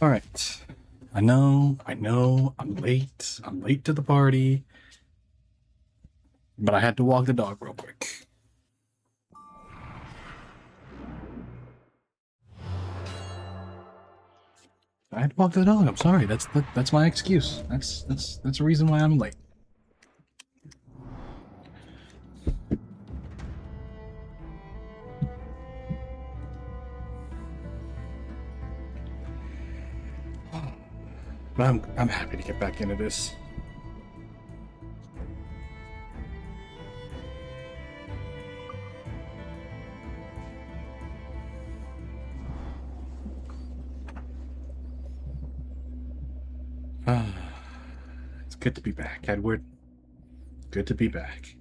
All right. I know, I'm late. I'm late to the party, but I had to walk the dog real quick. I had to walk the dog. I'm sorry. That's my excuse. That's the reason why I'm late. But I'm happy to get back into this. It's good to be back, Edward. Good to be back.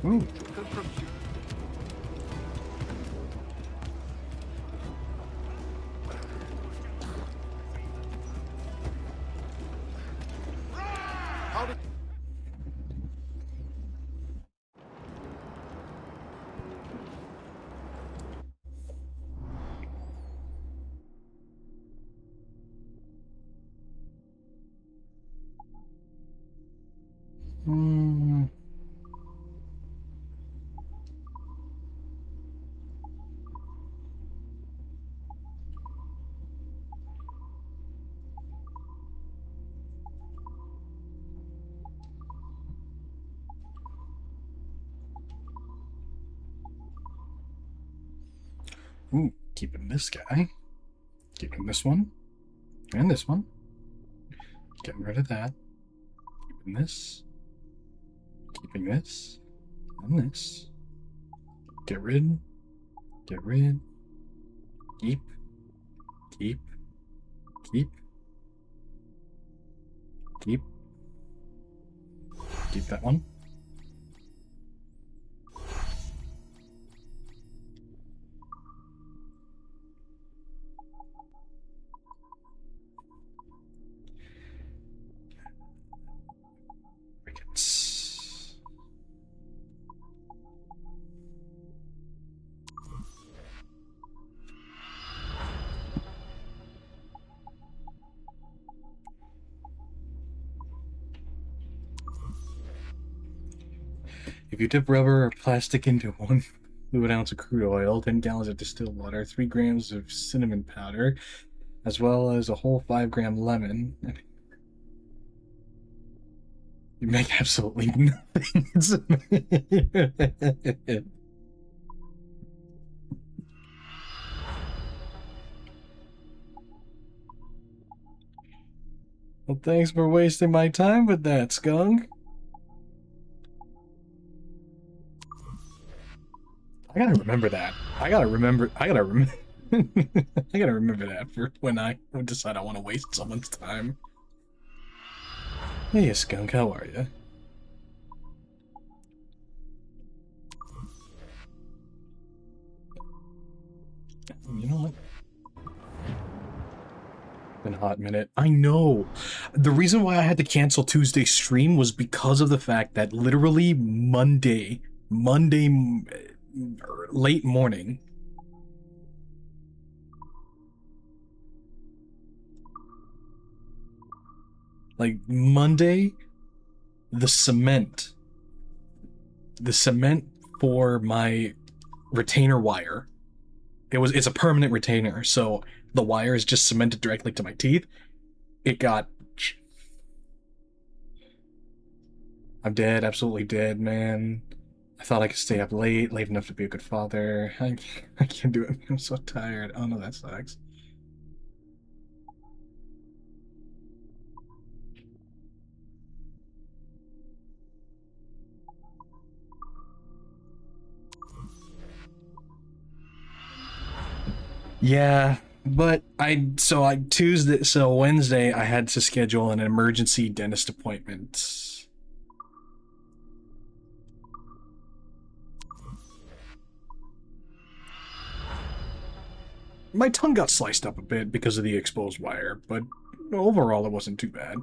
Ooh. Hmm. Ooh, keeping this guy. Keeping this one. And this one. Getting rid of that. Keeping this. Keeping this. And this. Get rid. Get rid. Keep. Keep. Keep. Keep. Keep that one. Crickets. If you dip rubber or plastic into 1 fluid ounce of crude oil, 10 gallons of distilled water, 3 grams of cinnamon powder, as well as a whole 5-gram lemon, you make absolutely nothing. Well, thanks for wasting my time with that, skunk. I gotta remember that. I gotta remember. I gotta remember that for when I decide I want to waste someone's time. Hey, skunk, how are you? You know what? Been a hot minute. I know. The reason why I had to cancel Tuesday's stream was because of the fact that literally Monday late morning, like Monday, the cement, the cement for my retainer wire, it's a permanent retainer, so the wire is just cemented directly to my teeth. It got, I'm dead, absolutely dead, man. I thought I could stay up late enough to be a good father. I can't do it. I'm so tired. Oh no, that sucks. Yeah, but so Wednesday I had to schedule an emergency dentist appointment. My tongue got sliced up a bit because of the exposed wire, but overall it wasn't too bad.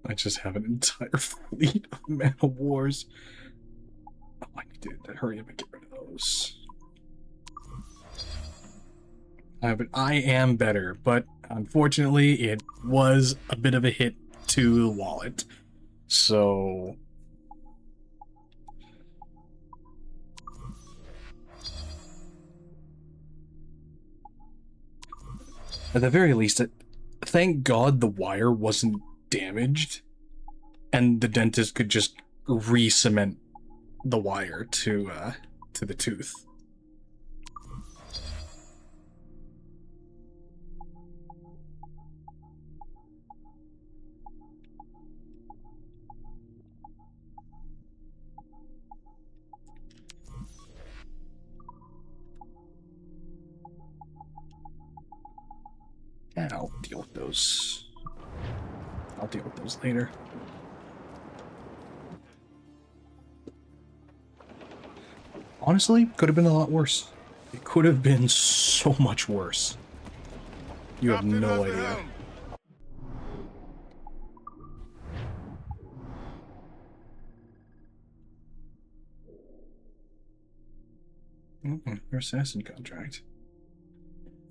I just have an entire fleet of Man of Wars. Oh, I need to hurry up and get rid of those. I am better, but unfortunately it was a bit of a hit to the wallet. So... at the very least, thank God the wire wasn't damaged, and the dentist could just re-cement the wire to the tooth. Yeah, I'll deal with those. I'll deal with those later. Honestly, could have been a lot worse. It could have been so much worse. You have no idea. Your assassin contract.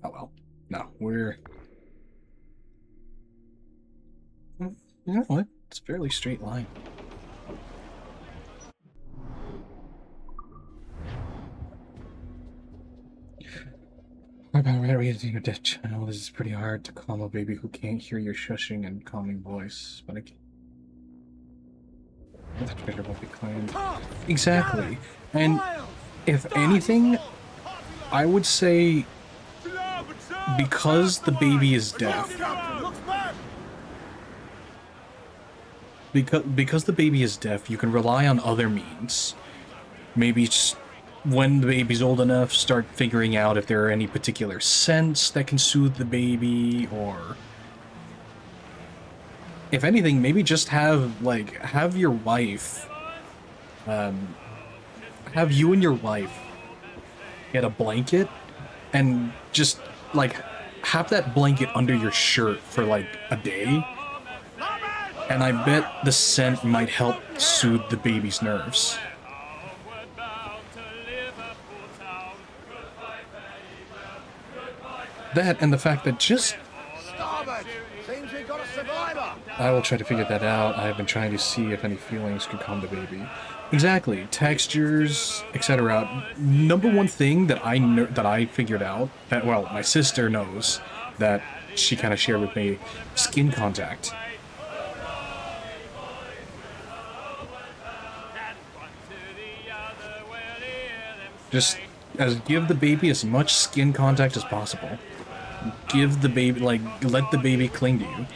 Oh well. No, we're... you know what? It's a fairly straight line. About raising your dead child, this is pretty hard to calm a baby who can't hear your shushing and calming voice, but I can... that treasure won't be claimed. Exactly. And if anything, I would say because the baby is deaf, because the baby is deaf, you can rely on other means. Maybe just when the baby's old enough, start figuring out if there are any particular scents that can soothe the baby, or if anything, maybe just have your wife, have you and your wife get a blanket and just have that blanket under your shirt for a day, and I bet the scent might help soothe the baby's nerves. That and the fact that just... I will try to figure that out. I have been trying to see if any feelings could calm the baby. Exactly. Textures, etc. Number one thing that I figured out, that, well, my sister knows, that she kind of shared with me, skin contact. Just give the baby as much skin contact as possible. Give the baby, let the baby cling to you.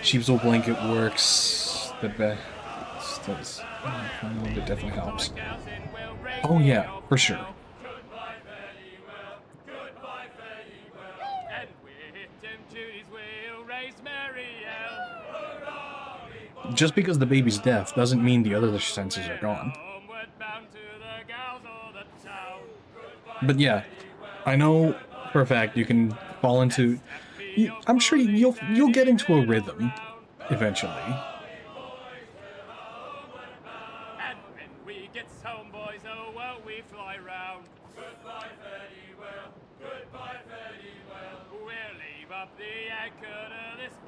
Sheep's wool blanket works the best. It definitely helps. Oh yeah, for sure. Just because the baby's deaf doesn't mean the other senses are gone. But yeah, I know for a fact you can fall into... I'm sure you'll get into a rhythm eventually.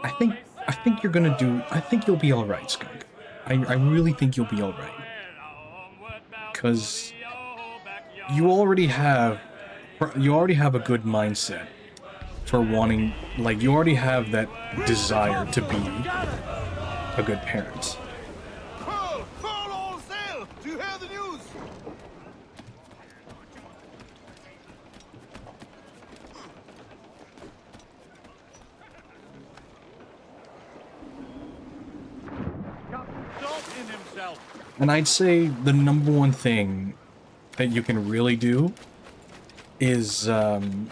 I think you're gonna do... I think you'll be alright, Skunk. I really think you'll be alright. Because you already have a good mindset for wanting, you already have that desire to be a good parent. All sail! Do you hear the news? And I'd say the number one thing that you can really do is, and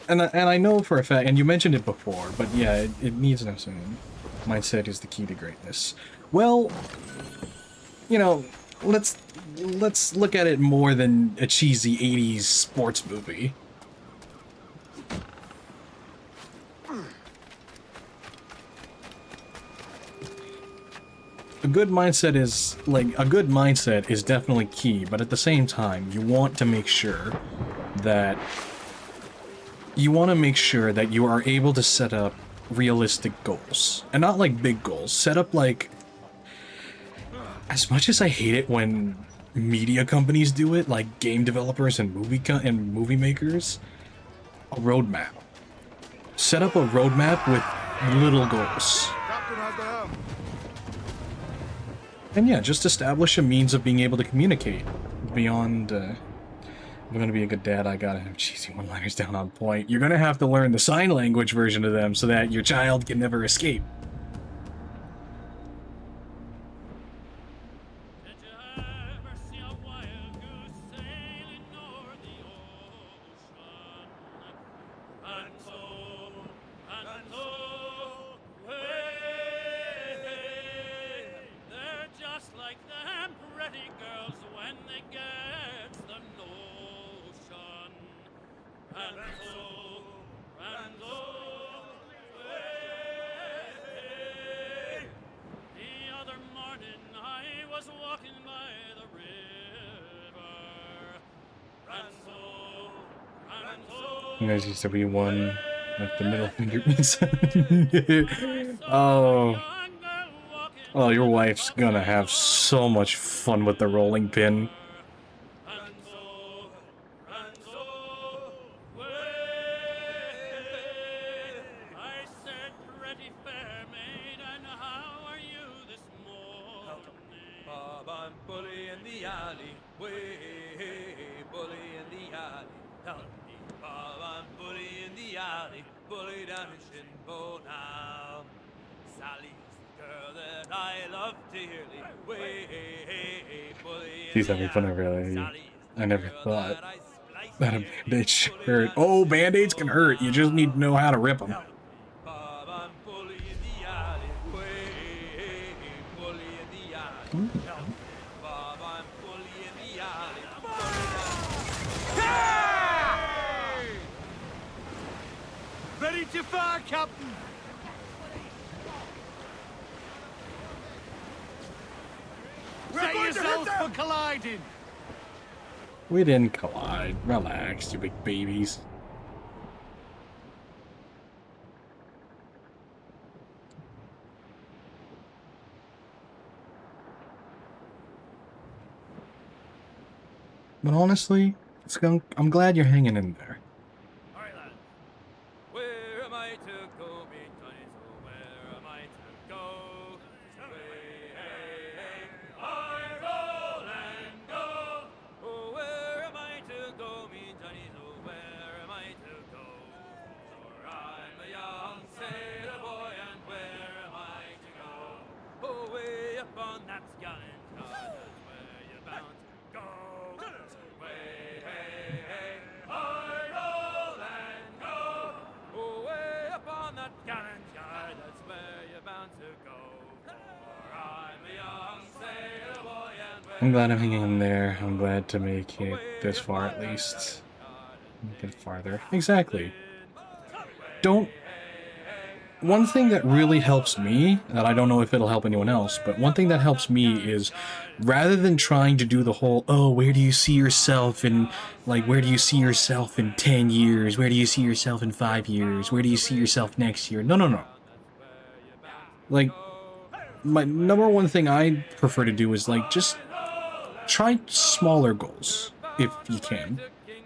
I know for a fact, and you mentioned it before, but yeah, it needs no saying. Mindset is the key to greatness. Well, you know, let's look at it more than a cheesy 80s sports movie. good mindset is, like, a good mindset is definitely key, but at the same time, you want to make sure that you are able to set up realistic goals. And not like big goals. Set up like, as much as I hate it when media companies do it, like game developers and movie makers, a roadmap. Set up a roadmap with little goals. Captain has the helm. And yeah, just establish a means of being able to communicate beyond, if I'm gonna be a good dad, I gotta have cheesy one-liners down on point. You're gonna have to learn the sign language version of them so that your child can never escape. There's used to be one with the middle finger means. Oh, your wife's gonna have so much fun with the rolling pin. She's having fun over there. I never thought that a bandage should hurt. Oh, band-aids can hurt. You just need to know how to rip them. Ready to fire, Captain! Set yourselves for colliding! We didn't collide. Relax, you big babies. But honestly, I'm glad you're hanging in there. Alright, lads. Where am I to go, me Johnny? So where am I to go? Way, hey, hey, I roll and go. Oh, where am I to go, me Johnny? So where am I to go? For I'm a young sailor boy, and where am I to go? Oh, way up on that gallant yard, that's where you're bound to go. Way, hey, hey, I roll and go. Oh, way up on that gallant yard, that's where you're bound to go. For I'm a young sailor boy, and where I'm glad I'm hanging in there. I'm glad to make it this far at least. Get farther. Exactly. One thing that really helps me, and I don't know if it'll help anyone else, but one thing that helps me is, rather than trying to do the whole, oh, where do you see yourself in, like, where do you see yourself in 10 years? Where do you see yourself in 5 years? Where do you see yourself next year? No. Like, my number one thing I prefer to do is, like, just try smaller goals, if you can.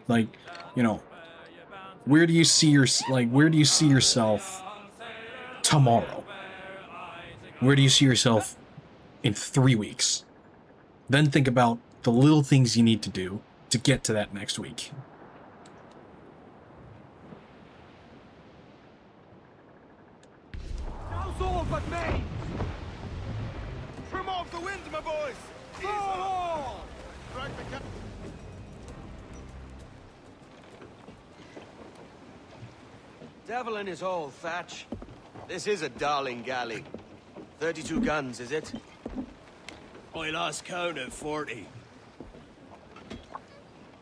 Like, you know, where do you see yourself tomorrow? Where do you see yourself in 3 weeks? Then think about the little things you need to do to get to that next week. How's all but me? Trim off the wind, my boys! Oh! Drag the cap. Devil in his hole, Thatch. This is a darling galley. 32 guns, is it? I lost count at 40.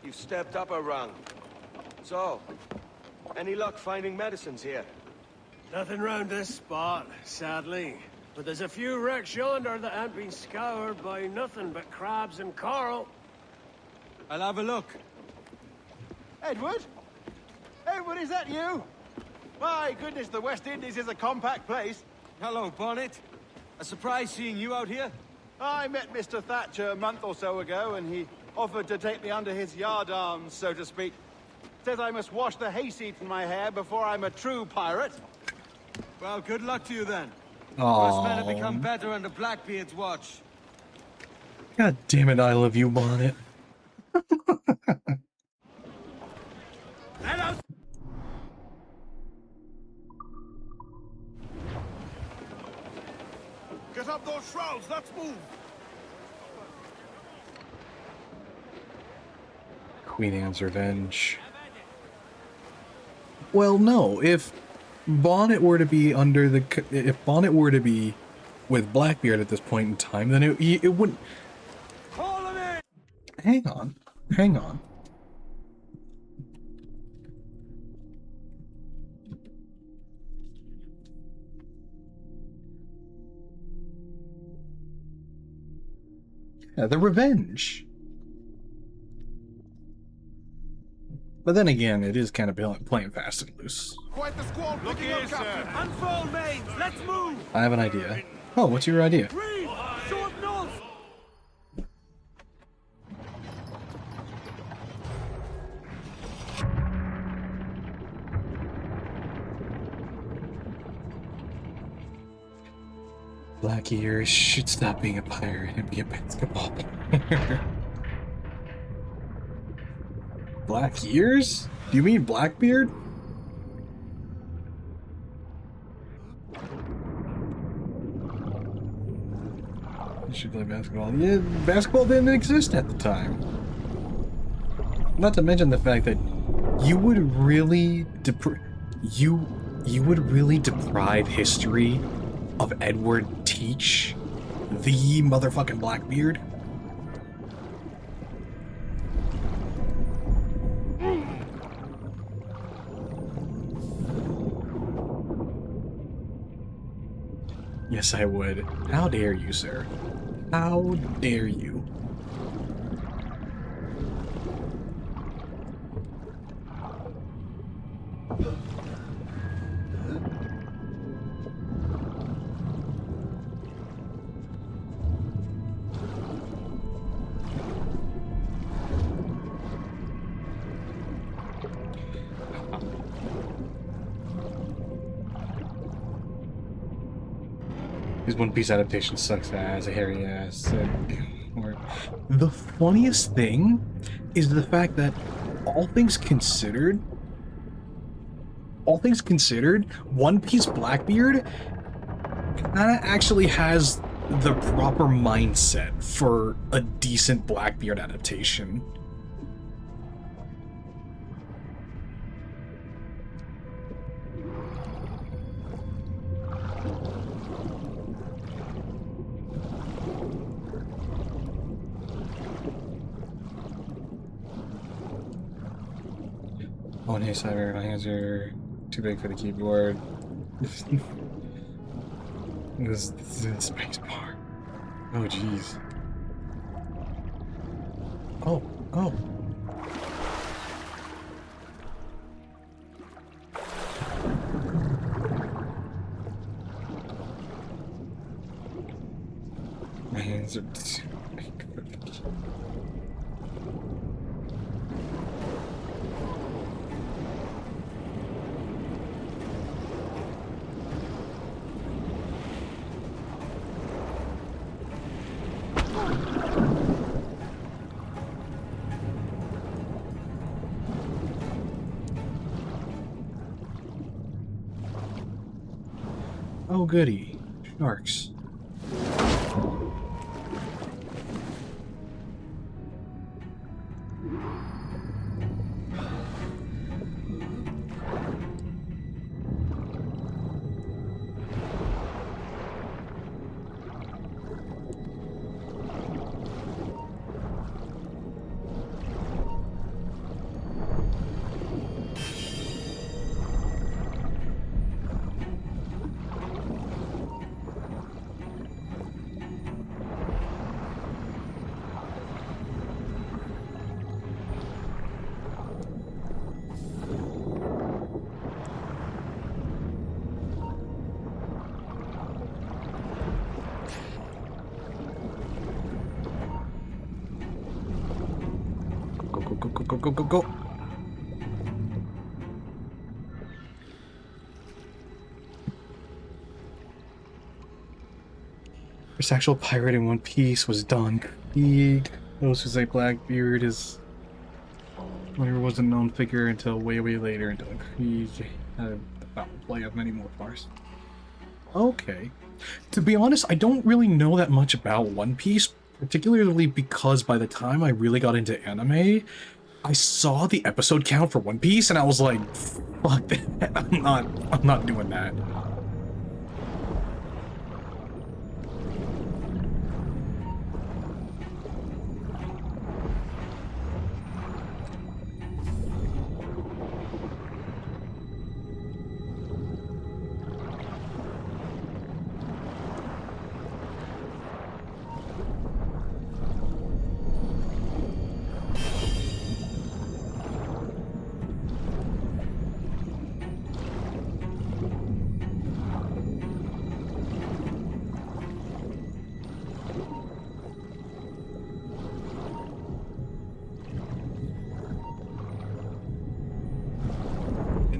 You've stepped up a rung. So, any luck finding medicines here? Nothing round this spot, sadly. But there's a few wrecks yonder that ain't been scoured by nothing but crabs and coral. I'll have a look. Edward? Edward, is that you? My goodness, the West Indies is a compact place. Hello, Bonnet. A surprise seeing you out here. I met Mr. Thatcher a month or so ago, and he offered to take me under his yardarms, so to speak. Says I must wash the hayseed from my hair before I'm a true pirate. Well, good luck to you then. Oh, Most men have become better under Blackbeard's watch. God damn it! I love you, Bonnet. Get up those shrouds, let's move! Queen Anne's Revenge. Well, no. If Bonnet were to be with Blackbeard at this point in time, then it wouldn't. Hang on. Yeah, the revenge. But then again, it is kind of playing fast and loose. Quite the squall picking up, Captain! Unfold, mates! Let's move! I have an idea. Oh, what's your idea? Reed! Short north! Blackbeard should stop being a pirate and be a basketball player. Black ears? Do you mean Blackbeard? You should play basketball. Yeah, basketball didn't exist at the time. Not to mention the fact that you would really deprive history of Edward Teach, the motherfucking Blackbeard. Yes, I would. How dare you, sir? How dare you? His One Piece adaptation sucks ass, a hairy ass. The funniest thing is the fact that all things considered, One Piece Blackbeard kinda actually has the proper mindset for a decent Blackbeard adaptation. Oh, hey, Cyber, my hands are too big for the keyboard. This is in space bar. Oh, jeez. Oh. My hands are too big for the keyboard. Oh, goody. Sharks. Go, go, go, go. First actual pirate in One Piece was Don Krieg. Those who say Blackbeard is Whenever wasn't a known figure until way later until Krieg had the foul play of many more parts. Okay. To be honest, I don't really know that much about One Piece, particularly because by the time I really got into anime, I saw the episode count for One Piece and I was like, fuck that, I'm not doing that.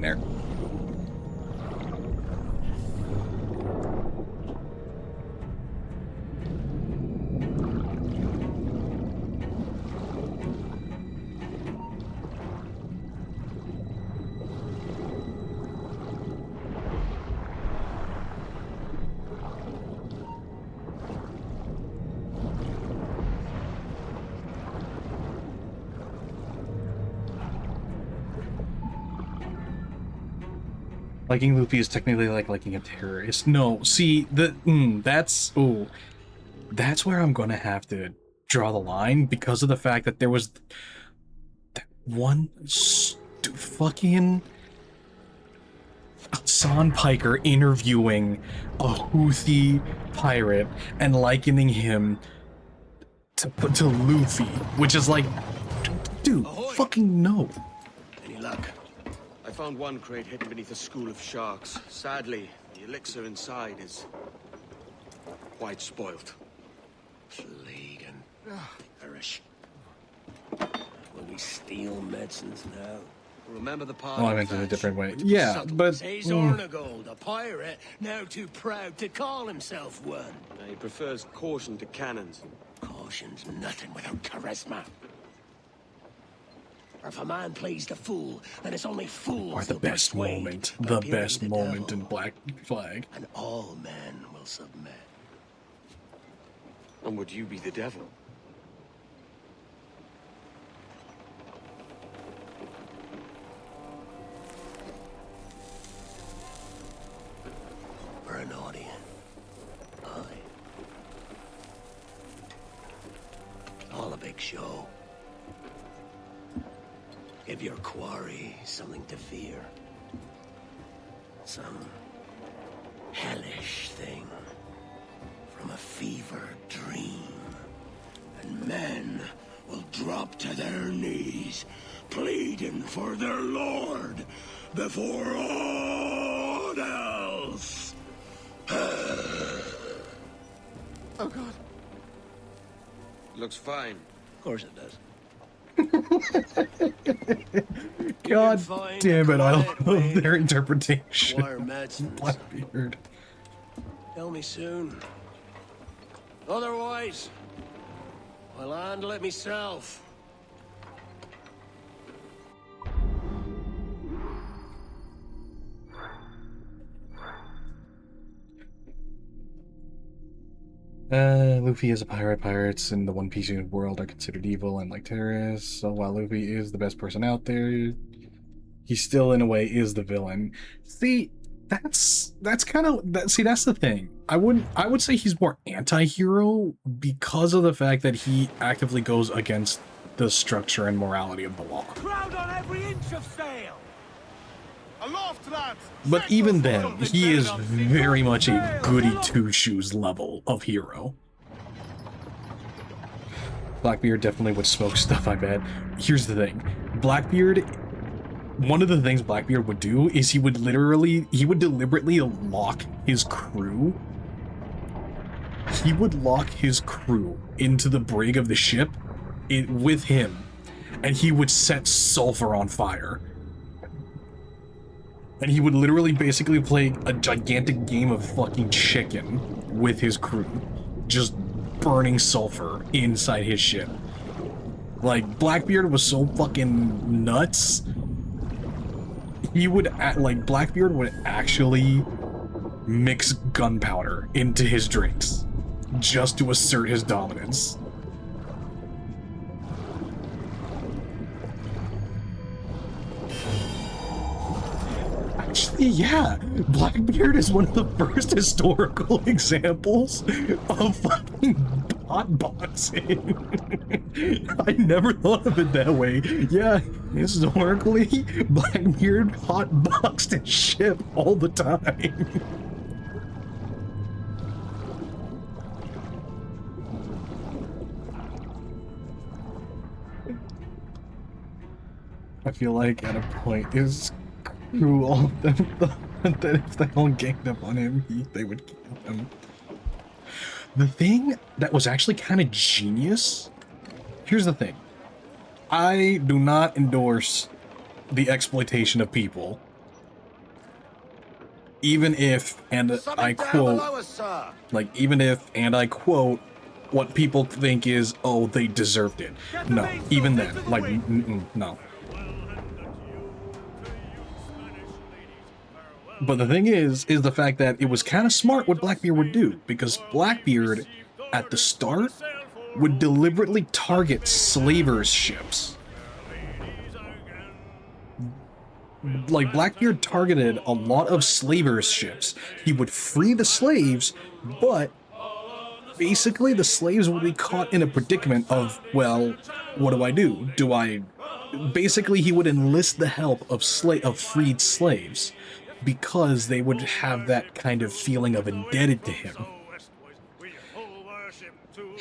There. Liking Luffy is technically like liking a terrorist. No, see, that's where I'm gonna have to draw the line because of the fact that there was that one fucking Hassan Piker interviewing a Houthi pirate and likening him to Luffy, which is like, dude, Ahoy! Fucking no. Any luck? I found one crate hidden beneath a school of sharks. Sadly, the elixir inside is quite spoilt. Plague and perish. Will we steal medicines now? Remember the part Oh, I of meant it a Thatch, different way. which was Yeah, subtle. but Says Ornagold, a pirate, now too proud to call himself one. He prefers caution to cannons. Caution's nothing without charisma. Or if a man plays the fool, then it's only fools Or the who best persuade moment, by the appearing best the moment devil. in Black Flag. And all men will submit. And would you be the devil? Or an audience. Aye. All a big show. Give your quarry something to fear. Some hellish thing from a fevered dream. And men will drop to their knees, pleading for their lord before all else. Oh God. Looks fine. Of course it does. God find damn it, a I quiet love way their interpretation Acquire of medicines. Blackbeard. Tell me soon. Otherwise, I'll handle it myself. Luffy is a pirate. Pirates in the One Piece world are considered evil and like terrorists. So while Luffy is the best person out there, he still, in a way, is the villain. See, that's kind of that. See, that's the thing. I would say he's more anti-hero because of the fact that he actively goes against the structure and morality of the law. Crowd on every inch of sail! Aloft, lads! But even then, he is very much a goody two-shoes level of hero. Blackbeard definitely would smoke stuff, I bet. Here's the thing. Blackbeard, one of the things Blackbeard would do is he would deliberately lock his crew. He would lock his crew into the brig of the ship with him and he would set sulfur on fire. And he would literally basically play a gigantic game of fucking chicken with his crew, just burning sulfur inside his ship. Like, Blackbeard was so fucking nuts. He would, Blackbeard would actually mix gunpowder into his drinks just to assert his dominance. Actually, yeah, Blackbeard is one of the first historical examples of fucking hotboxing. I never thought of it that way. Yeah, historically, Blackbeard hotboxed his ship all the time. I feel like at a point is who all of them thought that if they all ganged up on him, they would kill him. The thing that was actually kind of genius, here's the thing. I do not endorse the exploitation of people. Even if, and I quote, even if, and I quote, what people think is, oh, they deserved it. No, even then, no. But the thing is the fact that it was kind of smart what Blackbeard would do, because Blackbeard, at the start, would deliberately target slavers' ships. Like, Blackbeard targeted a lot of slavers' ships. He would free the slaves, but basically the slaves would be caught in a predicament of, well, what do? Basically, he would enlist the help of freed slaves, because they would have that kind of feeling of indebted to him.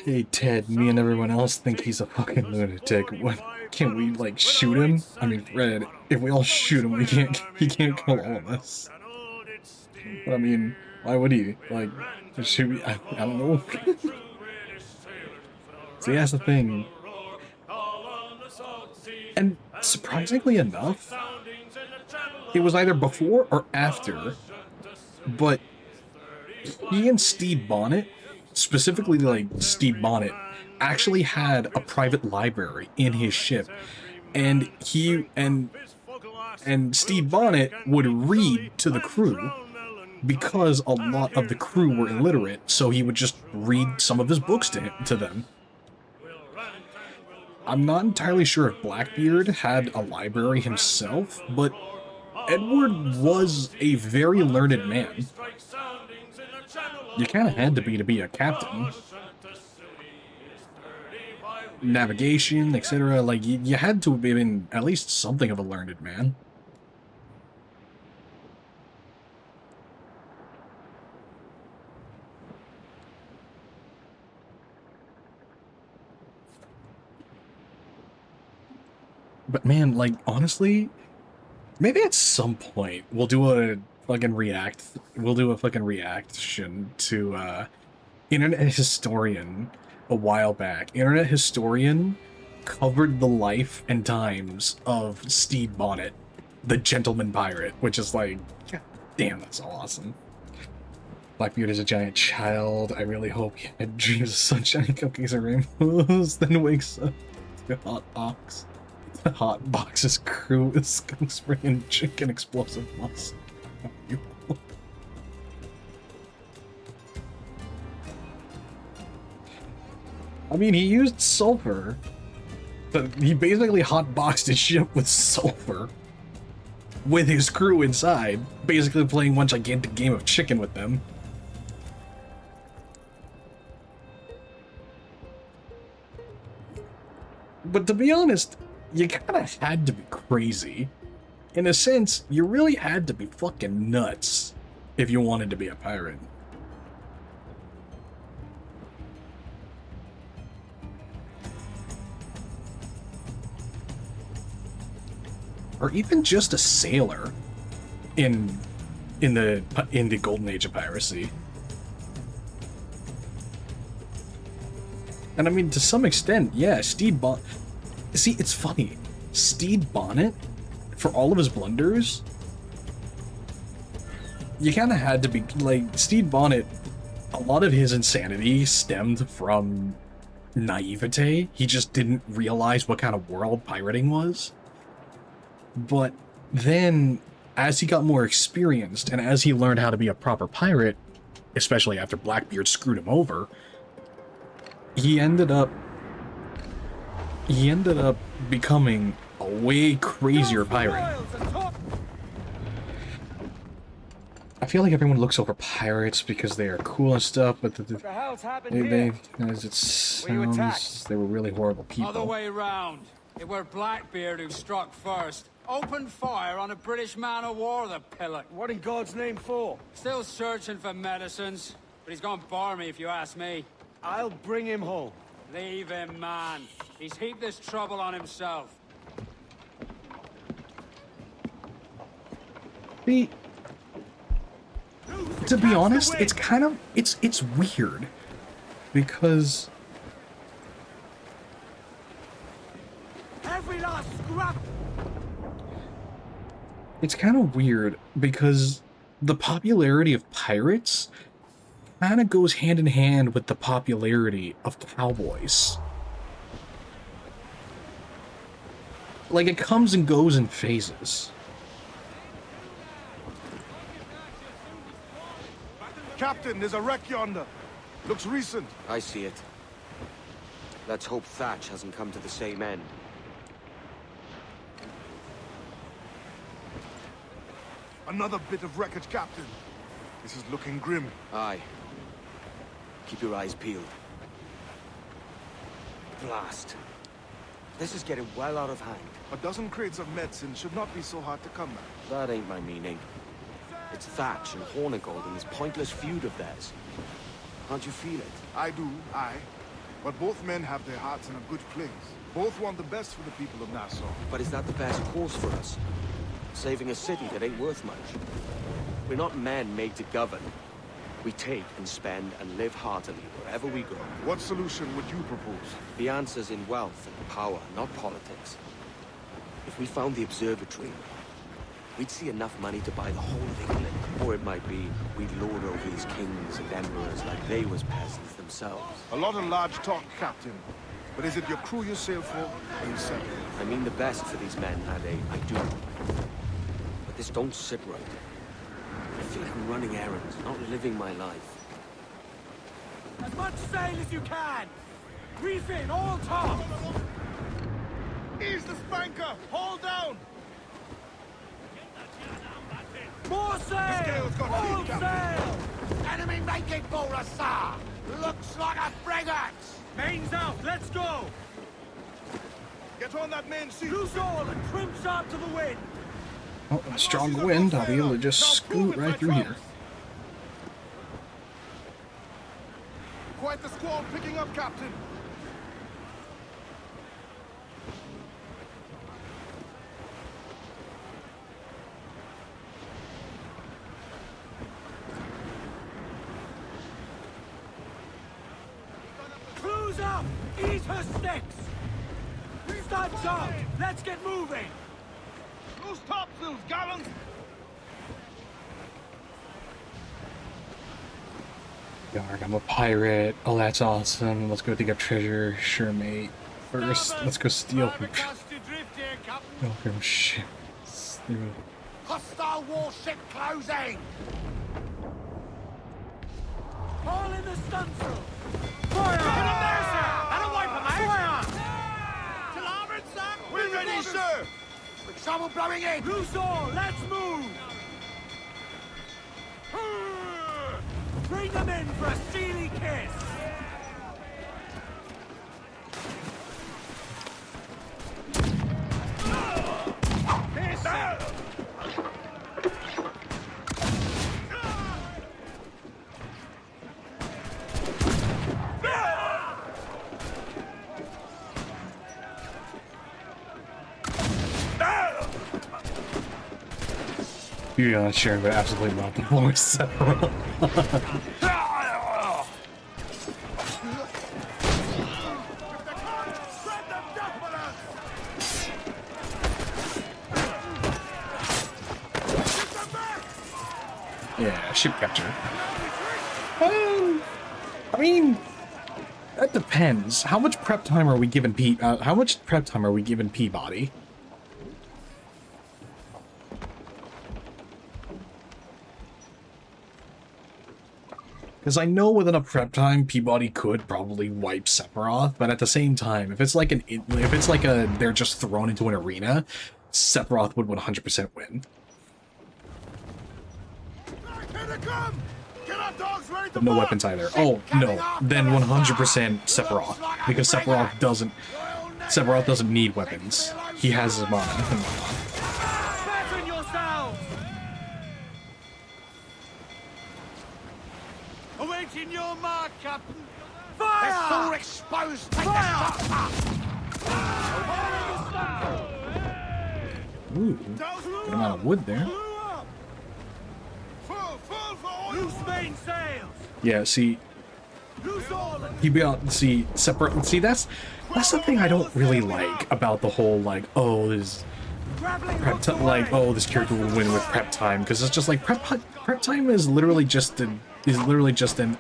Hey Ted, me and everyone else think he's a fucking lunatic. What? Can't we, like, shoot him? I mean, Fred, if we all shoot him, he can't kill all of us. But I mean, why would he? Like, should we? I don't know. See, that's the thing. And surprisingly enough, it was either before or after, but he and Steve Bonnet, specifically like Steve Bonnet, actually had a private library in his ship, and he and Steve Bonnet would read to the crew, because a lot of the crew were illiterate, so he would just read some of his books to them. I'm not entirely sure if Blackbeard had a library himself, but Edward was a very learned man. You kind of had to be a captain. Navigation, etc. Like, you had to have been at least something of a learned man. But man, like, honestly, maybe at some point we'll do a fucking reaction to Internet Historian a while back. Internet Historian covered the life and times of Steve Bonnet, the gentleman pirate, which is like, god damn, that's awesome. Blackbeard is a giant child. I really hope he had dreams of sunshine, cookies, and rainbows, then wakes up to a hot box. The hot box's crew is skunk spray and chicken explosive muscle. I mean, he used sulfur, but he basically hotboxed his ship with sulfur, with his crew inside, basically playing one gigantic game of chicken with them. But to be honest, you kinda had to be crazy. In a sense, you really had to be fucking nuts if you wanted to be a pirate. Or even just a sailor in the golden age of piracy. And I mean, to some extent, yeah, Steve Bonnet. See, it's funny. Stede Bonnet, for all of his blunders, you kind of had to be, like, Stede Bonnet, a lot of his insanity stemmed from naivete. He just didn't realize what kind of world pirating was. But then, as he got more experienced, and as he learned how to be a proper pirate, especially after Blackbeard screwed him over, he ended up becoming a way crazier pirate. I feel like everyone looks over pirates because they are cool and stuff, but What the hell's happened here? as it Were you sounds, attacked? they were really horrible people. Other way round. It were Blackbeard who struck first. Opened fire on a British man-o'-war, the pillock. What in God's name for? Still searching for medicines, but he's gonna bar me if you ask me. I'll bring him home. Leave him, man. He's heaped this trouble on himself. To be honest, it's kind of it's weird because Every last scrap. it's kind of weird because the popularity of pirates kind of goes hand in hand with the popularity of cowboys. Like, it comes and goes in phases. Captain, there's a wreck yonder. Looks recent. I see it. Let's hope Thatch hasn't come to the same end. Another bit of wreckage, Captain. This is looking grim. Aye. Keep your eyes peeled. Blast. This is getting well out of hand. A dozen crates of medicine should not be so hard to come by. That ain't my meaning. It's Thatch and Hornigold and this pointless feud of theirs. Can't you feel it? I do, aye. But both men have their hearts in a good place. Both want the best for the people of Nassau. But is that the best course for us? Saving a city that ain't worth much? We're not men made to govern. We take and spend and live heartily wherever we go. What solution would you propose? The answer's in wealth and power, not politics. If we found the observatory, we'd see enough money to buy the whole of England. Or it might be we'd lord over these kings and emperors like they was peasants themselves. A lot of large talk, Captain. But is it your crew you sail for, or yourself? I mean the best for these men, Ade, I do. But this don't sit right. I feel like I'm running errands, not living my life. As much sail as you can. Reef in, all tops. Ease the spanker! Hold down! More sail. Scale's got All feet, Captain. sail. Enemy making for us, sir! Looks like a frigate! Mains out. Let's go. Get on that main seat! Loose all and trim sharp to the wind. Oh, a strong wind, I'll be able to just scoot right through here. Quite the squall picking up, Captain. Cruise up. Eat her sticks. Stand sharp. Let's get moving. Loose topsails, gallant! Yarg, I'm a pirate. Oh, that's awesome. Let's go dig up treasure. Sure, mate. First, let's go steal from... Oh, from ships. Hostile warship closing! All in the stunsail. Fire! Get up there, sir! That'll wipe 'em out! Fire! To larboard, sir! We're ready, sir! With trouble blowing in! Loose all. Let's move. Bring them in for a steely kiss. You're not sure, but absolutely not the voice. Several. Yeah, ship capture. I mean, that depends. How much prep time are we giving how much prep time are we giving Peabody? Because I know with enough prep time, Peabody could probably wipe Sephiroth, but at the same time, if it's like they're just thrown into an arena, Sephiroth would 100% win. But no weapons either. Oh no, then 100% Sephiroth, because Sephiroth doesn't need weapons. He has his mana and whatnot. Awaiting your mark, Captain. Fire! They're so exposed. Fire! Ooh, good amount of wood there. Loose main sails. Yeah, see, Sephiroth. See, that's the thing I don't really like about the whole like, oh, this prep this character will win with prep time, because it's just like prep time is literally just an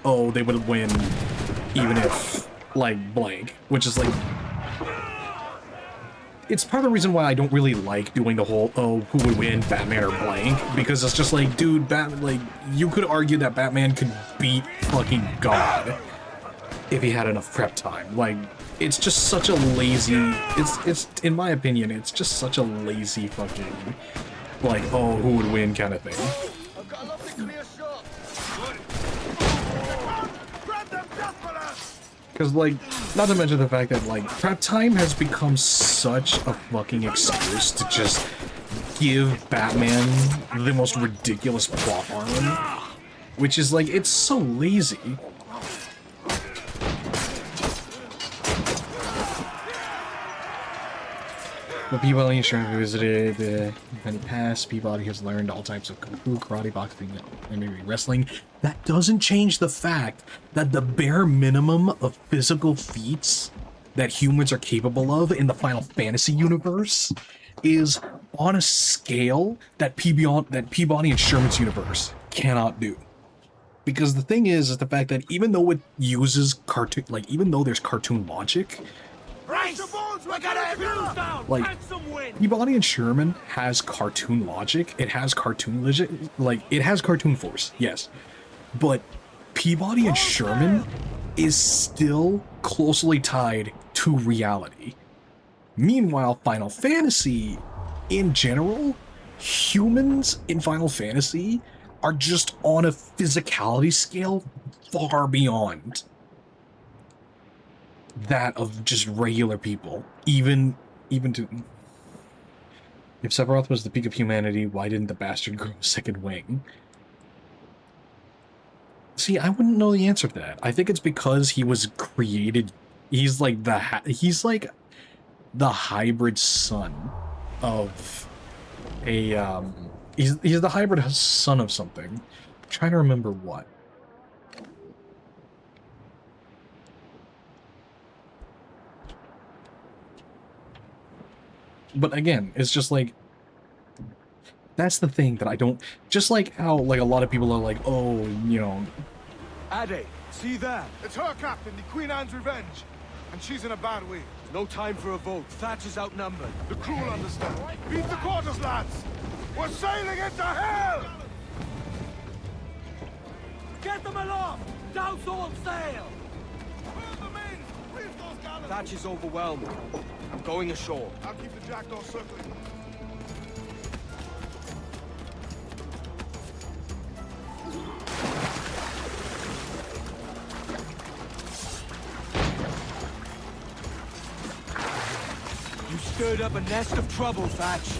oh, they would win even if like blank, which is like, it's part of the reason why I don't really like doing the whole oh, who would win, Batman or blank, because it's just like, dude, you could argue that Batman could beat fucking God if he had enough prep time. Like, it's just such a lazy, it's in my opinion, it's just such a lazy fucking like, oh, who would win kind of thing. I've got a lovely clear shot. Grab them death. Because, like, not to mention the fact that, like, prep time has become such a fucking excuse to just give Batman the most ridiculous plot armor, which is, like, it's so lazy. The Peabody insurance visited the past. Peabody has learned all types of kung fu, karate, boxing, and maybe wrestling. That doesn't change the fact that the bare minimum of physical feats that humans are capable of in the Final Fantasy universe is on a scale that Peabody and Sherman's universe cannot do. Because the thing is the fact that even though it uses cartoon, like, even though there's cartoon logic, like, Peabody and Sherman has cartoon logic, it has cartoon it has cartoon force, yes. But Peabody and Sherman is still closely tied to reality. Meanwhile, Final Fantasy, in general, humans in Final Fantasy are just on a physicality scale far beyond that of just regular people. Even to... If Sephiroth was the peak of humanity, why didn't the bastard grow a second wing? See, I wouldn't know the answer to that. I think it's because he was created... He's like the hybrid son of a... He's the hybrid son of something. I'm trying to remember what. But again, it's just like, that's the thing that I don't, just like how like a lot of people are like, oh, you know. Ade, see that? It's her, Captain, the Queen Anne's revenge. And she's in a bad way. No time for a vote. Thatch is outnumbered. The crew will understand. Beat the quarters, lads! We're sailing into hell! Get them aloft! Douse all sail! Pull them in! Reef those gallants! Thatch is overwhelmed. I'm going ashore. I'll keep the jackdaw circling. You stirred up a nest of trouble, Thatch.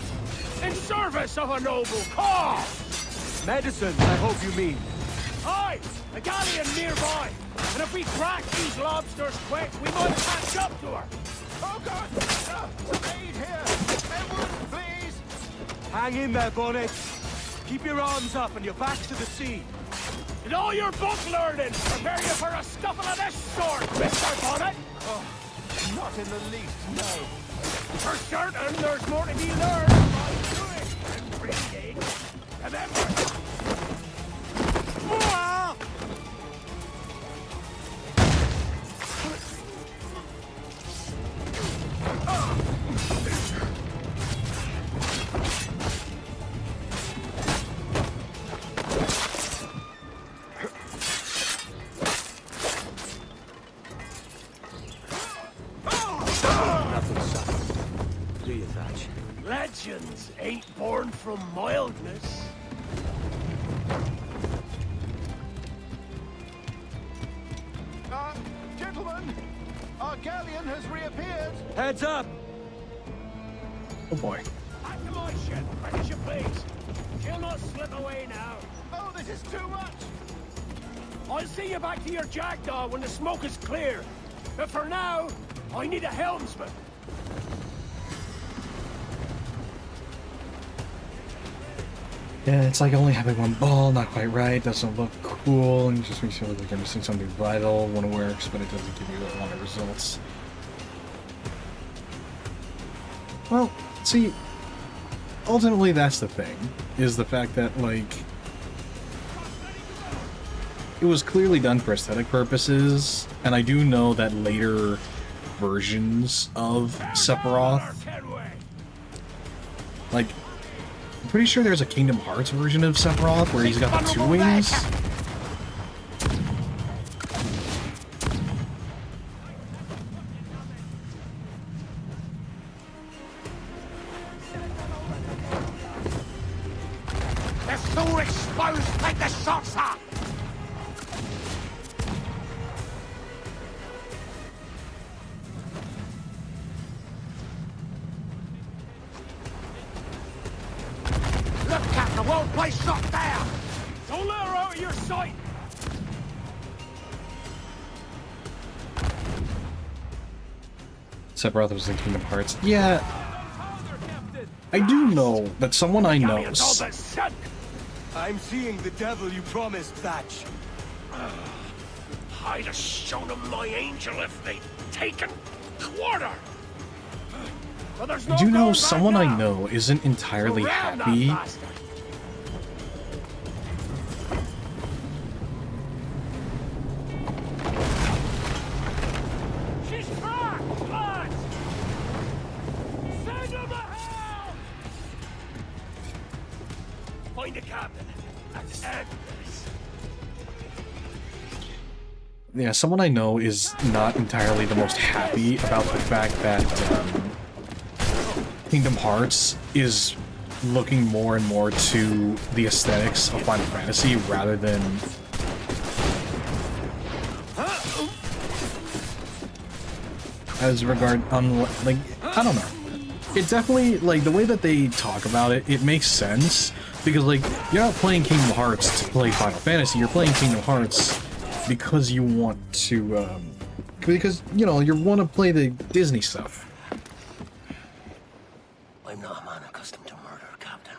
In service of a noble cause! Medicine, I hope you mean. Aye! A galleon nearby! And if we crack these lobsters quick, we might catch up to her! Oh God! Some aid here! Edward, please! Hang in there, Bonnet. Keep your arms up and your back to the sea. And all your book learning, prepare you for a scuffle of this sort, Mr. Bonnet! Oh, not in the least, no. For certain, there's more to be learned by doing and reading. Remember, ain't born from mildness. Gentlemen, our galleon has reappeared. Heads up! Oh boy. Back to my ship, quick as you please. She'll not slip away now. Oh, this is too much. I'll see you back to your jackdaw when the smoke is clear. But for now, I need a helmsman. Yeah, it's like only having one ball, not quite right, doesn't look cool, and just makes you look like you're missing something vital when it works, but it doesn't give you a lot of results. Well, see, ultimately that's the thing, is the fact that, like, it was clearly done for aesthetic purposes, and I do know that later versions of Sephiroth, like, I'm pretty sure there's a Kingdom Hearts version of Sephiroth where he's got the 2 wings. They're so exposed like the saucer! Look, Captain, won't play shot down! Don't let her out of your sight! Sephiroth was in Kingdom Hearts. Yeah, I do know that someone I know. I'm seeing the devil you promised, Thatch. I'd have shown him my angel if they'd taken quarter. But there's no I do know going someone back I now. know isn't entirely Surround that happy. bastard. She's cracked, lads! Send him to hell! Find a captain and end this. Yeah, someone I know is not entirely the most happy about the fact that Kingdom Hearts is looking more and more to the aesthetics of Final Fantasy rather than as regard like, I don't know. It definitely, like, the way that they talk about it, it makes sense because, like, you're not playing Kingdom Hearts to play Final Fantasy, you're playing Kingdom Hearts because you want to because, you know, you want to play the Disney stuff. I'm not a man accustomed to murder, Captain.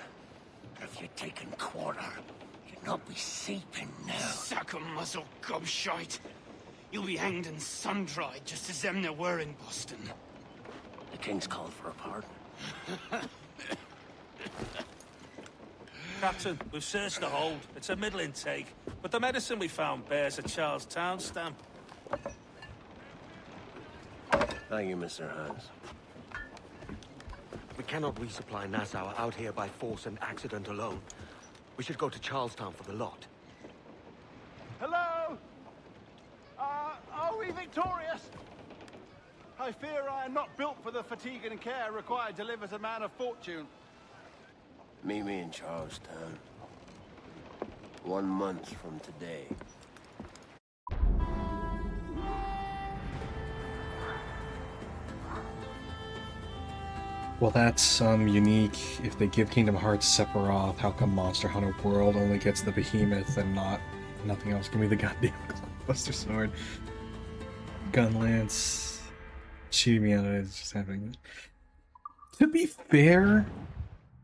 If you'd taken quarter, you'd not be seeping now. Sack a muzzle, gobshite. You'll be hanged and sun-dried just as them there were in Boston. The King's called for a pardon. Captain, we've searched the hold. It's a middle intake, but the medicine we found bears a Charlestown stamp. Thank you, Mr. Hans. We cannot resupply Nassau out here by force and accident alone. We should go to Charlestown for the lot. Hello? Are we victorious? I fear I am not built for the fatigue and care required to live as a man of fortune. Meet me in Charlestown. 1 month from today. Well, that's unique. If they give Kingdom Hearts Sephiroth, how come Monster Hunter World only gets the behemoth and nothing else? Give me the goddamn Buster Sword. Gun Lance. Cheating me out of it, it's just happening. To be fair,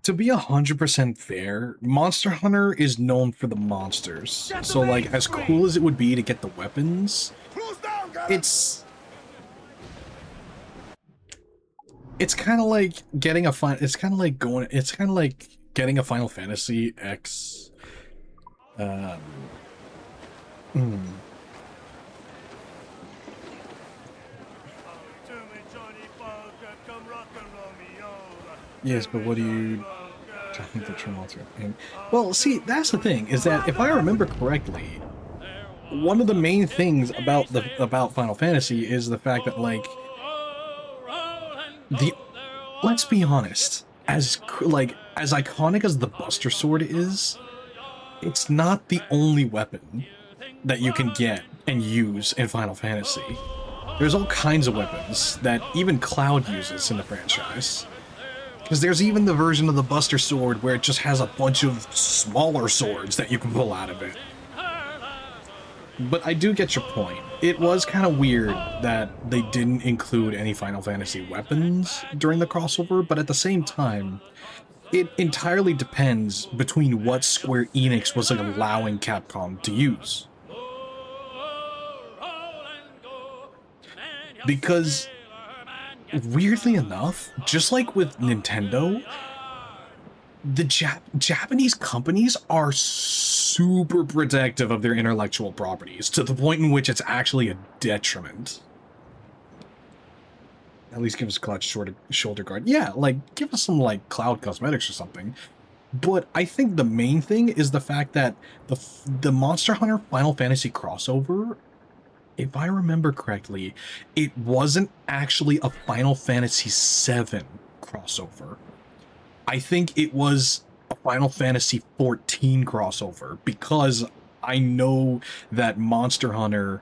to be 100% fair, Monster Hunter is known for the monsters. So, like, as cool as it would be to get the weapons, it's kind of like getting a it's kind of like getting a Final Fantasy X Yes, but what do you think the true monster? Well, see, that's the thing, is that if I remember correctly, one of the main things about Final Fantasy is the fact that, like, let's be honest, as as iconic as the Buster Sword is, it's not the only weapon that you can get and use in Final Fantasy. There's all kinds of weapons that even Cloud uses in the franchise. Because there's even the version of the Buster Sword where it just has a bunch of smaller swords that you can pull out of it. But I do get your point. It was kind of weird that they didn't include any Final Fantasy weapons during the crossover, but at the same time, it entirely depends between what Square Enix was like allowing Capcom to use. Because, weirdly enough, just like with Nintendo, the Japanese companies are super protective of their intellectual properties, to the point in which it's actually a detriment. At least give us a Cloud shoulder guard. Yeah, like, give us some, like, Cloud cosmetics or something. But I think the main thing is the fact that the Monster Hunter Final Fantasy crossover, if I remember correctly, it wasn't actually a Final Fantasy VII crossover. I think it was a Final Fantasy XIV crossover, because I know that Monster Hunter,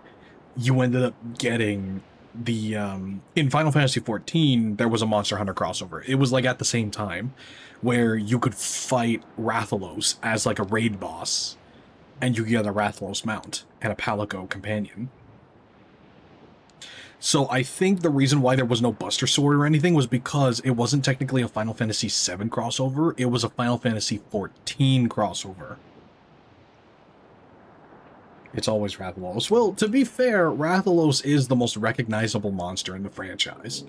you ended up getting the, in Final Fantasy XIV, there was a Monster Hunter crossover. It was like at the same time, where you could fight Rathalos as like a raid boss, and you could get a Rathalos mount and a Palico companion. So I think the reason why there was no Buster Sword or anything was because it wasn't technically a Final Fantasy VII crossover, it was a Final Fantasy XIV crossover. It's always Rathalos. Well, to be fair, Rathalos is the most recognizable monster in the franchise.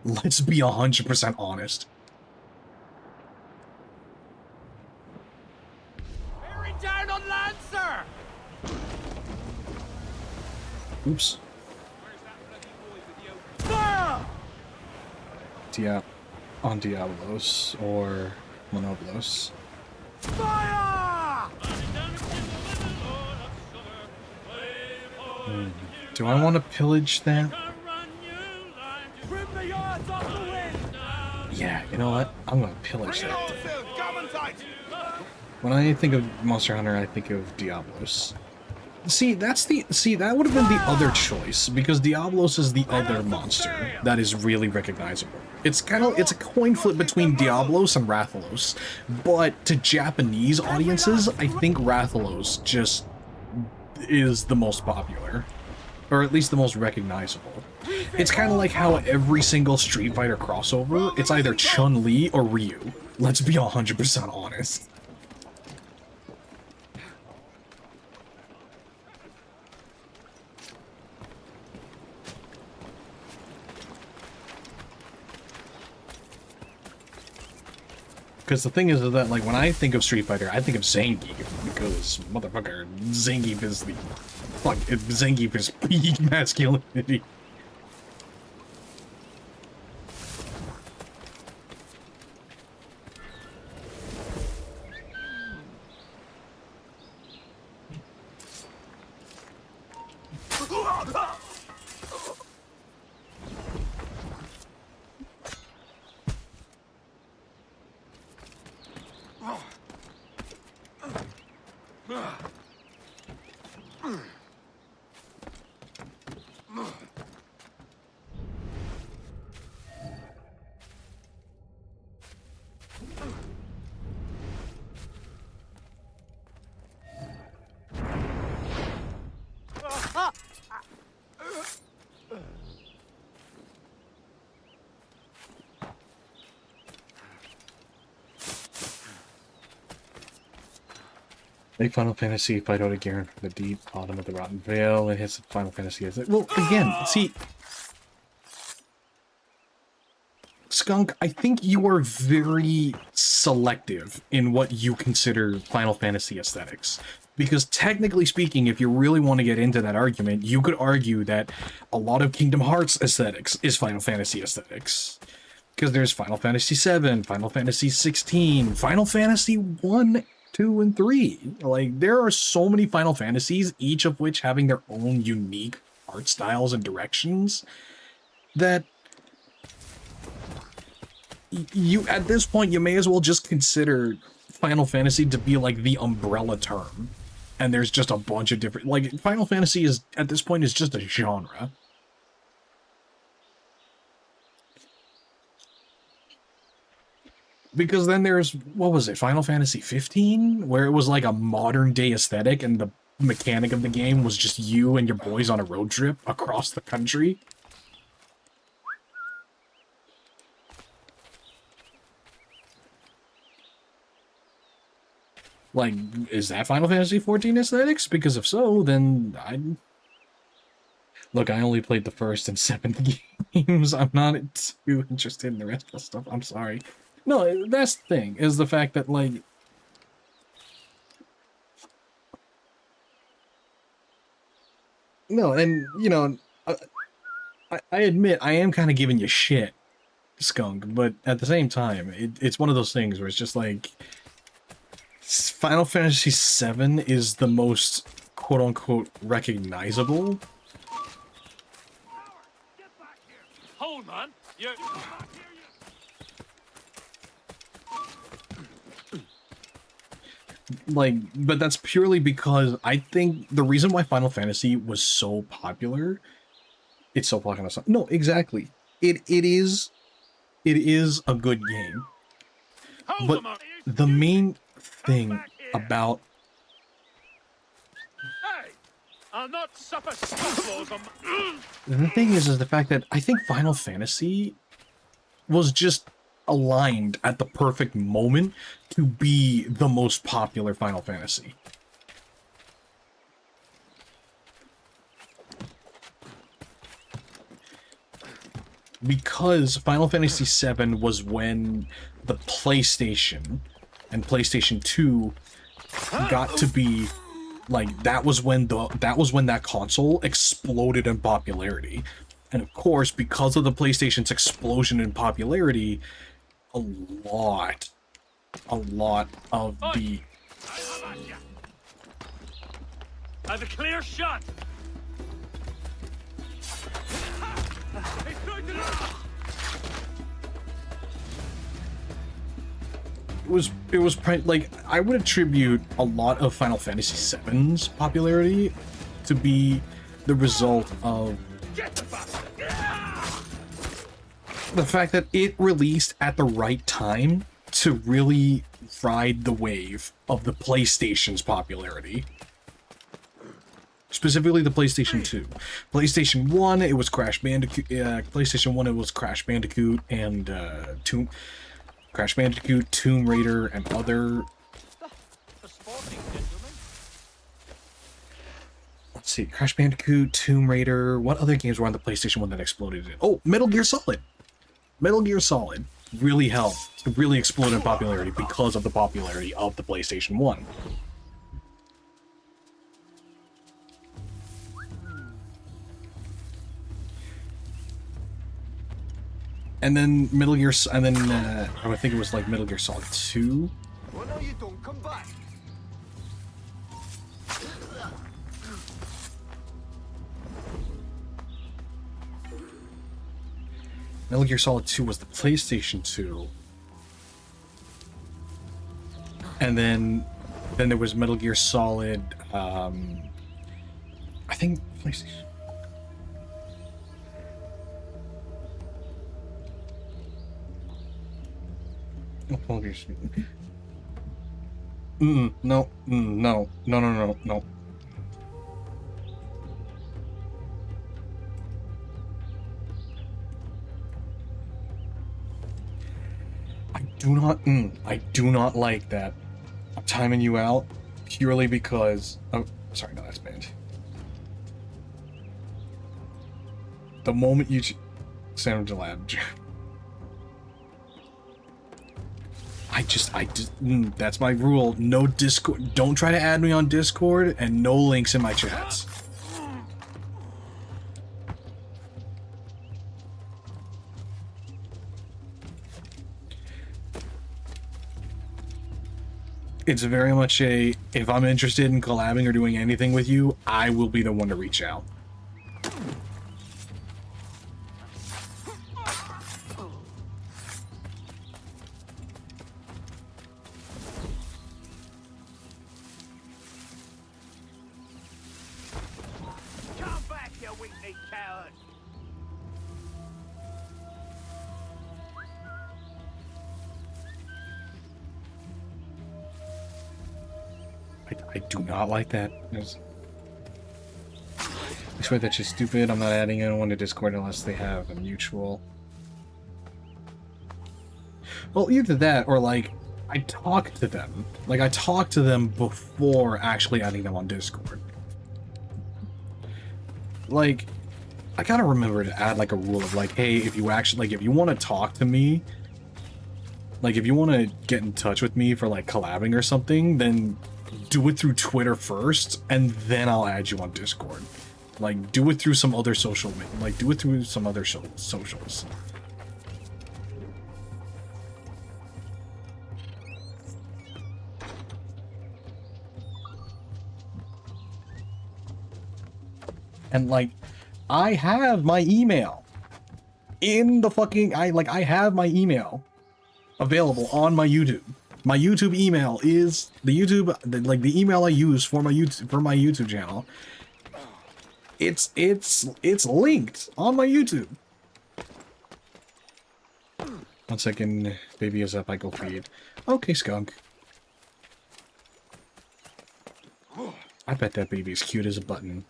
Let's be 100% honest. Bearing down on land, sir! Oops. On Diablos or Monoblos. Fire! Do I want to pillage that? Trim the yards off the wind! Yeah, you know what? I'm gonna pillage Bring it all that. soon, come and tight! When I think of Monster Hunter, I think of Diablos. See, that would have been the other choice, because Diablos is the other monster that is really recognizable. It's a coin flip between Diablos and Rathalos, but to Japanese audiences, I think Rathalos just is the most popular, or at least the most recognizable. It's kind of like how every single Street Fighter crossover, it's either Chun-Li or Ryu. Let's be 100% honest. Because the thing is that, like, when I think of Street Fighter, I think of Zangief, because, motherfucker, Zangief is the... Fuck, Zangief is peak masculinity. Make Final Fantasy fight out again from the deep bottom of the Rotten Vale and hits Final Fantasy. Well, again, see, Skunk, I think you are very selective in what you consider Final Fantasy aesthetics. Because technically speaking, if you really want to get into that argument, you could argue that a lot of Kingdom Hearts aesthetics is Final Fantasy aesthetics. Because there's Final Fantasy VII, Final Fantasy XVI, Final Fantasy 1, 2, and 3. Like, there are so many Final Fantasies, each of which having their own unique art styles and directions, that you at this point you may as well just consider Final Fantasy to be like the umbrella term, and there's just a bunch of different, like, Final Fantasy is at this point is just a genre. Because then there's, what was it, Final Fantasy 15, where it was like a modern day aesthetic, and the mechanic of the game was just you and your boys on a road trip across the country. Like, is that Final Fantasy 14 aesthetics? Because if so, then I'd... Look, I only played the first and seventh games. I'm not too interested in the rest of the stuff. I'm sorry. No, that's the thing, is the fact that, like... No, and, you know, I admit, I am kind of giving you shit, Skunk, but at the same time, it's one of those things where it's just like... Final Fantasy VII is the most, quote-unquote, recognizable. Hold, man. You're... Like, but that's purely because I think the reason why Final Fantasy was so popular, it's so fucking awesome. No, exactly. It is a good game. But the main thing about I'll not suffer scuffles on the thing is the fact that I think Final Fantasy was just aligned at the perfect moment to be the most popular Final Fantasy. Because Final Fantasy VII was when the PlayStation and PlayStation 2 got to be like, that was when that console exploded in popularity. And of course, because of the PlayStation's explosion in popularity, a lot of the... I have a clear shot. It was like, I would attribute a lot of Final Fantasy VII's popularity to be the result of the fact that it released at the right time to really ride the wave of the PlayStation's popularity. Specifically the PlayStation 2. PlayStation 1, it was Crash Bandicoot, PlayStation 1, it was Crash Bandicoot and Crash Bandicoot, Tomb Raider, and other... Let's see, Crash Bandicoot, Tomb Raider, what other games were on the PlayStation 1 that exploded it? Oh, Metal Gear Solid! Metal Gear Solid really helped, really exploded in popularity because of the popularity of the PlayStation 1. And then Metal Gear, and then I think it was like Metal Gear Solid 2. Well, no, you don't come back. Metal Gear Solid 2 was the PlayStation 2. And then there was Metal Gear Solid, I think PlayStation. No. I do not like that. I'm timing you out purely because... Oh, sorry, no, that's banned. The moment you... Sandwich Lab. That's my rule. No Discord. Don't try to add me on Discord, and no links in my chats. It's very much a, if I'm interested in collabing or doing anything with you, I will be the one to reach out. dirty coward. I do not like that. I swear that's just stupid. I'm not adding anyone to Discord unless they have a mutual. Well, either that or like I talk to them. Like I talk to them before actually adding them on Discord. Like I gotta remember to add like a rule of like, hey, if you actually like if you want to talk to me, like if you want to get in touch with me for like collabing or something, then do it through Twitter first, and then I'll add you on Discord. Like, do it through some other social, like, do it through some other socials. And, like, I have my email in the fucking, I have my email available on my YouTube. My YouTube email is the email I use for my YouTube channel. It's linked on my YouTube. 1 second, baby is up, I go feed. Okay, skunk. I bet that baby is cute as a button.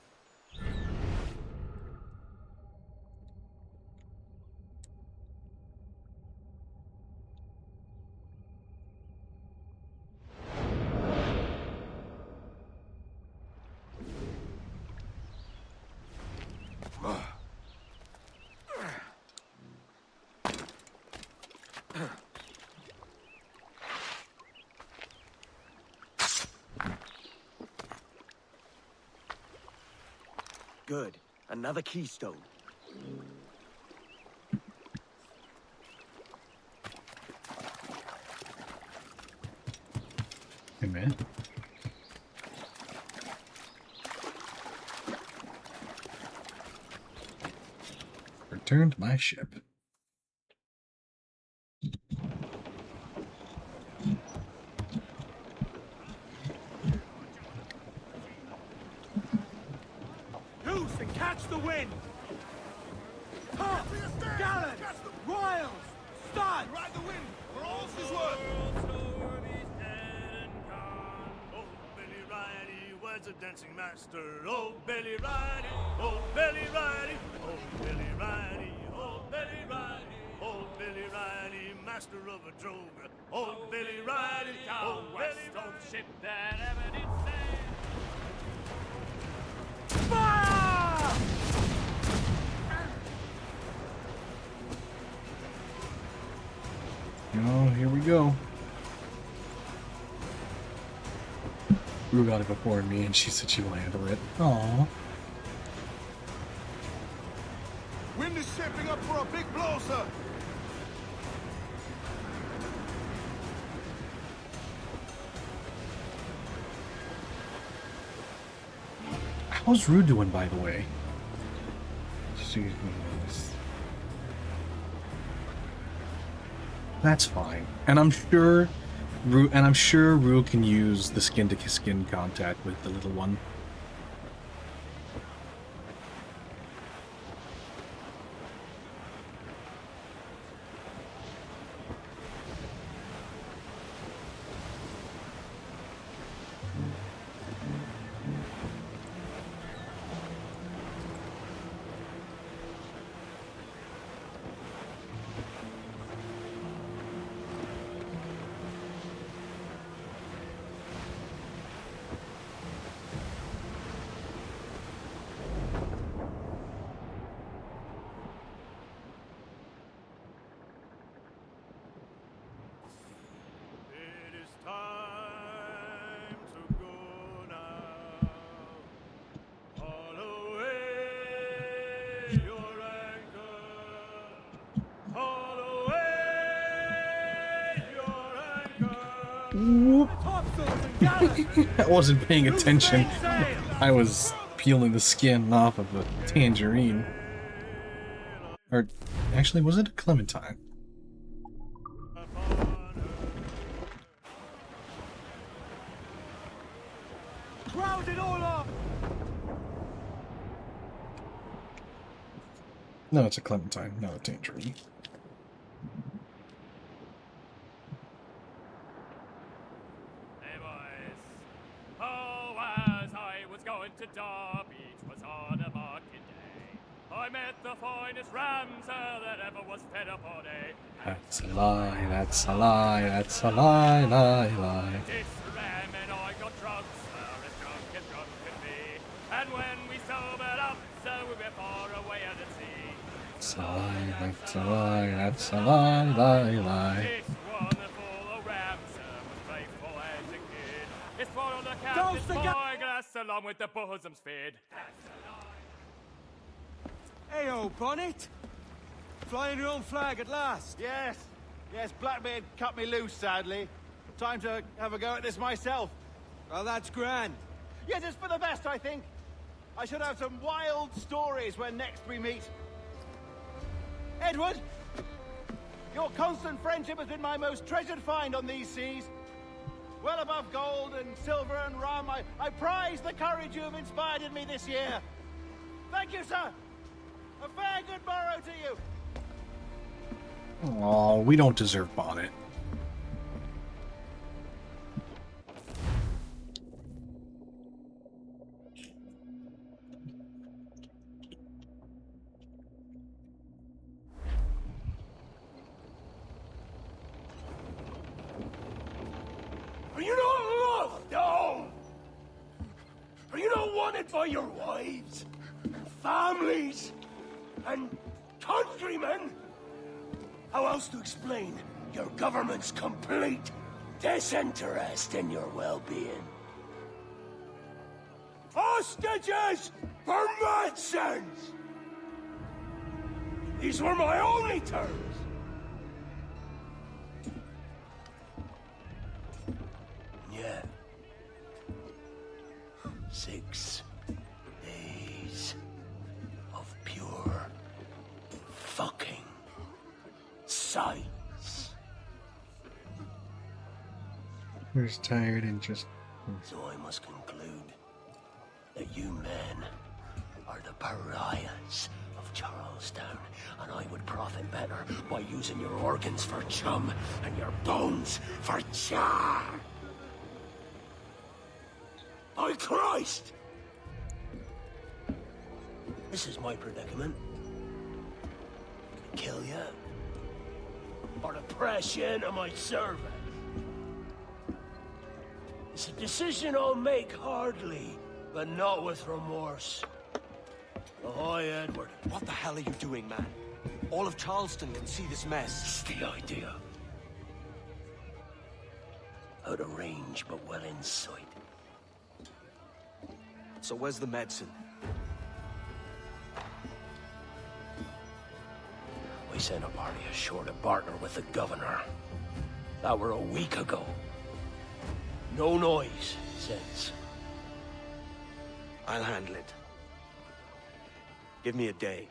Good. Another keystone. Hey, man. Return to my ship. Loose and catch the wind! Top! Gallant! Royals! Studs! Ride the wind! For all his worth! Oh, Billy Riley was a dancing master. Oh, Billy Riley, oh, Billy Riley, oh, Billy Riley, oh, Billy Riley, oh, Billy Riley, master of a drover. Oh, Billy Riley, oh, Billy Riley, ship that ever did sail. Fire! Oh, here we go. Rue got it before me, and she said she will handle it. Aww. Wind is shaping up for a big blow, sir. How's Rue doing, by the way? That's fine, and I'm sure Rue can use the skin-to-skin contact with the little one. It is time to go now. Haul away your anchor. Haul away your anchor. I wasn't paying attention. I was peeling the skin off of a tangerine. Or, actually, was it a clementine? Round it all up! No, it's a clementine, not a tangerine. Hey boys. Oh, as I was going to Derby, 'twas on a market day, I met the finest ramser that ever was fed upon a. That's a lie, that's a lie, that's a lie, lie. This ram and I got drunk, sir, as drunk could be. And when we sobered up, so we were far away out at sea. That's a lie, that's a lie, that's a lie, lie. This wonderful ramser was faithful as a kid. It's one on the captain's spyglass along with the bosom's fid. Heyo, Bonnet! Flying your own flag at last. Yes, yes, Blackbeard cut me loose, sadly. Time to have a go at this myself. Well, that's grand. Yes, it's for the best, I think. I should have some wild stories when next we meet. Edward, your constant friendship has been my most treasured find on these seas. Well above gold and silver and rum, I prize the courage you have inspired in me this year. Thank you, sir. A fair good morrow to you. Oh, we don't deserve Bonnet. Are you not loved? No! Are you not wanted by your wives, and families, and countrymen? How else to explain your government's complete disinterest in your well-being? Hostages for medicines! These were my only terms. Yeah. 6 days of pure fucking science. Who's tired and just... So I must conclude that you men are the pariahs of Charlestown, and I would profit better by using your organs for chum and your bones for char. By Christ! This is my predicament. Kill you, or to press you into my service. It's a decision I'll make hardly, but not with remorse. Ahoy, Edward. What the hell are you doing, man? All of Charleston can see this mess. It's the idea. Out of range, but well in sight. So where's the medicine? We sent a party ashore to partner with the governor. That were a week ago. No noise since. I'll handle it. Give me a day.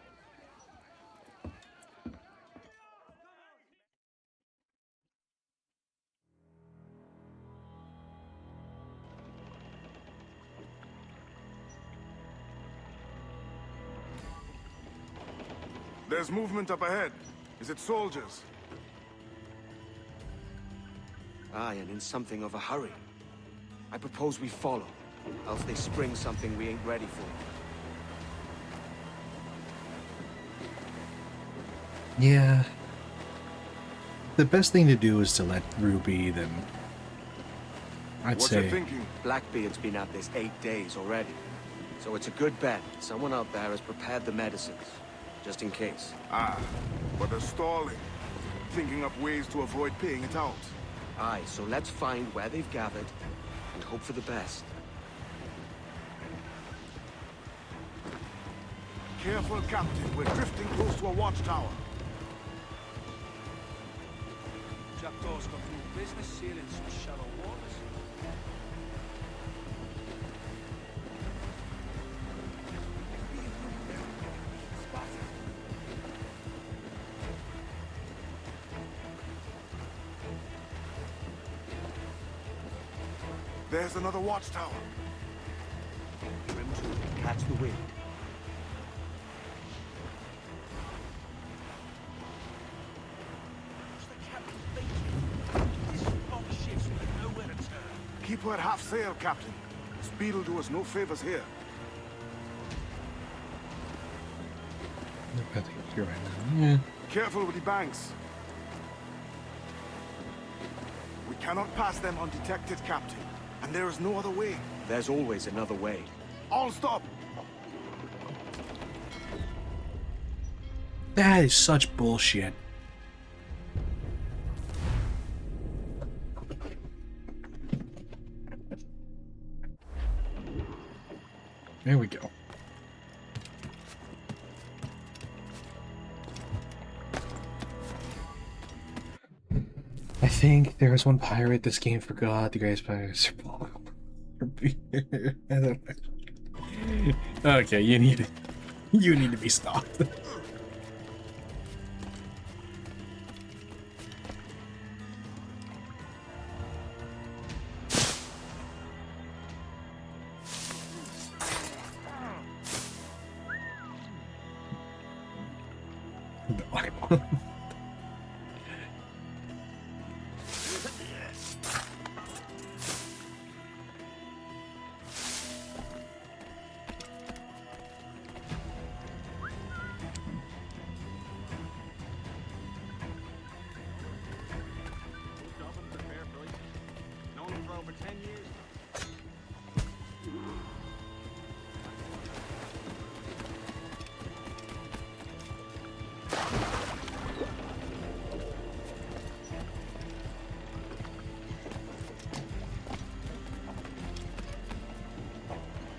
There's movement up ahead. Is it soldiers? Aye, and in something of a hurry. I propose we follow, else they spring something we ain't ready for. Yeah. The best thing to do is to let Ruby then... I'd What's say... you thinking? Blackbeard's been at this 8 days already. So it's a good bet. Someone out there has prepared the medicines. Just in case. Ah, but they're stalling. Thinking up ways to avoid paying it out. Aye, so let's find where they've gathered and hope for the best. Careful, Captain. We're drifting close to a watchtower. Jackdaw's got through business sailing some shallow waters. There's another watchtower. Trim to catch the wind. Keep her at half sail, Captain. Speed'll do us no favors here. You're right now. Yeah. Careful with the banks. We cannot pass them undetected, Captain. And there is no other way. There's always another way. All stop! That is such bullshit. There we go. I think there was one pirate this game forgot the greatest pirates. Okay, you need to be stopped.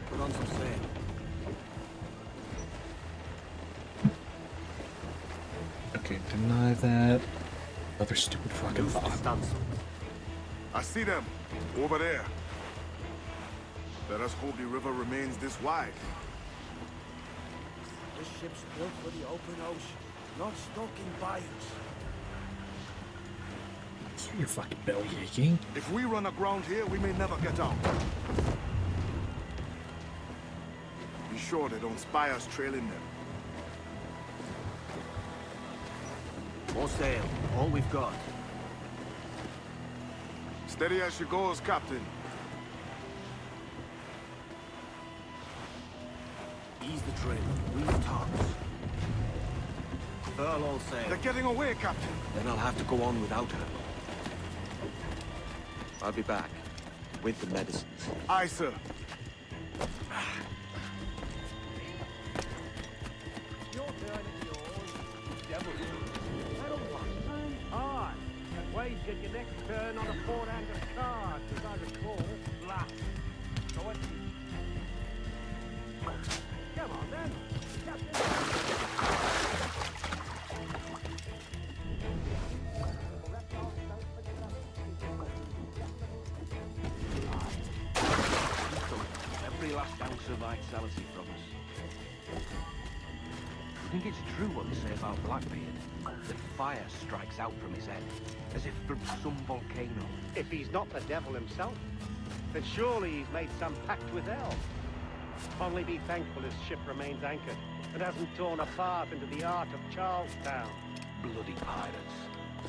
Put on some sail. Okay, deny that. Other stupid fucking Loose the thought. stunsail. I see them. Over there. Let us hope the river remains this wide. This ship's built for the open ocean, not stuck in bayous. Hear your fucking belly aching. If we run aground here, we may never get out. Be sure they don't spy us trailing them. More sail, all we've got. Steady as she goes, Captain. Ease the trim, reef tops. Furl all sail. They're getting away, Captain. Then I'll have to go on without her. I'll be back with the medicines. Aye, sir. Your turn at yours, devil. Aye. And wager your next turn on a 4-hand of cards, as I recall. Blast. Go on. Come on, then. Every last ounce of vitality from us. I think it's true what they say about Blackbeard. That fire strikes out from his head, as if from some volcano. If he's not the devil himself, then surely he's made some pact with hell. Only be thankful his ship remains anchored and hasn't torn a path into the heart of Charlestown. Bloody pirates.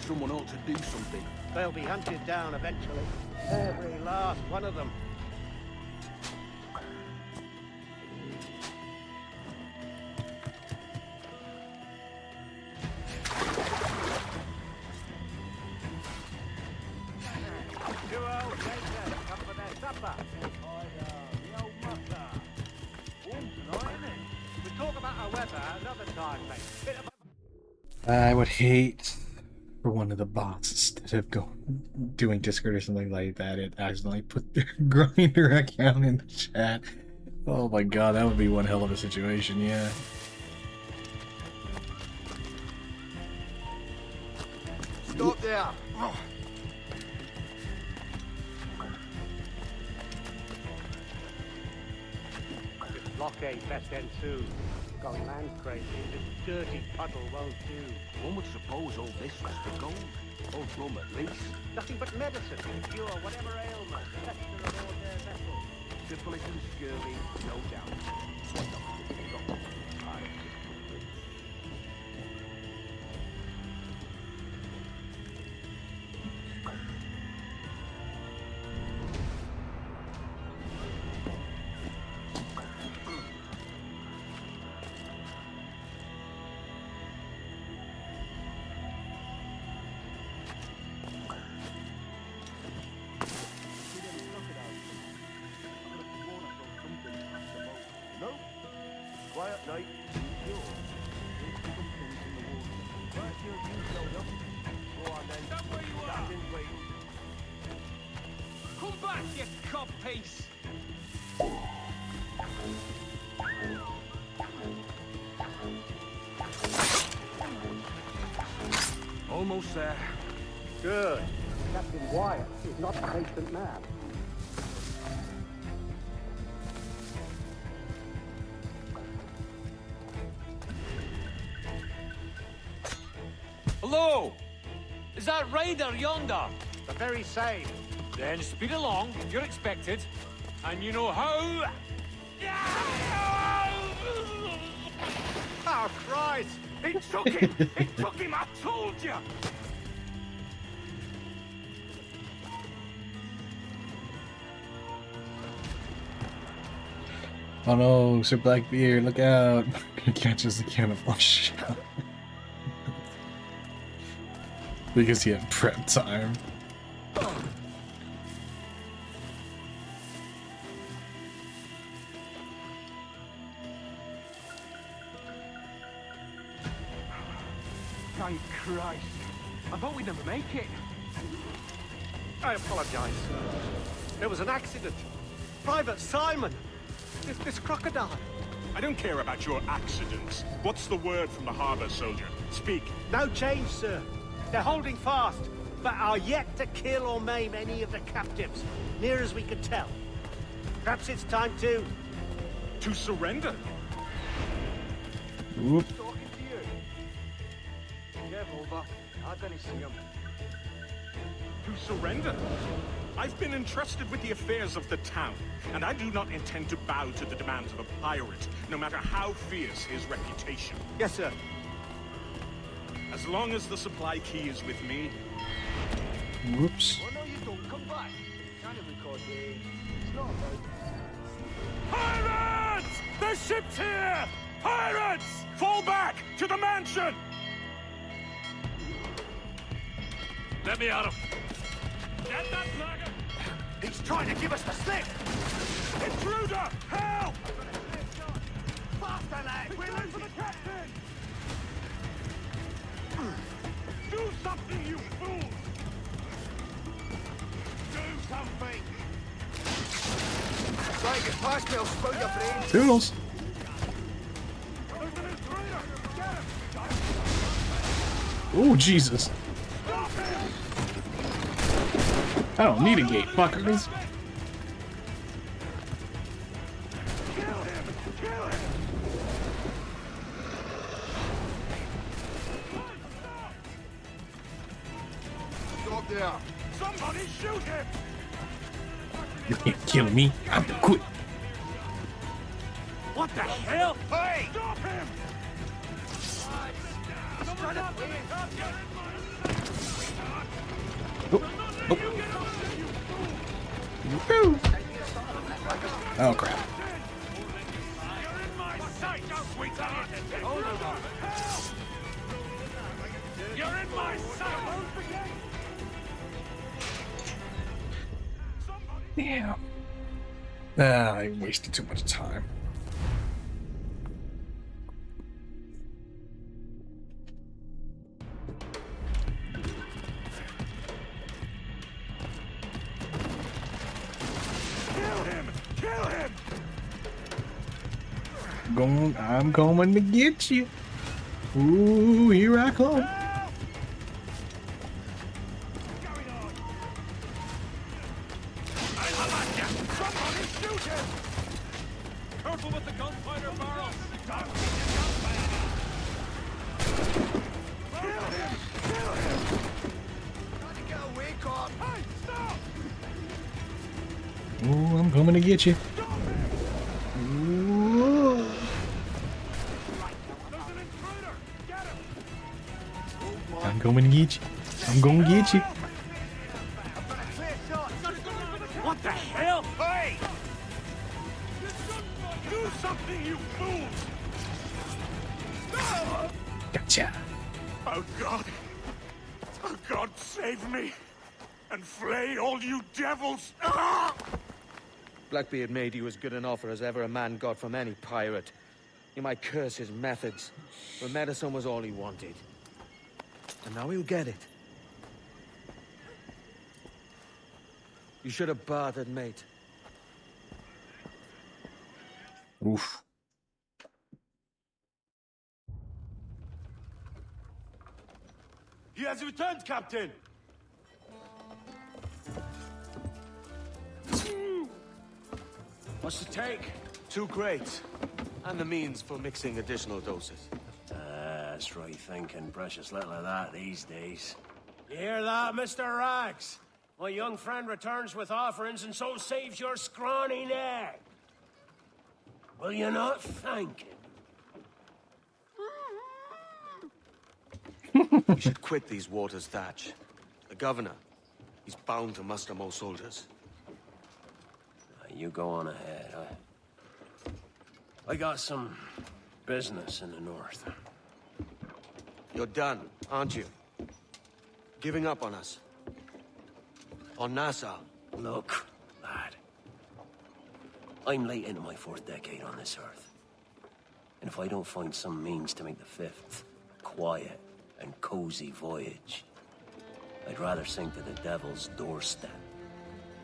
Someone ought to do something. They'll be hunted down eventually. Every last one of them. Two old gentlemen come for their supper. The old mutter. Warm tonight, isn't it? We'll talk about our weather another time, mate. Bit of a... I would hate for one of the bots, instead of doing Discord or something like that, it accidentally put their grinder account in the chat. Oh my god, that would be one hell of a situation, yeah. Stop there! This blockade best end soon. Going land crazy. This dirty puddle won't do. One would suppose all this was for gold. Or rum at least. Nothing but medicine to cure whatever ailment. Lesser of all their vessels. Syphilis and scurvy, no doubt. Night, Go on then. Stand where you are. Stand in wait. Come back, you codpiece! Almost there. Good. Captain Wyatt is not a patient man. Hello! Is that Ryder yonder? The very same. Then speed along, you're expected. And you know how... Oh, Christ! It took him! It took him, I told you! Oh no, Sir Blackbeard, look out! He catches the cannon. Oh shit. Because he had prep time. Thank Christ. I thought we'd never make it. I apologize. It was an accident. Private Simon! This crocodile. I don't care about your accidents. What's the word from the harbor, soldier? Speak. No change, sir. They're holding fast, but are yet to kill or maim any of the captives, near as we can tell. Perhaps it's time to... To surrender? Whoop. Talking to you. Careful, Buck. I don't see him. To surrender? I've been entrusted with the affairs of the town, and I do not intend to bow to the demands of a pirate, no matter how fierce his reputation. Yes, sir. As long as the supply key is with me, Whoops. Oh, no, you don't. Come back. Can't record here. It's not about... pirates! The ship's here! Pirates! Fall back to the mansion! Let me out of... Get that blagger! He's trying to give us the slip! Intruder! Help! Faster, lad! We're late for the captain! Do something, you fools! Do something! Try and get past me, I'll spoil your brains! Toodles. There's an intruder! Get him! Oh Jesus. Stop him! I don't need a gate, fuckers. Kill him! Kill him! Stop there. Somebody shoot him! You can't kill me. I'm the quick. What the hell? Hey! Stop him! Woo. Oh crap. You're in my sight, sweetheart! You're in my sight! Damn. I wasted too much time. Kill him! Kill him! I'm going to get you. Ooh, here I come. Somebody shoot him! Careful with the gunfighter barrels! Kill him! Kill him! Trying to get away, cop! Hey, stop! Ooh, I'm coming to get you. Stop him! Ooh. There's an intruder! Get him! I'm coming to get you. I'm going to get you. What the hell? Hey! Do something, you fools! Gotcha. Oh God! Oh God, save me! And flay all you devils! Ah! Blackbeard made you as good an offer as ever a man got from any pirate. You might curse his methods, but medicine was all he wanted. And now he'll get it. You should have bartered, mate. Oof. He has returned, Captain! What's the take? 2 crates. And the means for mixing additional doses. That's right thinking. Precious little of that these days. You hear that, Mr. Rags? My young friend returns with offerings and so saves your scrawny neck. Will you not thank him? We should quit these waters, Thatch. The governor, he's bound to muster more soldiers. You go on ahead. I got some business in the north. You're done, aren't you? Giving up on us. On Nassau. Look, lad. I'm late into my 4th decade on this earth. And if I don't find some means to make the 5th a quiet and cozy voyage, I'd rather sink to the devil's doorstep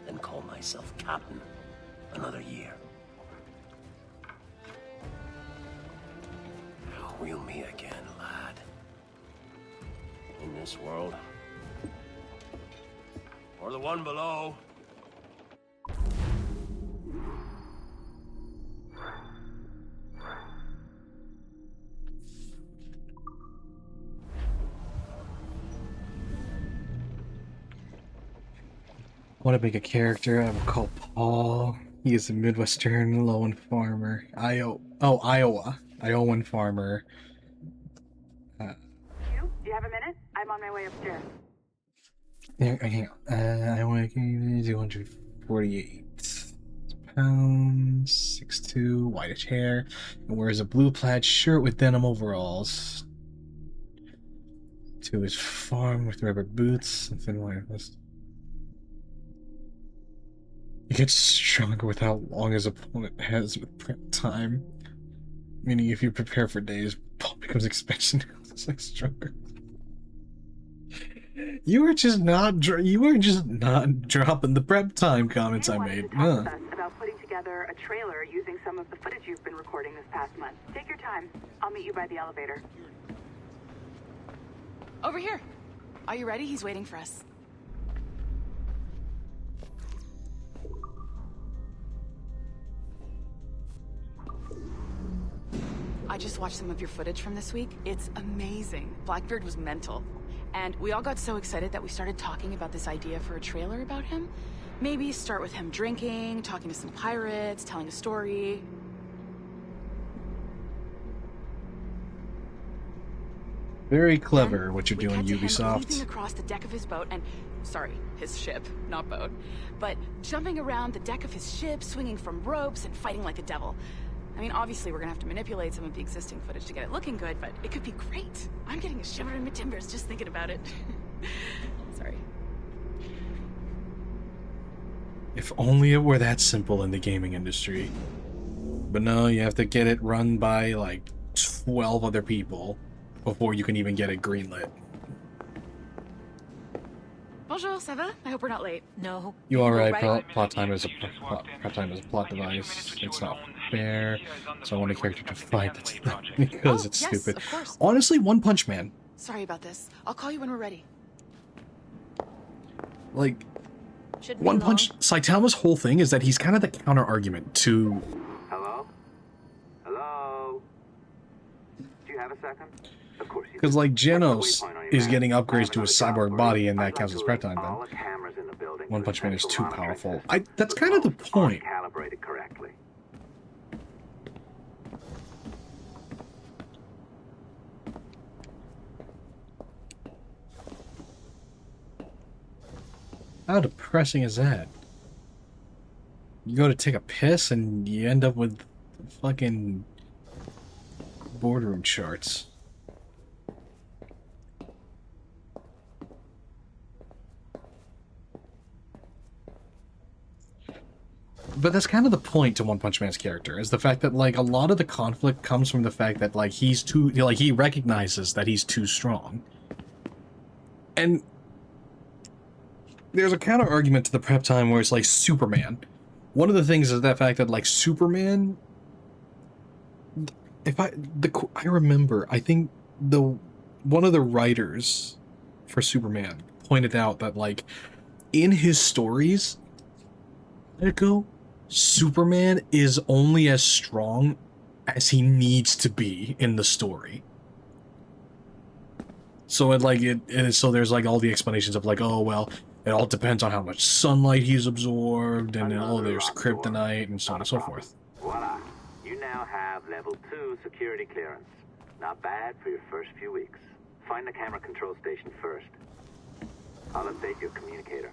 than call myself captain another year. We'll meet again, lad. In this world. Or the one below. I want to make a character I will call Paul. He is a Midwestern Iowan farmer. Iowan farmer. Do you have a minute? I'm on my way upstairs. Hang on. I want to 248 pounds, 6'2", whitish hair, and wears a blue plaid shirt with denim overalls. To his farm with rubber boots and thin white vest. He gets stronger with how long his opponent has with prep time. Meaning, if you prepare for days, Paul becomes expansion. It's like stronger. You were just not dropping the prep time comments I made. About putting together a trailer using some of the footage you've been recording this past month. Take your time. I'll meet you by the elevator. Over here. Are you ready? He's waiting for us. I just watched some of your footage from this week. It's amazing. Blackbeard was mental. And we all got so excited that we started talking about this idea for a trailer about him. Maybe start with him drinking, talking to some pirates, telling a story. Very clever what you're doing, Ubisoft. Leaping across the deck of his boat and, sorry, his ship, not boat, but jumping around the deck of his ship, swinging from ropes and fighting like a devil. I mean, obviously we're gonna have to manipulate some of the existing footage to get it looking good, but it could be great. I'm getting a shiver in my timbers just thinking about it. Sorry. If only it were that simple in the gaming industry. But no, you have to get it run by like 12 other people before you can even get it greenlit. Bonjour, ça va? I hope we're not late. No. You alright? Plot time is a plot device. It's not fair. So I want a character to fight that's not because it's yes, stupid. Of course. Honestly, One Punch Man. Sorry about this. I'll call you when we're ready. Like, One Punch, Saitama's whole thing is that he's kind of the counter argument to. Hello? Hello? Do you have a second? Of course you do. Because like Genos is getting upgrades to his cyborg body, and that counts as prep time. Then One Punch Man is too powerful. That's kind of the point. Calibrated correctly. How depressing is that? You go to take a piss and you end up with fucking boardroom charts. But that's kind of the point to One Punch Man's character, is the fact that, like, a lot of the conflict comes from the fact that, like, he's too, like, he recognizes that he's too strong. And there's a counter argument to the prep time where it's like Superman. One of the things is that fact that, like, Superman, I remember, I think one of the writers for Superman pointed out that, like, in his stories, Superman is only as strong as he needs to be in the story. So so there's like all the explanations of like, oh well, it all depends on how much sunlight he's absorbed, and there's kryptonite and so on and so forth. Voila. You now have level 2 security clearance. Not bad for your first few weeks. Find the camera control station first. I'll update your communicator.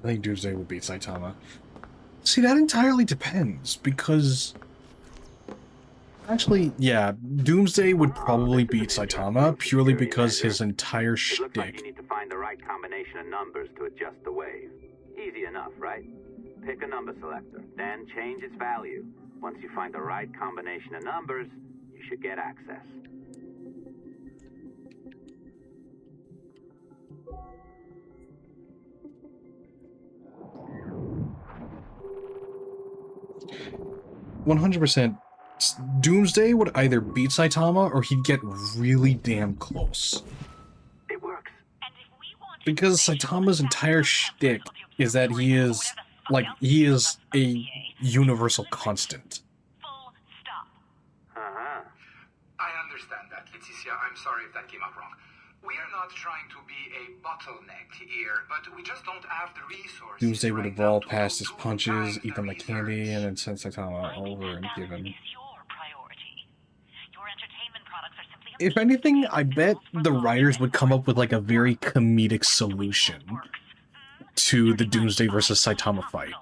I think Doomsday would beat Saitama. See, that entirely depends, because... Actually, yeah, Doomsday would probably beat Saitama, purely because his entire It looks like shtick... you need to find the right combination of numbers to adjust the wave. Easy enough, right? Pick a number selector, then change its value. Once you find the right combination of numbers, you should get access. %, Doomsday would either beat Saitama or he'd get really damn close. It works. Because Saitama's entire shtick is that he is a universal constant. Uh-huh. I understand that, Leticia. I'm sorry if that came out wrong. We are not trying to be a bottleneck here, but we just don't have the resources. Doomsday would evolve past his punches, eat them like candy, and then send Saitama over and give him... If anything, I bet the writers would come up with like a very comedic solution to the Doomsday versus Saitama fight.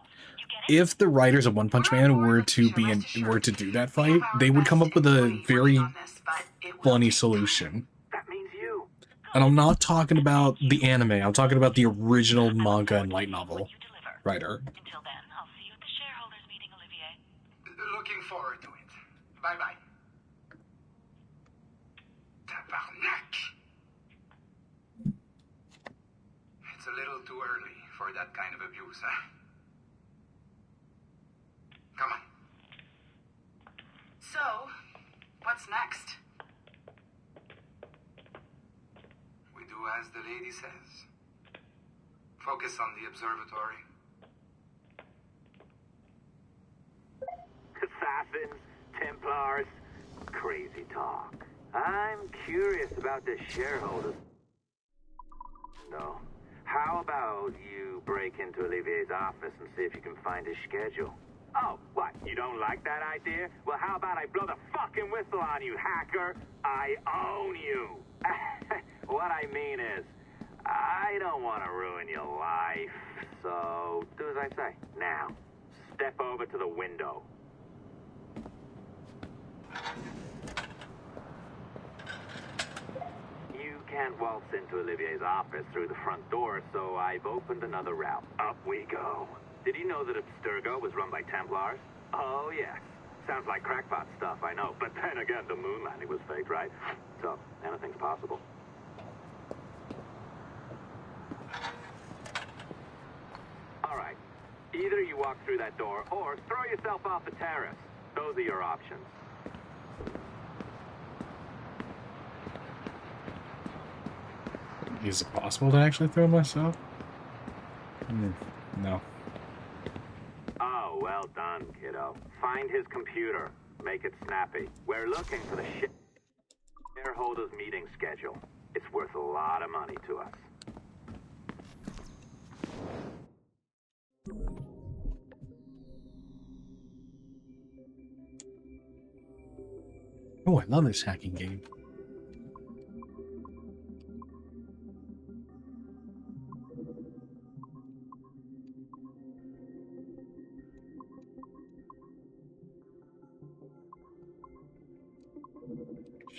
If the writers of One Punch Man were to do that fight, they would come up with a very funny solution. And I'm not talking about the anime, I'm talking about the original manga and light novel writer. Looking forward to it. Bye-bye. Tabarnak! It's a little too early for that kind of abuse, huh? Come on. So, what's next? We do as the lady says. Focus on the observatory. Assassins, Templars, crazy talk. I'm curious about the shareholders. No. How about you break into Olivier's office and see if you can find his schedule? Oh, what? You don't like that idea? Well, how about I blow the fucking whistle on you, hacker? I own you. What I mean is, I don't want to ruin your life. So, do as I say. Now, step over to the window. You can't waltz into Olivier's office through the front door, so I've opened another route. Up we go. Did you know that Abstergo was run by Templars? Oh, yes. Sounds like crackpot stuff, I know. But then again, the moon landing was fake, right? So, anything's possible. All right. Either you walk through that door, or throw yourself off the terrace. Those are your options. Is it possible to actually throw myself? No. Oh, well done, kiddo. Find his computer. Make it snappy. We're looking for the shareholders meeting schedule. It's worth a lot of money to us. Oh, I love this hacking game.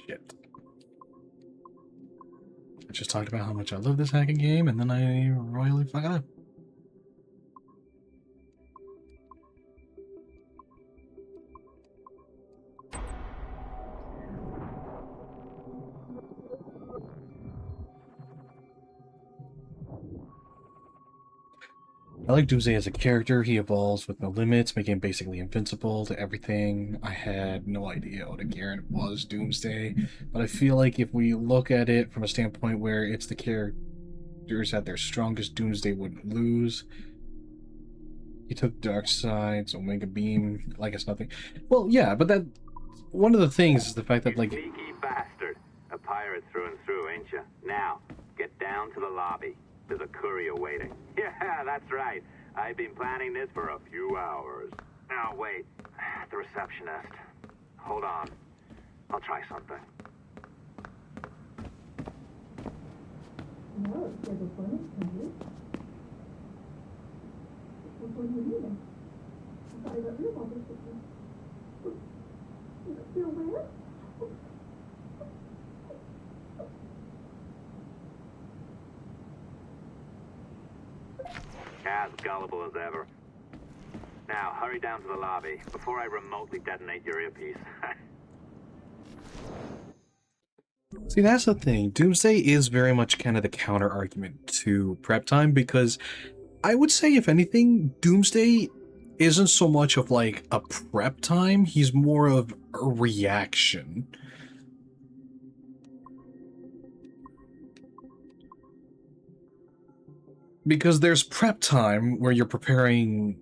Shit. I just talked about how much I love this hacking game, and then I royally fuck it up. I like Doomsday as a character. He evolves with no limits, making him basically invincible to everything. I had no idea what a Garen was, Doomsday, but I feel like if we look at it from a standpoint where it's the characters at their strongest, Doomsday wouldn't lose. He took Darkseid's Omega Beam like it's nothing. Well, yeah, but that one of the things is the fact that, like... Sneaky bastard. A pirate through and through, ain't ya? Now, get down to the lobby. There's a courier waiting. Yeah, that's right. I've been planning this for a few hours. Now, wait. The receptionist. Hold on. I'll try something. As gullible as ever. Now, hurry down to the lobby before I remotely detonate your earpiece. See, that's the thing. Doomsday is very much kind of the counter-argument to Prep Time, because I would say, if anything, Doomsday isn't so much of, like, a prep time, he's more of a reaction. Because there's prep time, where you're preparing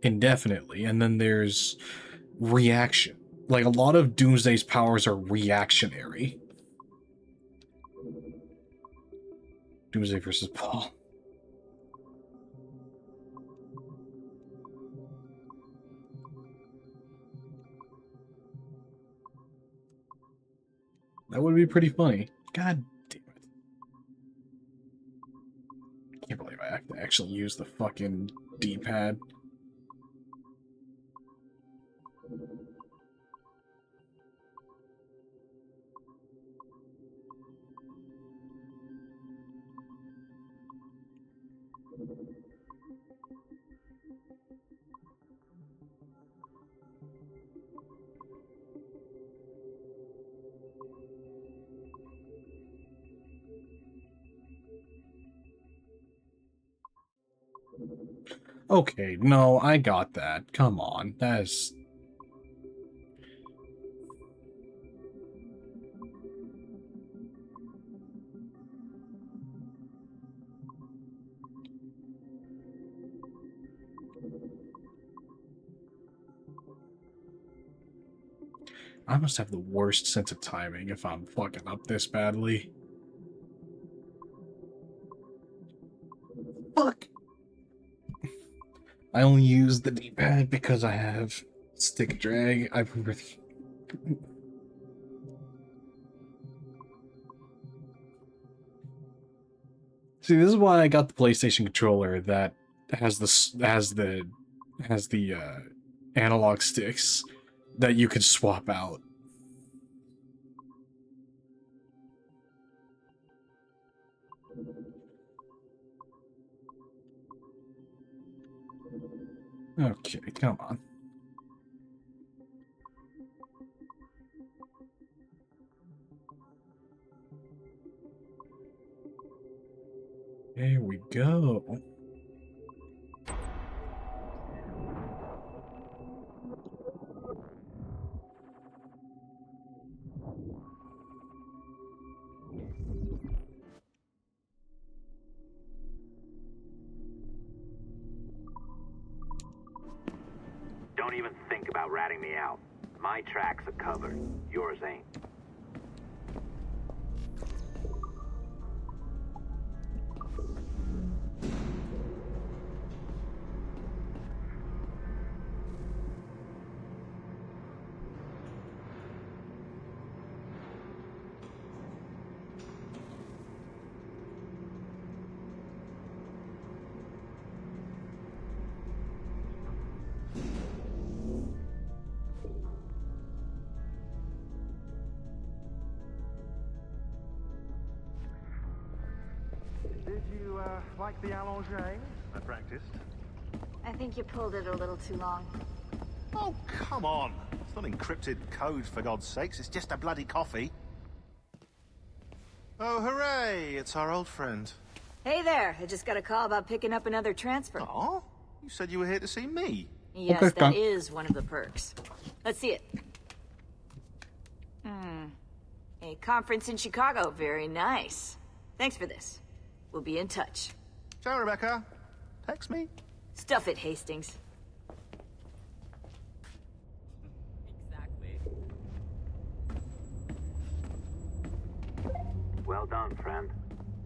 indefinitely, and then there's reaction. Like, a lot of Doomsday's powers are reactionary. Doomsday versus Paul. That would be pretty funny. God damn it. I can't believe I have to actually use the fucking D-pad. Okay, no, I got that. Come on, that's... I must have the worst sense of timing if I'm fucking up this badly. Fuck! I only use the D-pad because I have stick drag. I really... See, this is why I got the PlayStation controller that has the analog sticks that you could swap out. Okay, come on. There we go. Don't even think about ratting me out. My tracks are covered. Yours ain't. Did you like the allongé I practiced? I think you pulled it a little too long. Oh, come on. It's not encrypted code, for God's sakes. It's just a bloody coffee. Oh, hooray! It's our old friend. Hey there, I just got a call about picking up another transfer. Oh? You said you were here to see me. Yes, Okay, that come. is one of the perks. Let's see it. A conference in Chicago, very nice. Thanks for this. We'll be in touch. Ciao, Rebecca. Text me. Stuff it, Hastings. Exactly. Well done, friend.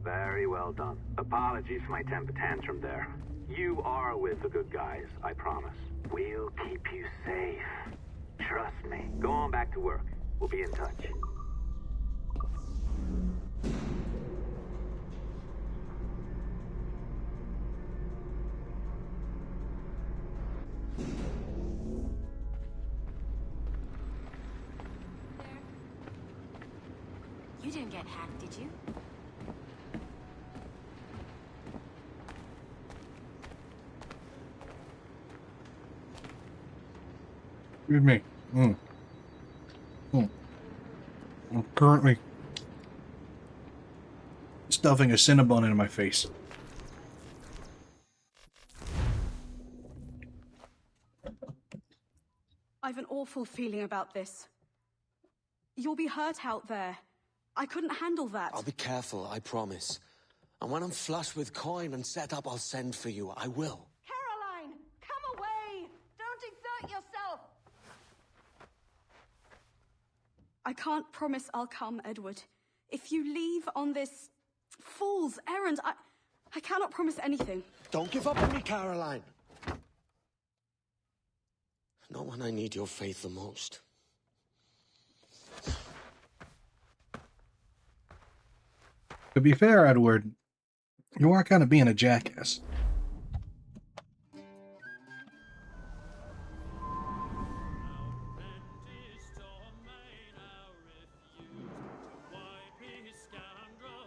Very well done. Apologies for my temper tantrum there. You are with the good guys, I promise. We'll keep you safe. Trust me. Go on back to work. We'll be in touch. You didn't get hacked, did you? Excuse me. I'm currently stuffing a Cinnabon into my face. I've an awful feeling about this. You'll be hurt out there. I couldn't handle that. I'll be careful, I promise. And when I'm flush with coin and set up, I'll send for you. I will. Caroline, come away! Don't exert yourself! I can't promise I'll come, Edward. If you leave on this fool's errand, I cannot promise anything. Don't give up on me, Caroline. Not when I need your faith the most. To be fair, Edward, you are kind of being a jackass.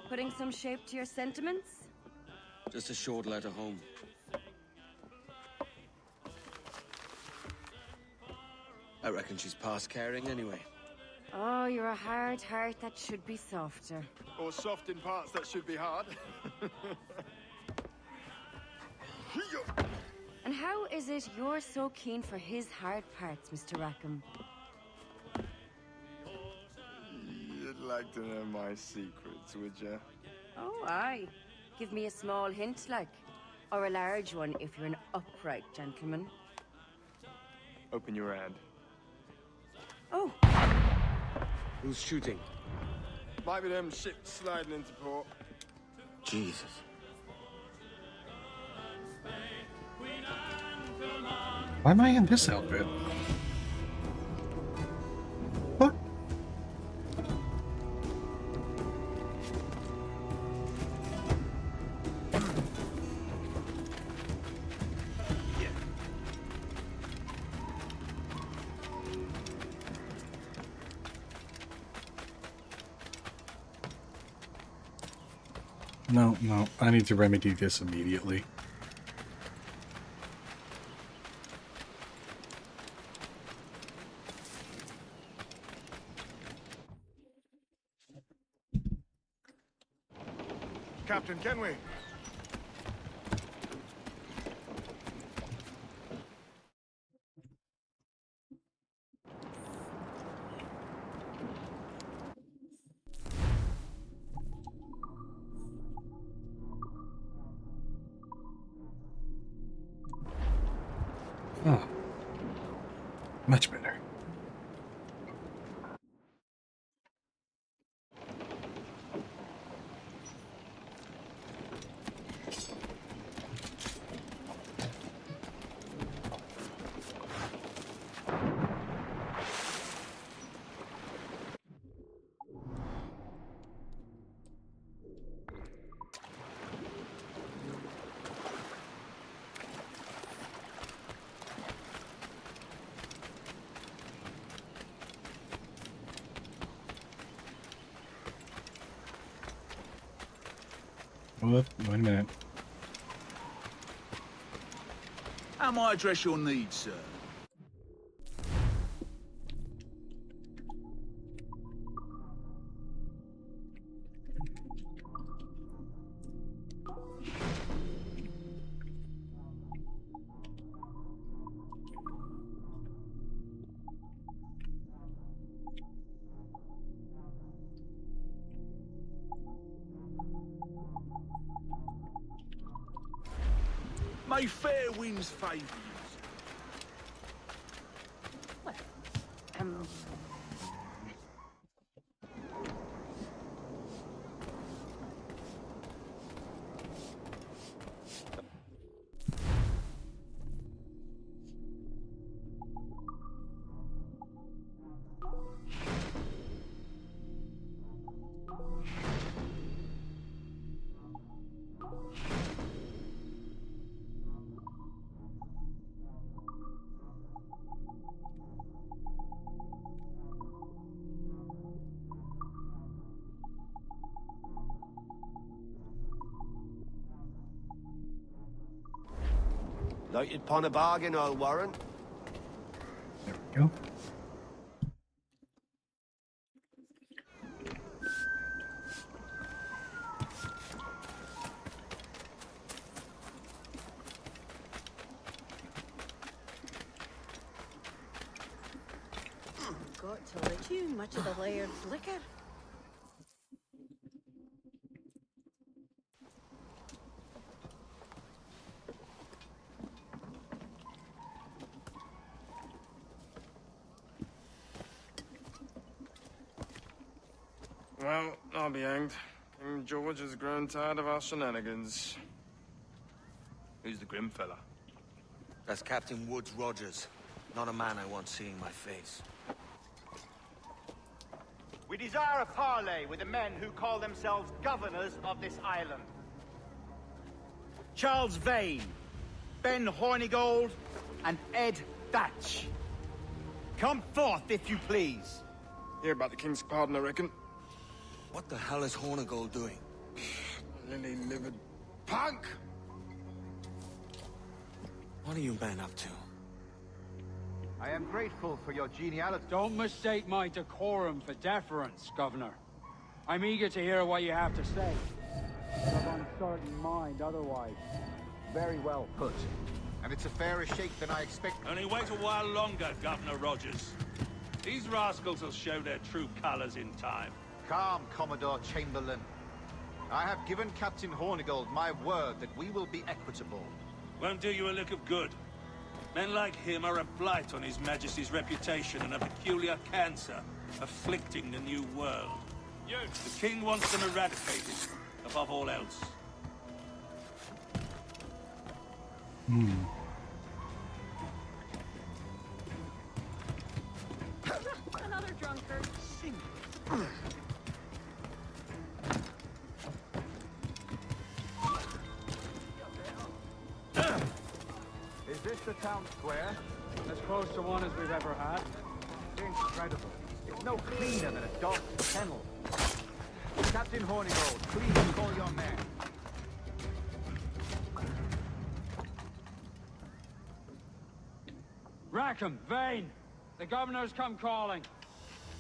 Putting some shape to your sentiments? Just a short letter home. I reckon she's past caring anyway. Oh, you're a hard heart that should be softer. Or soft in parts that should be hard. And how is it you're so keen for his hard parts, Mr. Rackham? You'd like to know my secrets, would you? Oh, aye. Give me a small hint, like. Or a large one if you're an upright gentleman. Open your hand. Oh. Who's shooting? Might be them ships sliding into port. Jesus. Why am I in this outfit? What? No, I need to remedy this immediately. Captain, can we? Oh. Much better. Wait a minute. How might I address your needs, sir? May fair winds favour you. Lighted upon a bargain, I'll warrant. There we go. Got to let you much of the laird's liquor. Well, I'll be hanged. King George has grown tired of our shenanigans. Who's the grim fella? That's Captain Woods Rogers. Not a man I want seeing my face. We desire a parley with the men who call themselves governors of this island. Charles Vane, Ben Hornigold, and Ed Thatch. Come forth, if you please. Hear about the king's pardon, I reckon. What the hell is Hornigold doing? Lily-livered punk! What are you men up to? I am grateful for your geniality. Don't mistake my decorum for deference, Governor. I'm eager to hear what you have to say. But of uncertain mind otherwise. Very well put. And it's a fairer shake than I expected. Only wait a while longer, Governor Rogers. These rascals will show their true colors in time. Calm, Commodore Chamberlain. I have given Captain Hornigold my word that we will be equitable. Won't do you a lick of good. Men like him are a blight on His Majesty's reputation and a peculiar cancer afflicting the new world. The king wants them eradicated, above all else. Another drunkard. Is this the town square? As close to one as we've ever had. Incredible. It's no cleaner than a dog's kennel. Captain Hornigold, please call your men. Rackham, Vane! The governor's come calling.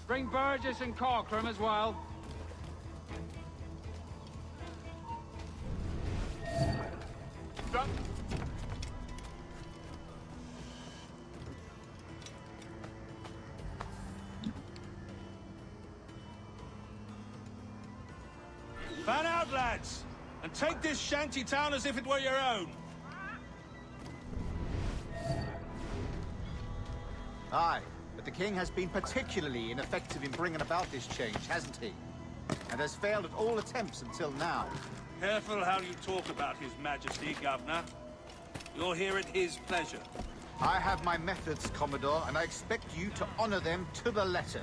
Bring Burgess and Cockram as well. Drunk. Fan out, lads! And take this shanty town as if it were your own. Aye, but the king has been particularly ineffective in bringing about this change, hasn't he? And has failed at all attempts until now. Careful how you talk about His Majesty, Governor. You're here at his pleasure. I have my methods, Commodore, and I expect you to honor them to the letter.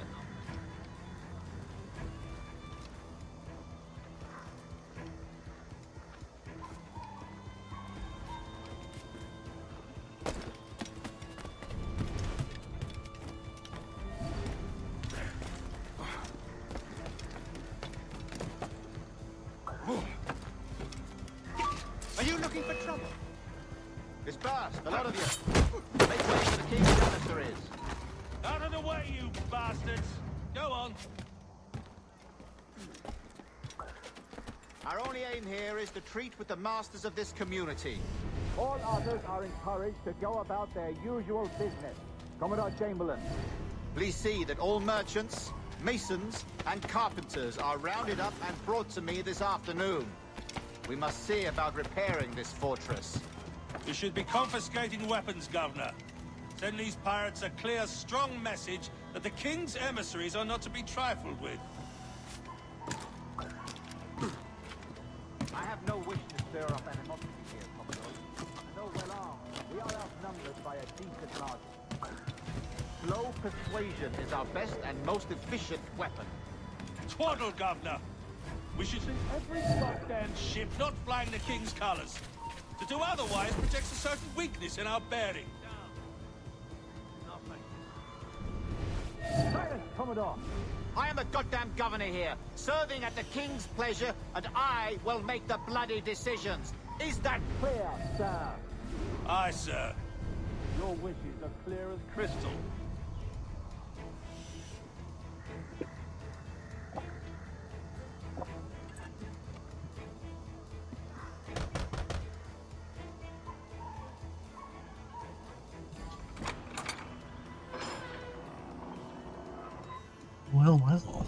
Are you looking for trouble? Disperse, a lot of you. Make way for the king's emissaries. Out of the way, you bastards! Go on. Our only aim here is to treat with the masters of this community. All others are encouraged to go about their usual business. Commodore Chamberlain. Please see that all merchants, masons, and carpenters are rounded up and brought to me this afternoon. We must see about repairing this fortress. You should be confiscating weapons, Governor. Send these pirates a clear, strong message that the King's emissaries are not to be trifled with. I have no wish to stir up animosity here, Commodore. And though well armed, we are outnumbered by a decent margin. Slow persuasion is our best and most efficient weapon. Twaddle, Governor! We should see every goddamn ship not flying the King's colors. To do otherwise protects a certain weakness in our bearing. Silence, Commodore! I am the goddamn governor here, serving at the King's pleasure, and I will make the bloody decisions. Is that clear, sir? Aye, sir. Your wishes are clear as crystal. Well, well.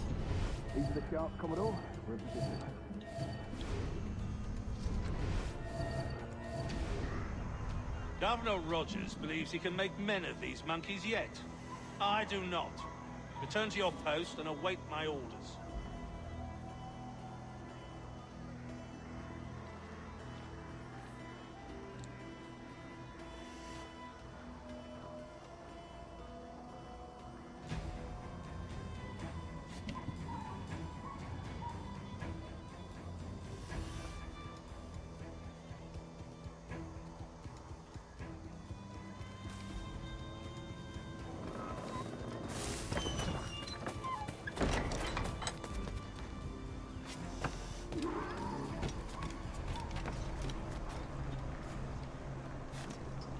These are the sharps, Commodore. We're in position. Governor Rogers believes he can make men of these monkeys yet. I do not. Return to your post and await my orders.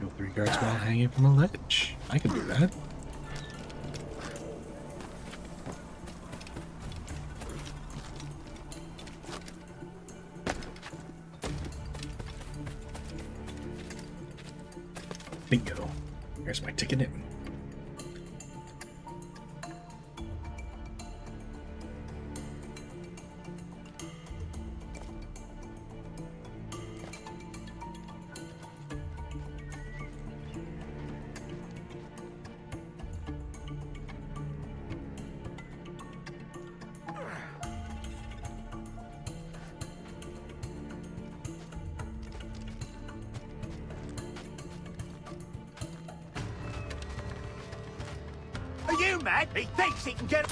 Kill 3 guards while hanging from a ledge. I can do that. Bingo. Here's my ticket in. Are you mad? He thinks he can get...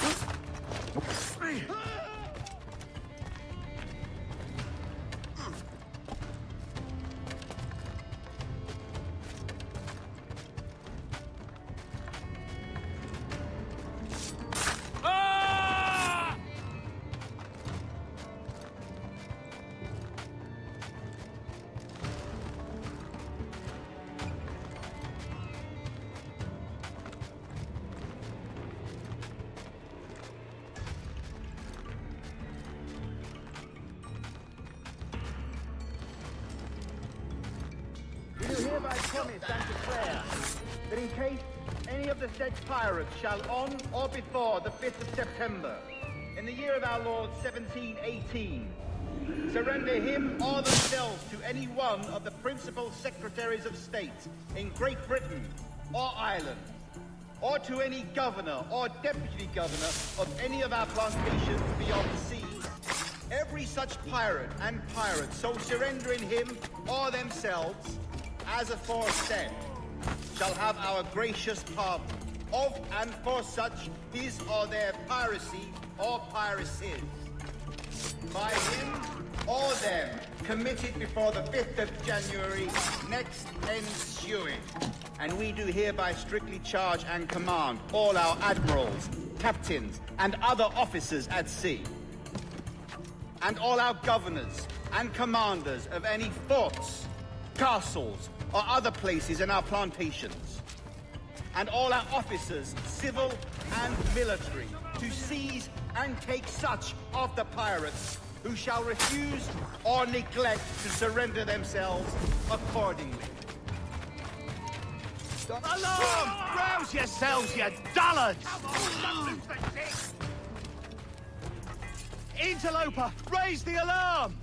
We do hereby promise and declare that in case any of the said pirates shall on or before the 5th of September, in the year of our Lord 1718, surrender him or themselves to any one of the principal secretaries of state in Great Britain or Ireland, or to any governor or deputy governor of any of our plantations beyond the seas, every such pirate and pirate so surrendering him or themselves, as aforesaid, shall have our gracious pardon of and for such his or their piracy or piracies, by him or them committed before the 5th of January next ensuing. And we do hereby strictly charge and command all our admirals, captains, and other officers at sea, and all our governors and commanders of any forts, castles, or other places in our plantations, and all our officers, civil and military, to seize and take such of the pirates who shall refuse or neglect to surrender themselves accordingly. Alarm! Rouse yourselves, you dullards! Interloper, raise the alarm!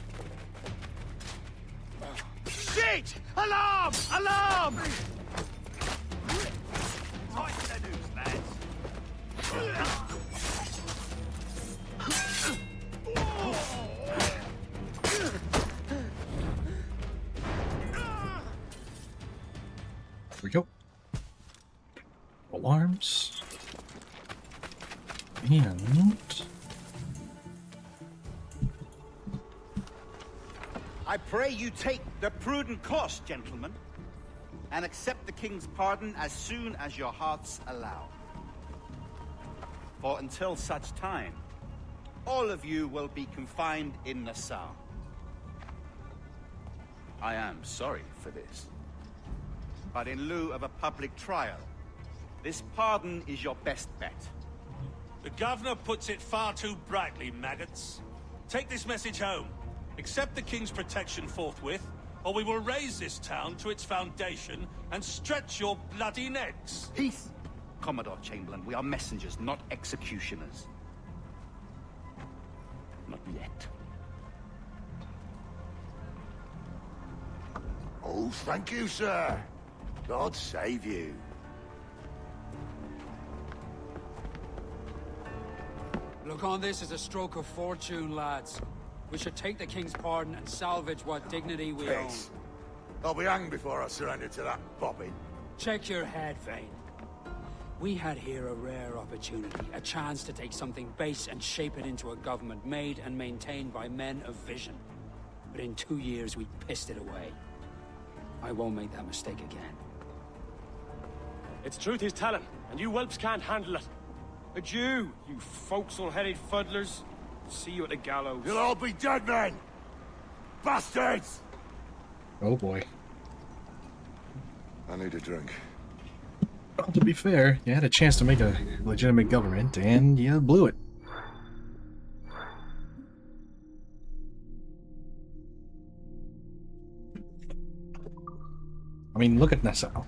Shit! Alarm! Alarm! Tighten the noose, lads. Here we go. Alarms. And I pray you take the prudent course, gentlemen, and accept the king's pardon as soon as your hearts allow. For until such time, all of you will be confined in Nassau. I am sorry for this, but in lieu of a public trial, this pardon is your best bet. The governor puts it far too brightly, maggots. Take this message home. Accept the king's protection forthwith, or we will raise this town to its foundation and stretch your bloody necks. Peace! Commodore Chamberlain, we are messengers, not executioners. Not yet. Oh, thank you, sir. God save you. Look on this as a stroke of fortune, lads. We should take the king's pardon and salvage what dignity we own. Piss. I'll be hanged before I surrender to that bobbin. Check your head, Vane. We had here a rare opportunity, a chance to take something base and shape it into a government made and maintained by men of vision. But in 2 years, we pissed it away. I won't make that mistake again. It's truth he's telling, and you whelps can't handle it. Adieu, you forecastle-headed fuddlers. See you at the gallows. You'll all be dead men! Bastards! oh boy. I need a drink. Well, to be fair, you had a chance to make a legitimate government, and you blew it. I mean, look at Nassau.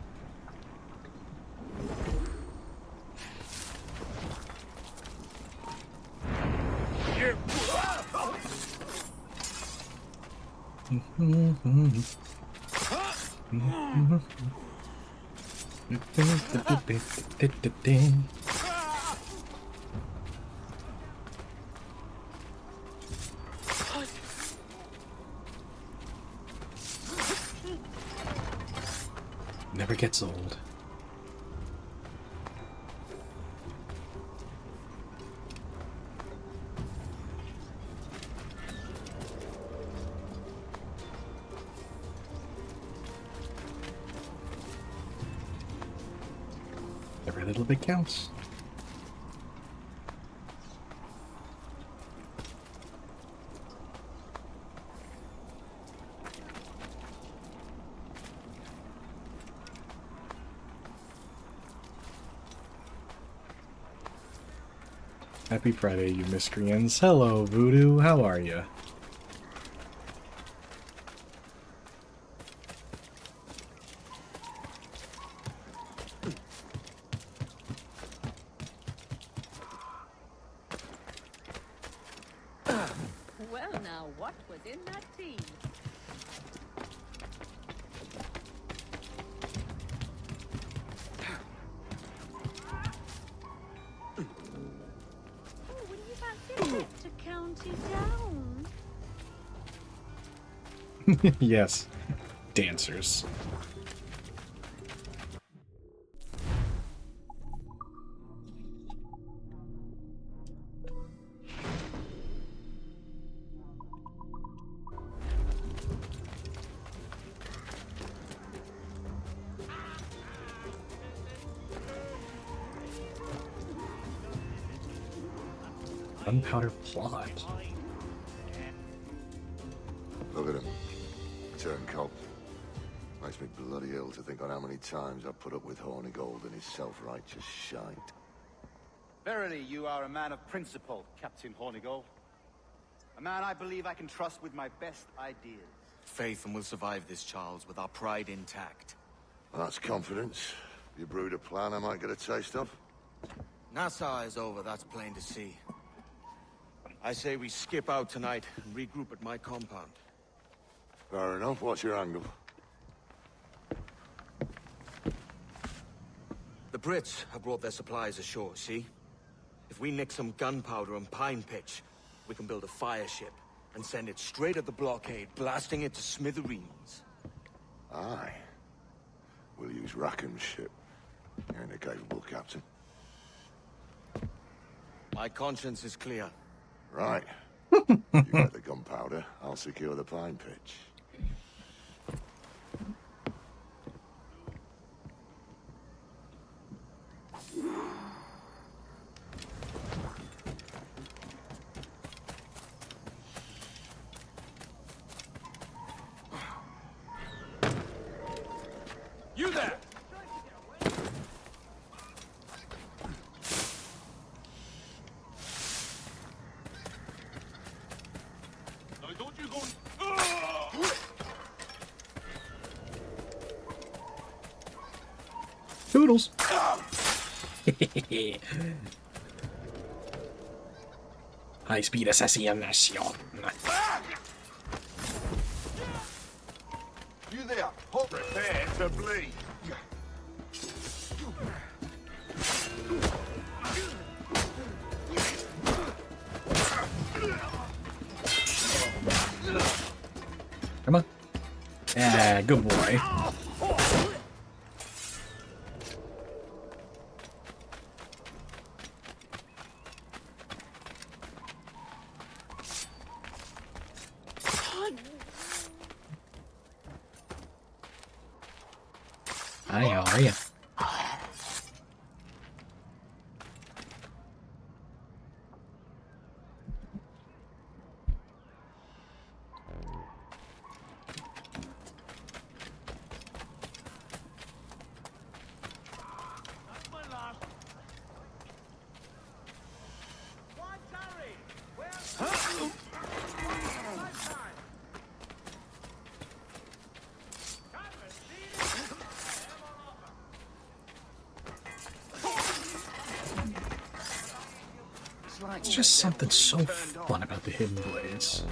Never gets old. Every little bit counts. Happy Friday, you miscreants. Hello, Voodoo. How are you? Well, now, what was in that tea? Oh, wouldn't you fancy a trip to County Down? Yes. Dancers. Gunpowder plot. Look at him. Turncoat. Makes me bloody ill to think on how many times I've put up with Hornigold and his self-righteous shite. Verily, you are a man of principle, Captain Hornigold. A man I believe I can trust with my best ideas. Faith, and we'll survive this, Charles, with our pride intact. Well, that's confidence. You brewed a plan I might get a taste of? Nassau is over, that's plain to see. I say we skip out tonight and regroup at my compound. Fair enough. What's your angle? Brits have brought their supplies ashore, see? If we nick some gunpowder and pine pitch, we can build a fire ship and send it straight at the blockade, blasting it to smithereens. Aye. We'll use Rackham's ship. You ain't a capable captain. My conscience is clear. Right. You get the gunpowder, I'll secure the pine pitch. You there! Now don't you go... Toodles. High speed assassination. You there? Hold prepare to bleed. Come on. Yeah, good boy. Hi, how are you? It's just something so fun about the hidden blades.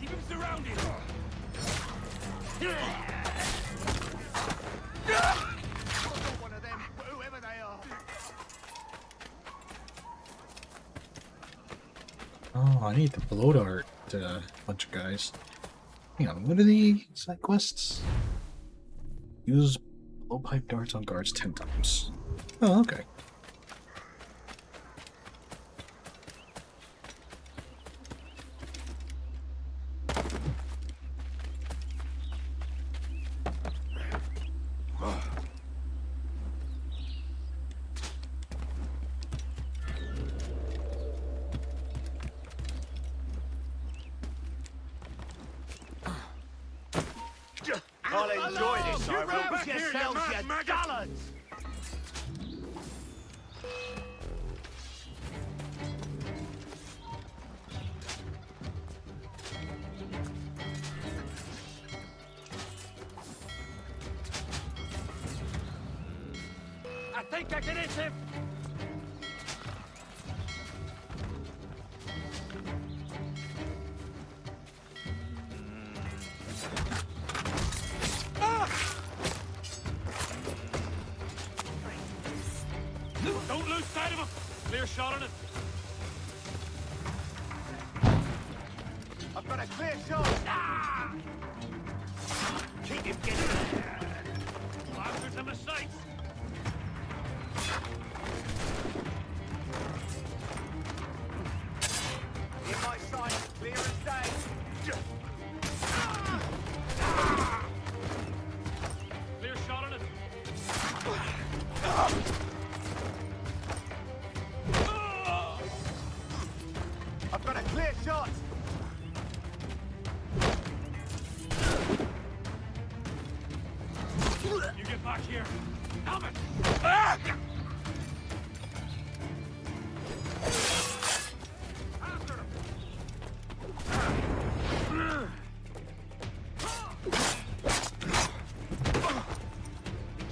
Keep him surrounded! One of them, whoever they are. Oh, I need the bloat art bunch of guys. Hang on, what are the side quests? Use blowpipe darts on guards 10 times. Oh, okay. I'll enjoy this, I will. Back yourselves, you dullards! I think I can hit him! Don't lose sight of him! Clear shot on it! I've got a clear shot! Ah! Keep him getting there! Blasters in my sights! In my sight, clear as day! Clear shot on it! I've got a clear shot! You get back here! Helmet! Ah!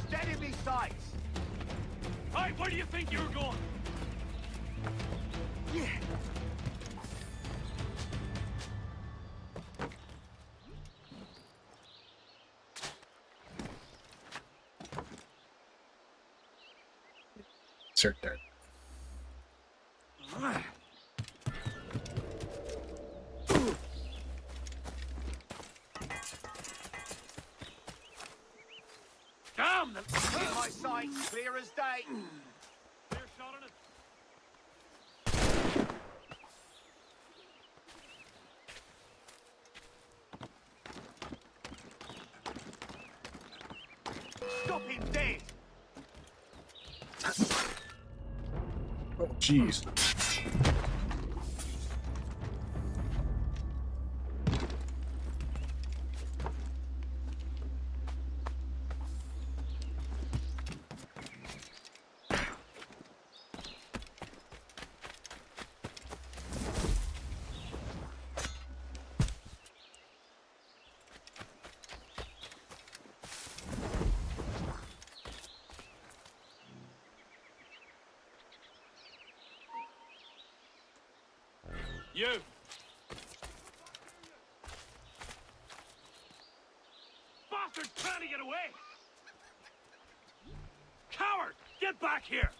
Steady me sights! Hey, where do you think you're going? insert there. Damn! In my sight, clear as day. Clear shot on it. Stop him dead! Oh, jeez. You! Bastard's trying to get away! Coward! Get back here!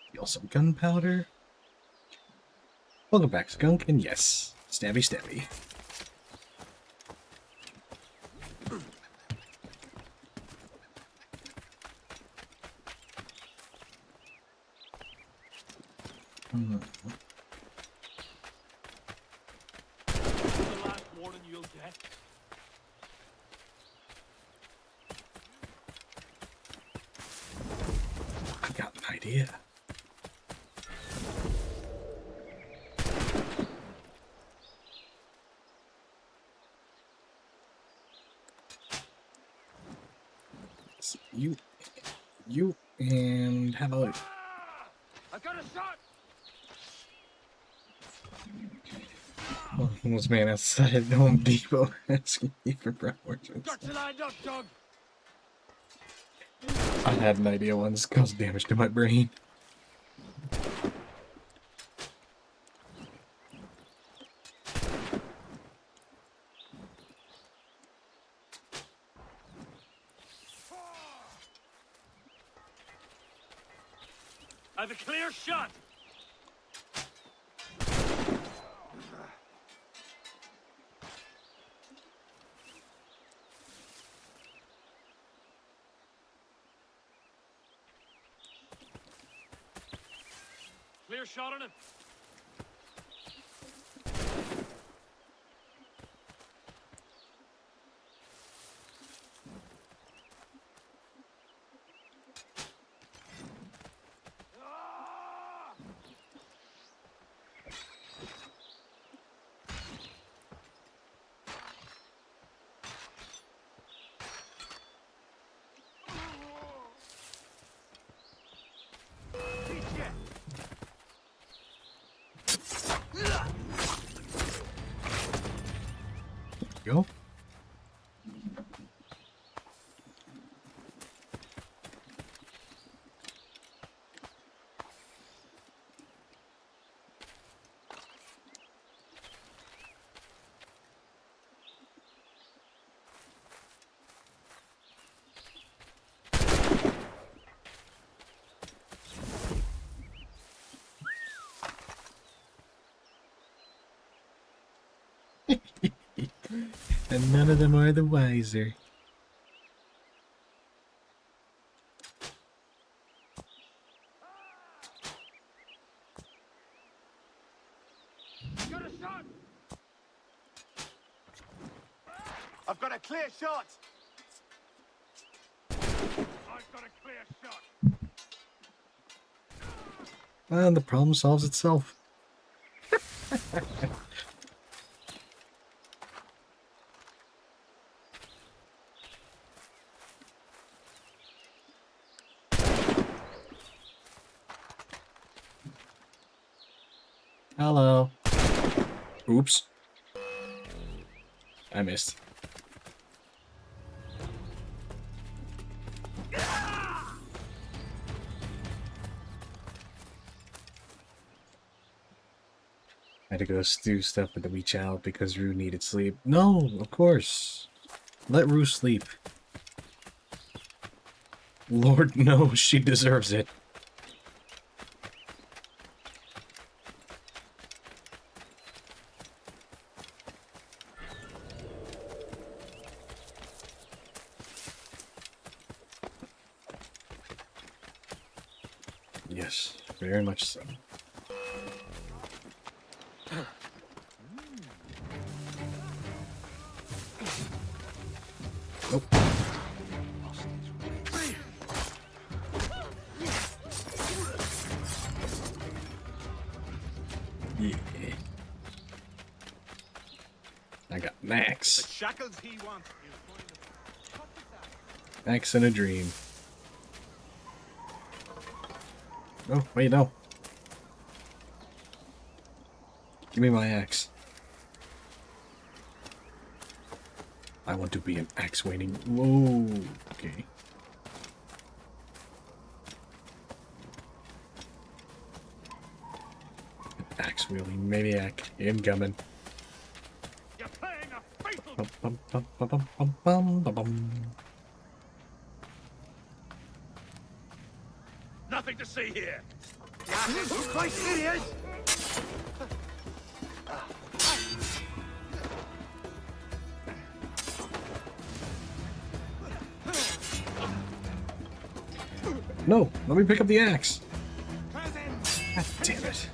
Steal some gunpowder. Welcome back, skunk, and yes, stabby stabby. The last warning you'll get. I got an idea. So you, and how about I got a shot! this man outside Home Depot asking me for proportions? Got you lined up, Doug! I had an idea once, caused damage to my brain. I have a clear shot! Clear shot on him. Go. And none of them are the wiser. Got a shot! I've got a clear shot! I've got a clear shot! And the problem solves itself. Hello. Oops. I missed. had to go do stuff with the wee child because Rue needed sleep. No, of course. Let Rue sleep. Lord knows she deserves it. Yes, very much so. Oh. Yeah. I got Max. The shackles he wants. Max in a dream. Oh, wait, no. Give me my axe. I want to be an axe waiting. Whoa, okay. Axe wielding maniac incoming. You're playing a fatal. Bum, bum, bum, bum, bum, bum, bum, bum, bum. Nothing to see here. Christ, it is! No, let me pick up the axe. God damn it.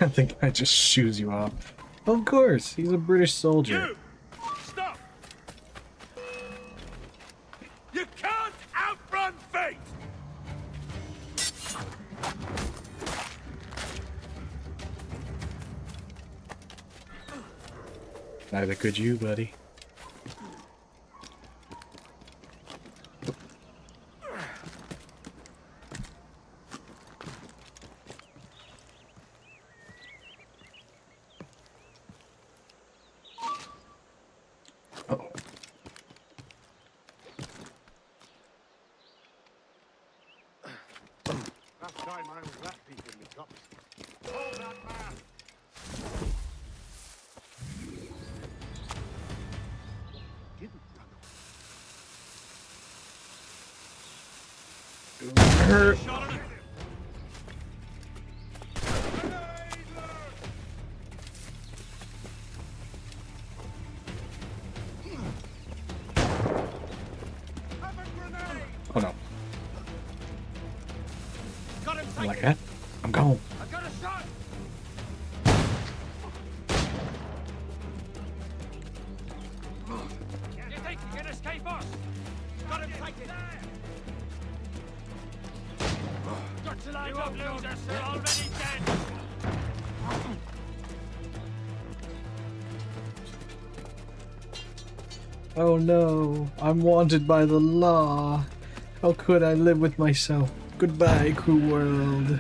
I think I just shoos you off. Of course, he's a British soldier. Stop! You can't outrun fate! Neither could you, buddy. Last time I was that deep in the cups. Hold that man! Hurt. Oh no. I like that. I'm gone. I got a shot! You think you can escape us? Got him taken! Got to line up, losers! They're already dead! Oh no, I'm wanted by the law. How could I live with myself? Goodbye, cruel world.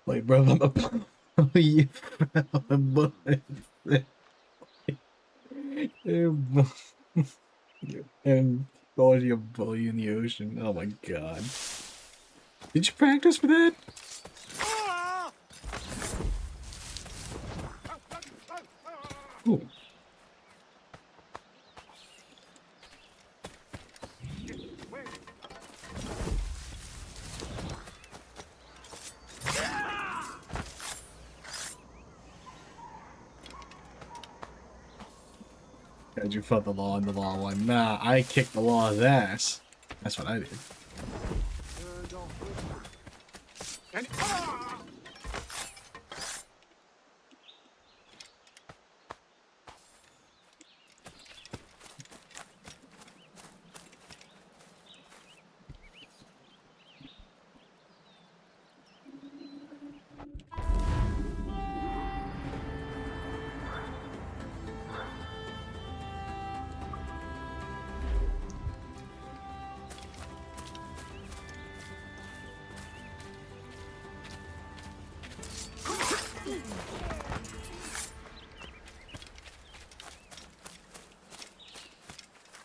Wait, bro, I'm a you fell a bullet. And called you a bully in the ocean. Oh my god. Did you practice for that? Ooh. Kaiju fought the law and the law won. Nah, I kicked the law's ass. That's what I did.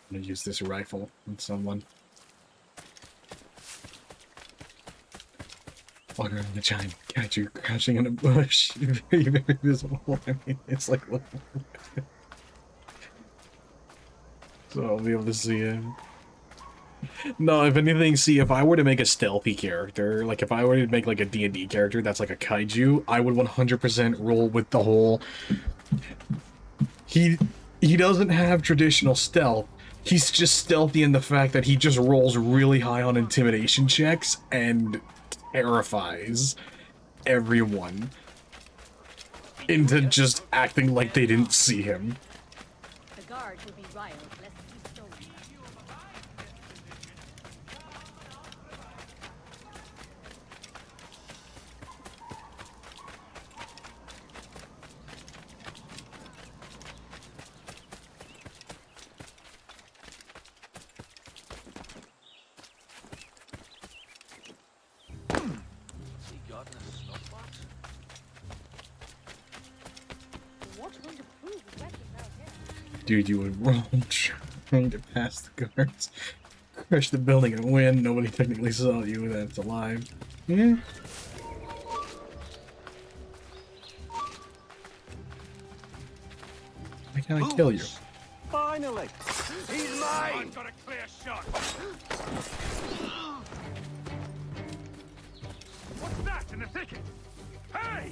I'm gonna use this rifle on someone. Walk around the giant kaiju crouching in a bush. Very, very visible. I mean, it's like... So I'll be able to see him. No, if anything, see, if I were to make a stealthy character, like if I were to make like a D&D character that's like a kaiju, I would 100% roll with the whole... He doesn't have traditional stealth. He's just stealthy in the fact that he just rolls really high on intimidation checks and terrifies everyone into just acting like they didn't see him. The guard will be riled lest he stole. Dude, you would roll trying to pass the guards, crush the building and win. Nobody technically saw you. That's alive. Yeah. Why can't I kill you? Finally! He's mine! I've got a clear shot! What's that in the thicket? Hey!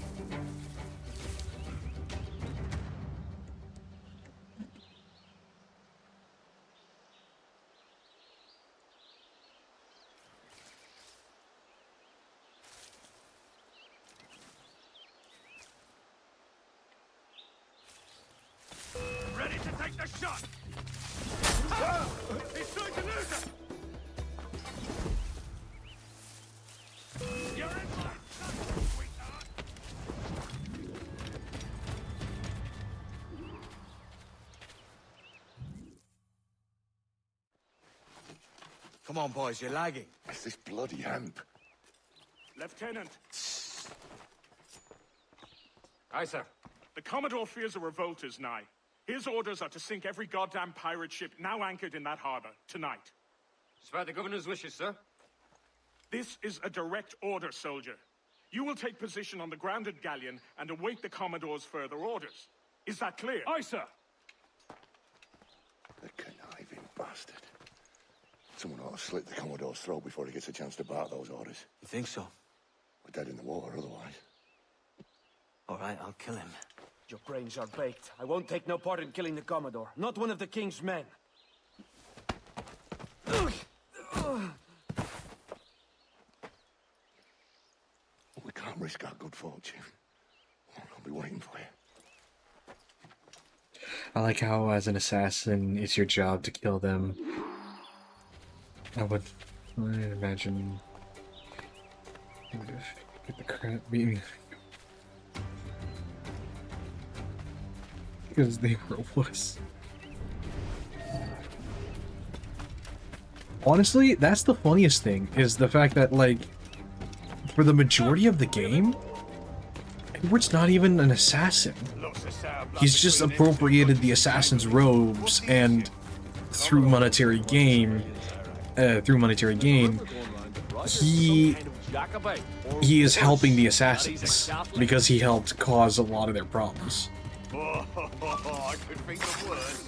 Ready to take the shot! Ah! He's trying to lose it! You're in my sight, sweetheart! Come on, boys, you're lagging. It's this bloody hemp. Lieutenant! Aye, sir. The Commodore fears a revolt is nigh. His orders are to sink every goddamn pirate ship now anchored in that harbor, tonight. It's by the governor's wishes, sir. This is a direct order, soldier. You will take position on the grounded galleon and await the Commodore's further orders. Is that clear? Aye, sir. The conniving bastard. Someone ought to slit the Commodore's throat before he gets a chance to bark those orders. You think so? We're dead in the water otherwise. All right, I'll kill him. Your brains are baked. I won't take no part in killing the Commodore. Not one of the King's men. We can't risk our good fortune. I'll be waiting for you. I like how, as an assassin, it's your job to kill them. I would imagine... Get the crap beaten. Because they were a wuss. Honestly, that's the funniest thing, is the fact that, like, for the majority of the game, Edward's not even an assassin. He's just appropriated the assassin's robes, and through monetary gain, he is helping the assassins, because he helped cause a lot of their problems. I could think of worse.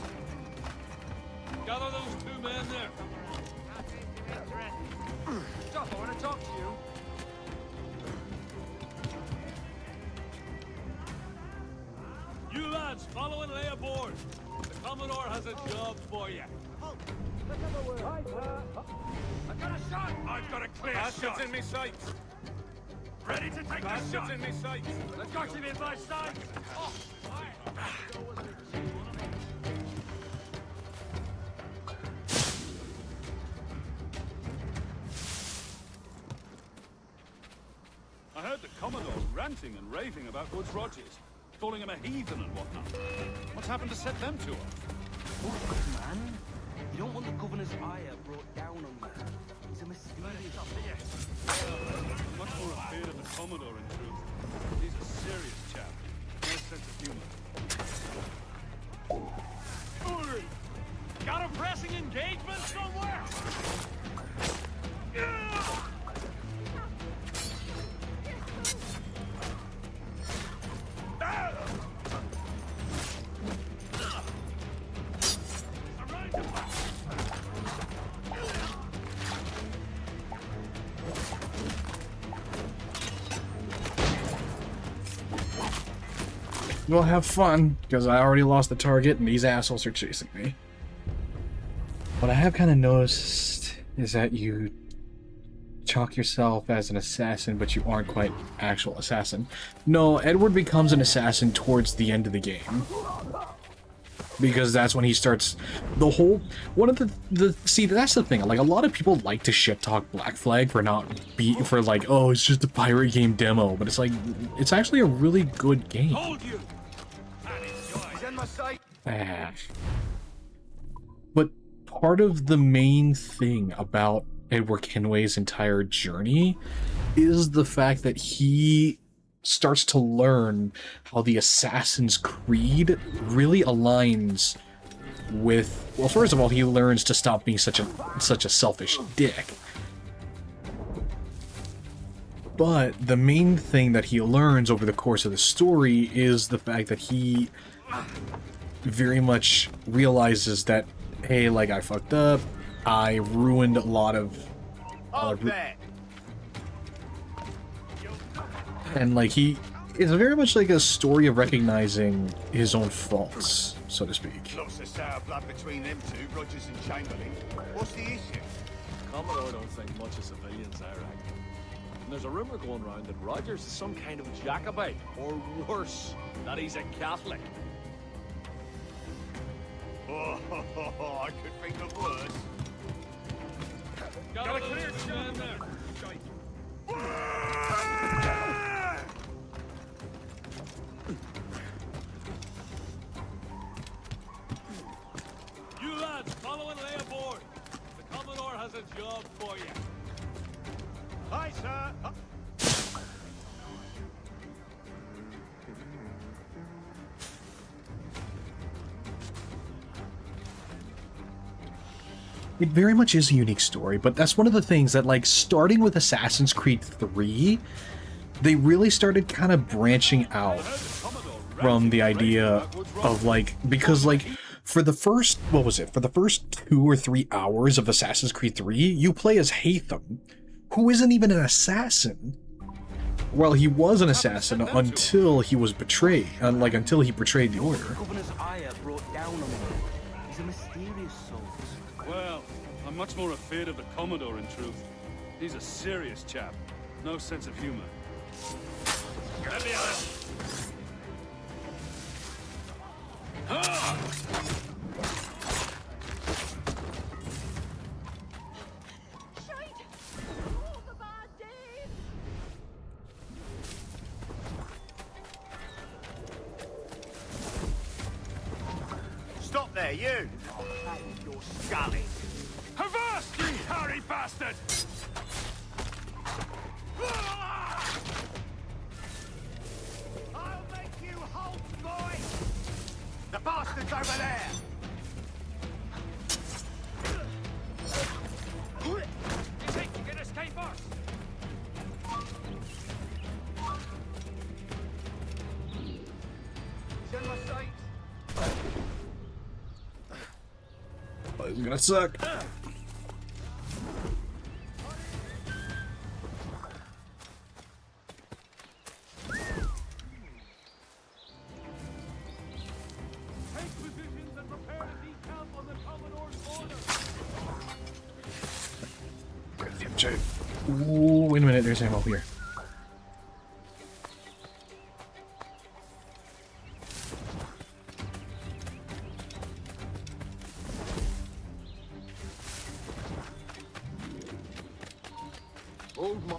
Gather those two men there. Stop, I want to talk to you. You lads, follow and lay aboard. The Commodore has a job for you. I've got a shot! I've got a clear shot! In me sights! Ready to take the shot! In me sights! I've got him in my sight! Oh. I heard the Commodore ranting and raving about Woods Rogers, calling him a heathen and whatnot. What's happened to set them two up? Look, man. You don't want the governor's ire brought down on you. He's a mysterious... I'm much more afraid of the Commodore, in truth. He's a serious chap. We'll have fun, because I already lost the target and these assholes are chasing me. What I have kind of noticed is that you chalk yourself as an assassin, but you aren't quite actual assassin. No, Edward becomes an assassin towards the end of the game. Because that's when he starts the whole... One of see, that's the thing. Like, a lot of people like to shit-talk Black Flag for for like, oh, it's just a pirate game demo. But it's like, it's actually a really good game. Hold you. He's in my sight. But part of the main thing about Edward Kenway's entire journey is the fact that he starts to learn how the Assassin's Creed really aligns with, well, first of all, he learns to stop being such a selfish dick. But the main thing that he learns over the course of the story is the fact that he very much realizes that, hey, like, I fucked up, I ruined a lot of... And, like, it's very much like a story of recognizing his own faults, so to speak. Lots of sour blood between them two, Rogers and Chamberlain. What's the issue? Commodore don't think much of civilians, I reckon. And there's a rumor going around that Rogers is some kind of Jacobite, or worse, that he's a Catholic. Oh, I could think of worse. Got a clear shot there. You lads, follow and lay aboard. The Commodore has a job for you. Hi, sir. It very much is a unique story, but that's one of the things that, like, starting with Assassin's Creed 3, they really started kind of branching out from the idea of, like, because, like, for the first, what was it, for the first 2 or 3 hours of Assassin's Creed 3, you play as Haytham, who isn't even an assassin. Well, he was an assassin until he was betrayed, until he betrayed the Order. Governor's ire brought down on him. He's a mysterious soul. Well, I'm much more afraid of the Commodore, in truth. He's a serious chap. No sense of humor. Let me out. Stop there, you! You're scully. Avast, you hairy bastard! I'll make you halt, boy! The bastard's over there! You think you can escape us? He's in my sight. Oh, this is gonna suck. Ooh, wait a minute, there's ammo here. Old mo-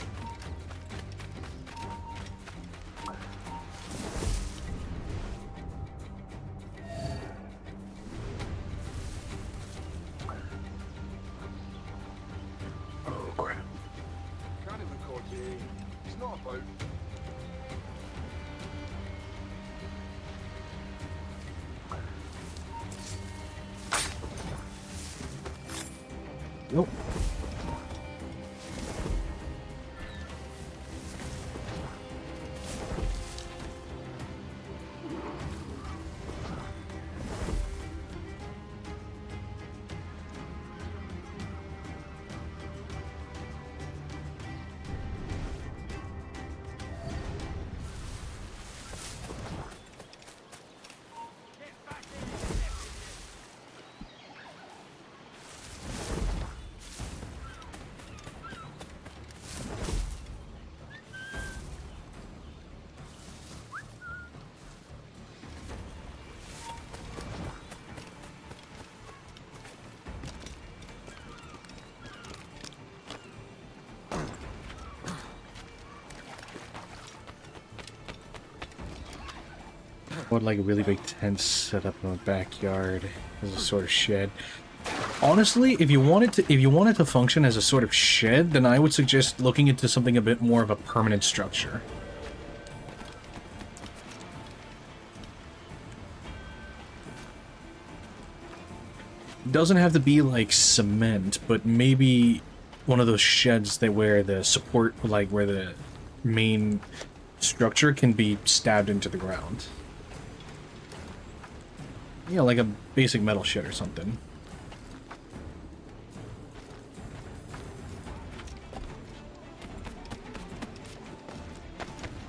Oh, crap. Can't even call you. It's not a boat. Nope. Or like a really big tent set up in my backyard as a sort of shed. Honestly, if you wanted to function as a sort of shed, then I would suggest looking into something a bit more of a permanent structure. Doesn't have to be like cement, but maybe one of those sheds that where the support, like where the main structure can be stabbed into the ground. Yeah, like a basic metal shed or something.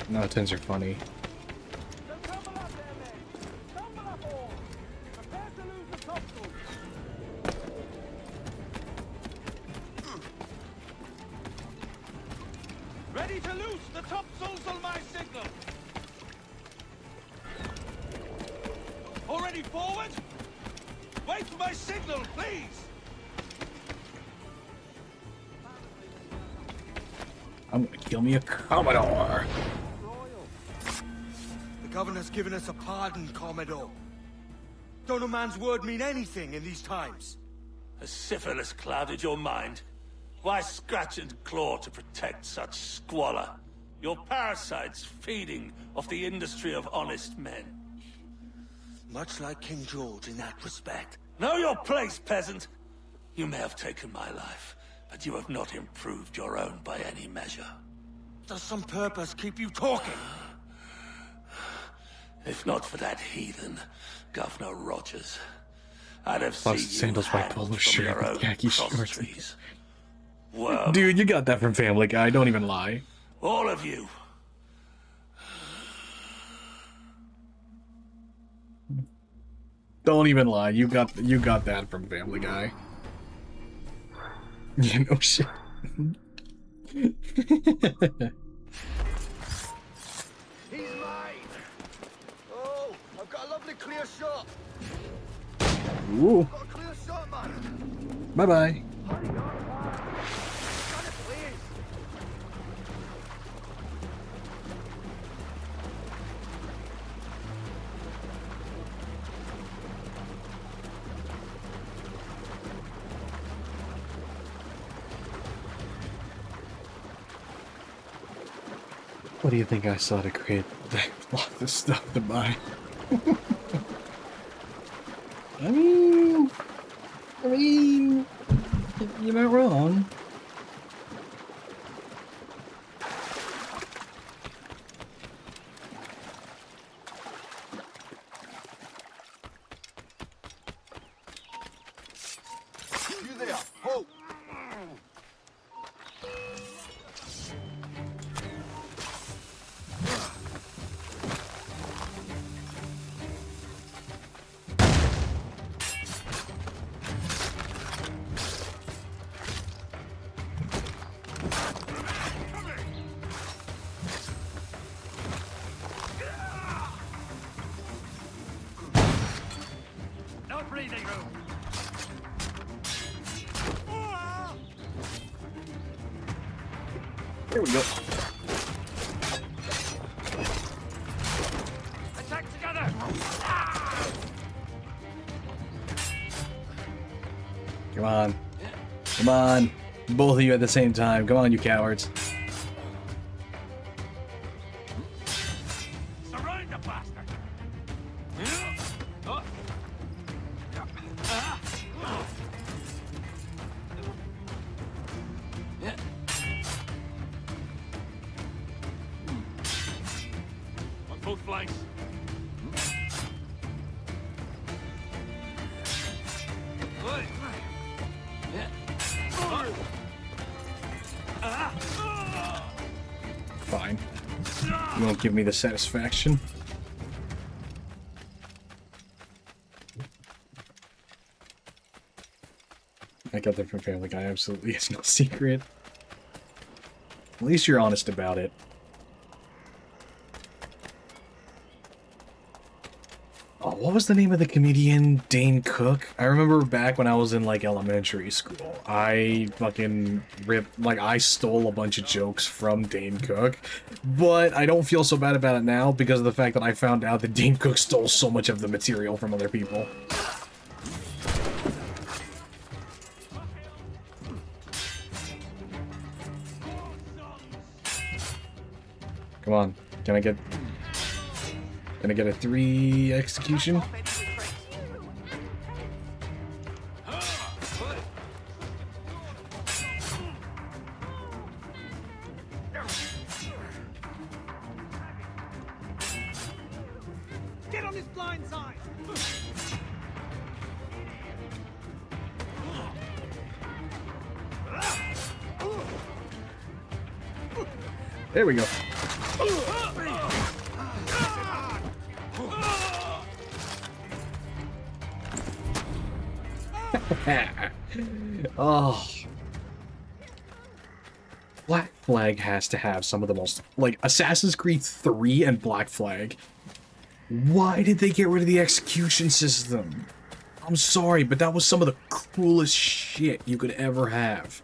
No, tins are funny. Ready to loose the topsails on my signal. Already forward? Wait for my signal, please. I'm gonna kill me a Commodore. The governor's given us a pardon, Commodore. Don't a man's word mean anything in these times? Has syphilis clouded your mind? Why scratch and claw to protect such squalor? Your parasites feeding off the industry of honest men. Much like King George in that respect. Know your place, peasant! You may have taken my life, but you have not improved your own by any measure. Does some purpose keep you talking? If not for that heathen, Governor Rogers, I'd have Plus seen sandals, you white hanged polo from shirt your with own khaki cross shorts. trees. Worm, Dude, you got that from Family Guy, don't even lie. all of you. Don't even lie, you got that from Family Guy. You know shit. He's mine! Oh, I've got a lovely clear shot. Ooh. Got a clear shot, man. Bye-bye. What do you think I saw to create all this stuff to buy? I mean, you're not wrong. You there, ho! No breathing room. There we go. Attack together! Come on. Come on. Both of you at the same time. Come on, you cowards. Surround the bastard! On both flanks. Fine. You won't give me the satisfaction. I got that from Family Guy. Absolutely, it's no secret. At least you're honest about it. Oh, what was the name of the comedian? Dane Cook? I remember back when I was in, like, elementary school, I fucking ripped, like, I stole a bunch of jokes from Dane Cook, but I don't feel so bad about it now because of the fact that I found out that Dane Cook stole so much of the material from other people. Come on, can I get a 3 execution? Get on his blind side! There we go. Oh. Black Flag has to have some of the most, like, Assassin's Creed 3 and Black Flag. Why did they get rid of the execution system? I'm sorry, but that was some of the coolest shit you could ever have.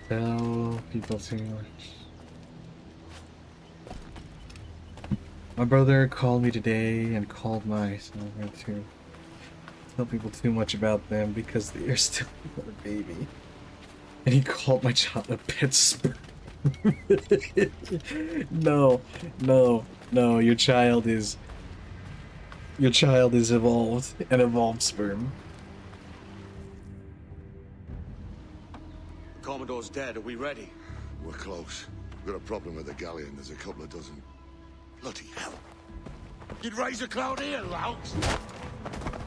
Tell people too much. My brother called me today and called my son to tell people too much about them because they are still a baby. And he called my child a pet sperm. No, your child is evolved, an evolved sperm. Commodore's dead. Are we ready? We're close. We've got a problem with the galleon. There's a couple of dozen. Bloody hell. You'd raise a cloud here, louts.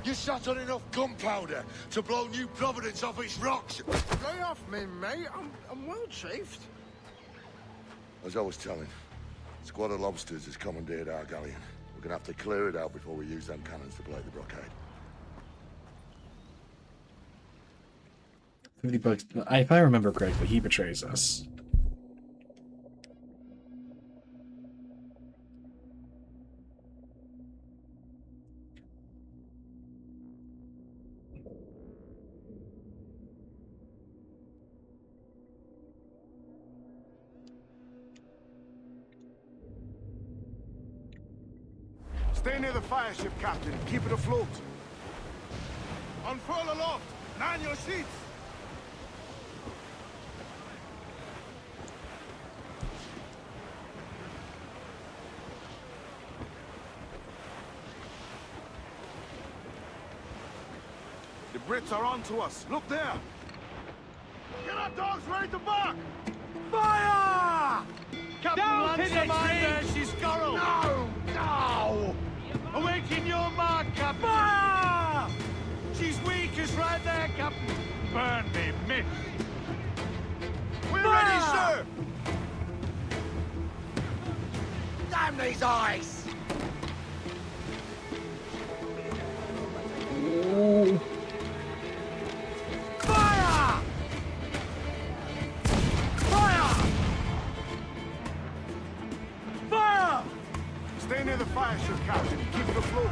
You shot on enough gunpowder to blow New Providence off its rocks. Lay off me, mate. I'm well chafed. As I was telling, a squad of lobsters has commandeered our galleon. We're gonna have to clear it out before we use them cannons to blow the blockade. 50 bucks. If I remember correctly, he betrays us. Stay near the fire ship, Captain. Keep it afloat. Unfurl aloft. Man your sheets. The Brits are on to us. Look there. Get our dogs ready to bark. Fire! Captain Lancer, she's Scarrow. No! Awaken your mark, Captain! Fire! She's weak, is right there, Captain. Burn me, miss. We're Fire! ready, sir. Damn these eyes! Fire! Fire! Fire! Stay near the fire ship, Captain. Keep it afloat.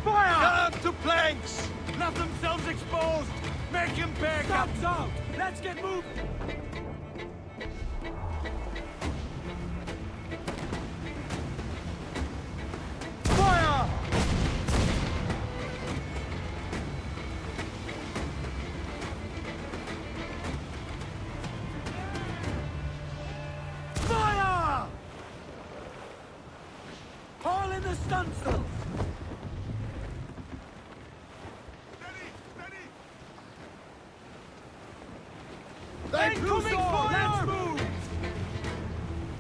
Fire! Get up to planks! Let themselves exposed! Make him pay, Captain! Out! Let's get moving! Fire! Fire! Haul in the stunsails! They're Incoming close. fire! Let's move!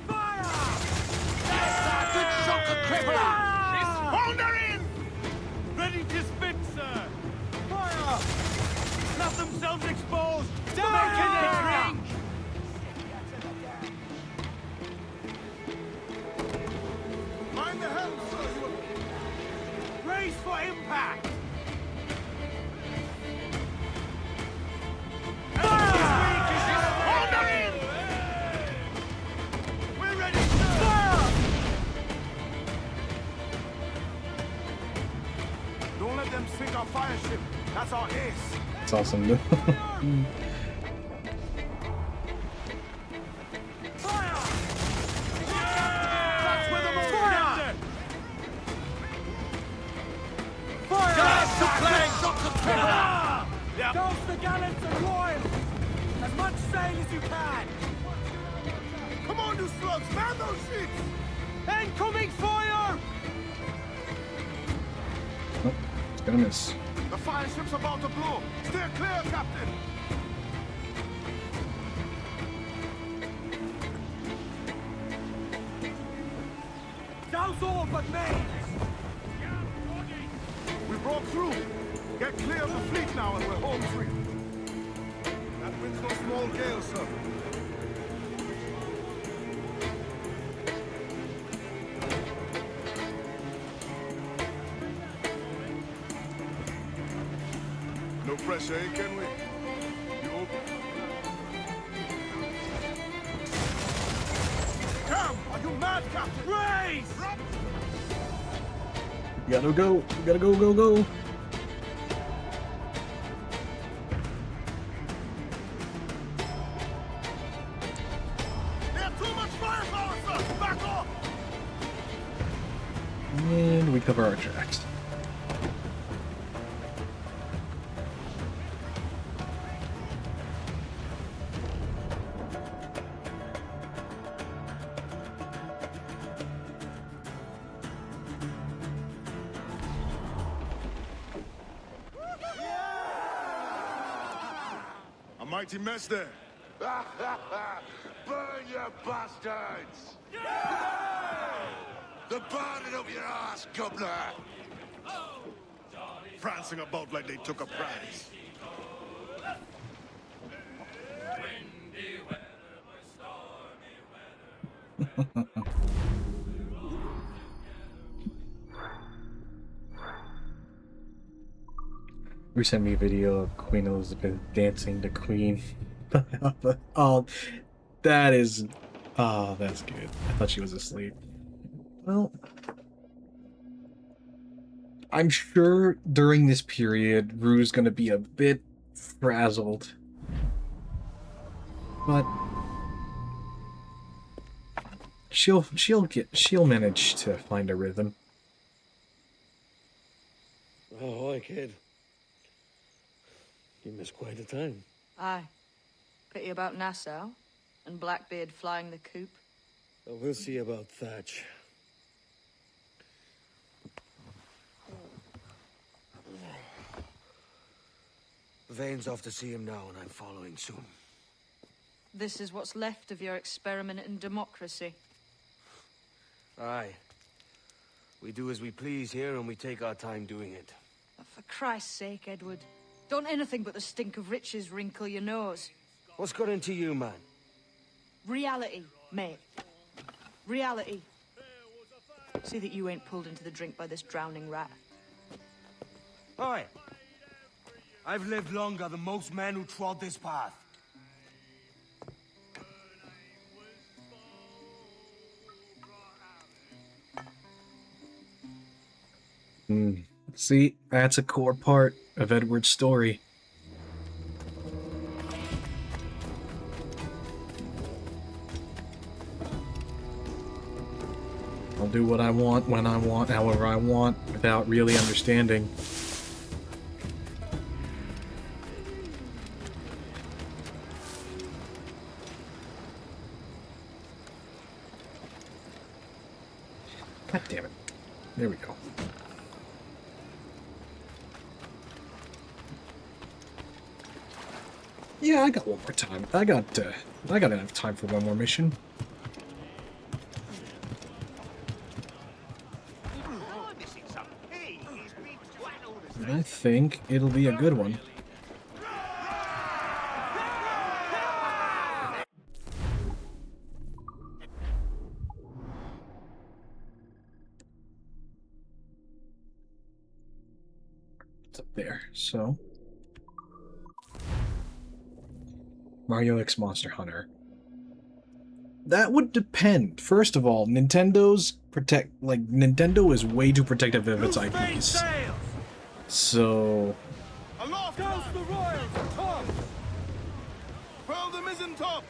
Fire! Hold her in! Ready to spit, sir! Fire! Let themselves exposed! Making it drink! Mind the helm, sir! Brace for impact! Hold her in! We're ready, sir! Fire! Don't let them sink our fire ship. That's our ace. It's awesome. That's where the most fire! Fire! Douse the gallants and royals! As much sail as you can! Come on, you slugs! Man those ships! Incoming fire! Oh, it's gonna miss. The fire ship's about to blow. Steer clear, Captain. Douse all but mains! We broke through. Get clear of the fleet now and we're home free. That wind's no small gale, sir. No pressure, eh, can we? You open? Come! Are you mad, Captain? Raise! You gotta go. You gotta go, go, go. And we cover our tracks. A mighty mess there. Burn, you bastards! The burning up your ass, governor! Prancing about like they took a prize. You sent me a video of Queen Elizabeth dancing to Queen. Oh, that is... Oh, that's good. I thought she was asleep. Well... I'm sure during this period, Rue's gonna be a bit frazzled. But... She'll manage to find a rhythm. Oh, hi, kid. You missed quite a time. Aye. Pity about Nassau and Blackbeard flying the coop. Well, we'll see about Thatch. Vane's off to see him now, and I'm following soon. This is what's left of your experiment in democracy. Aye. We do as we please here, and we take our time doing it. For Christ's sake, Edward. Don't anything but the stink of riches wrinkle your nose. What's got into you, man? Reality, mate. Reality. See that you ain't pulled into the drink by this drowning rat. Oi! I've lived longer than most men who trod this path. See, that's a core part of Edward's story. I'll do what I want, when I want, however I want, without really understanding. God damn it. There we go. Yeah, I got one more time. I got enough time for one more mission. I think it'll be a good one. It's up there, so... Mario X Monster Hunter. That would depend. First of all, Nintendo is way too protective of its IPs. So... Aloft goes the royals, tops! Furl the mizzen tops!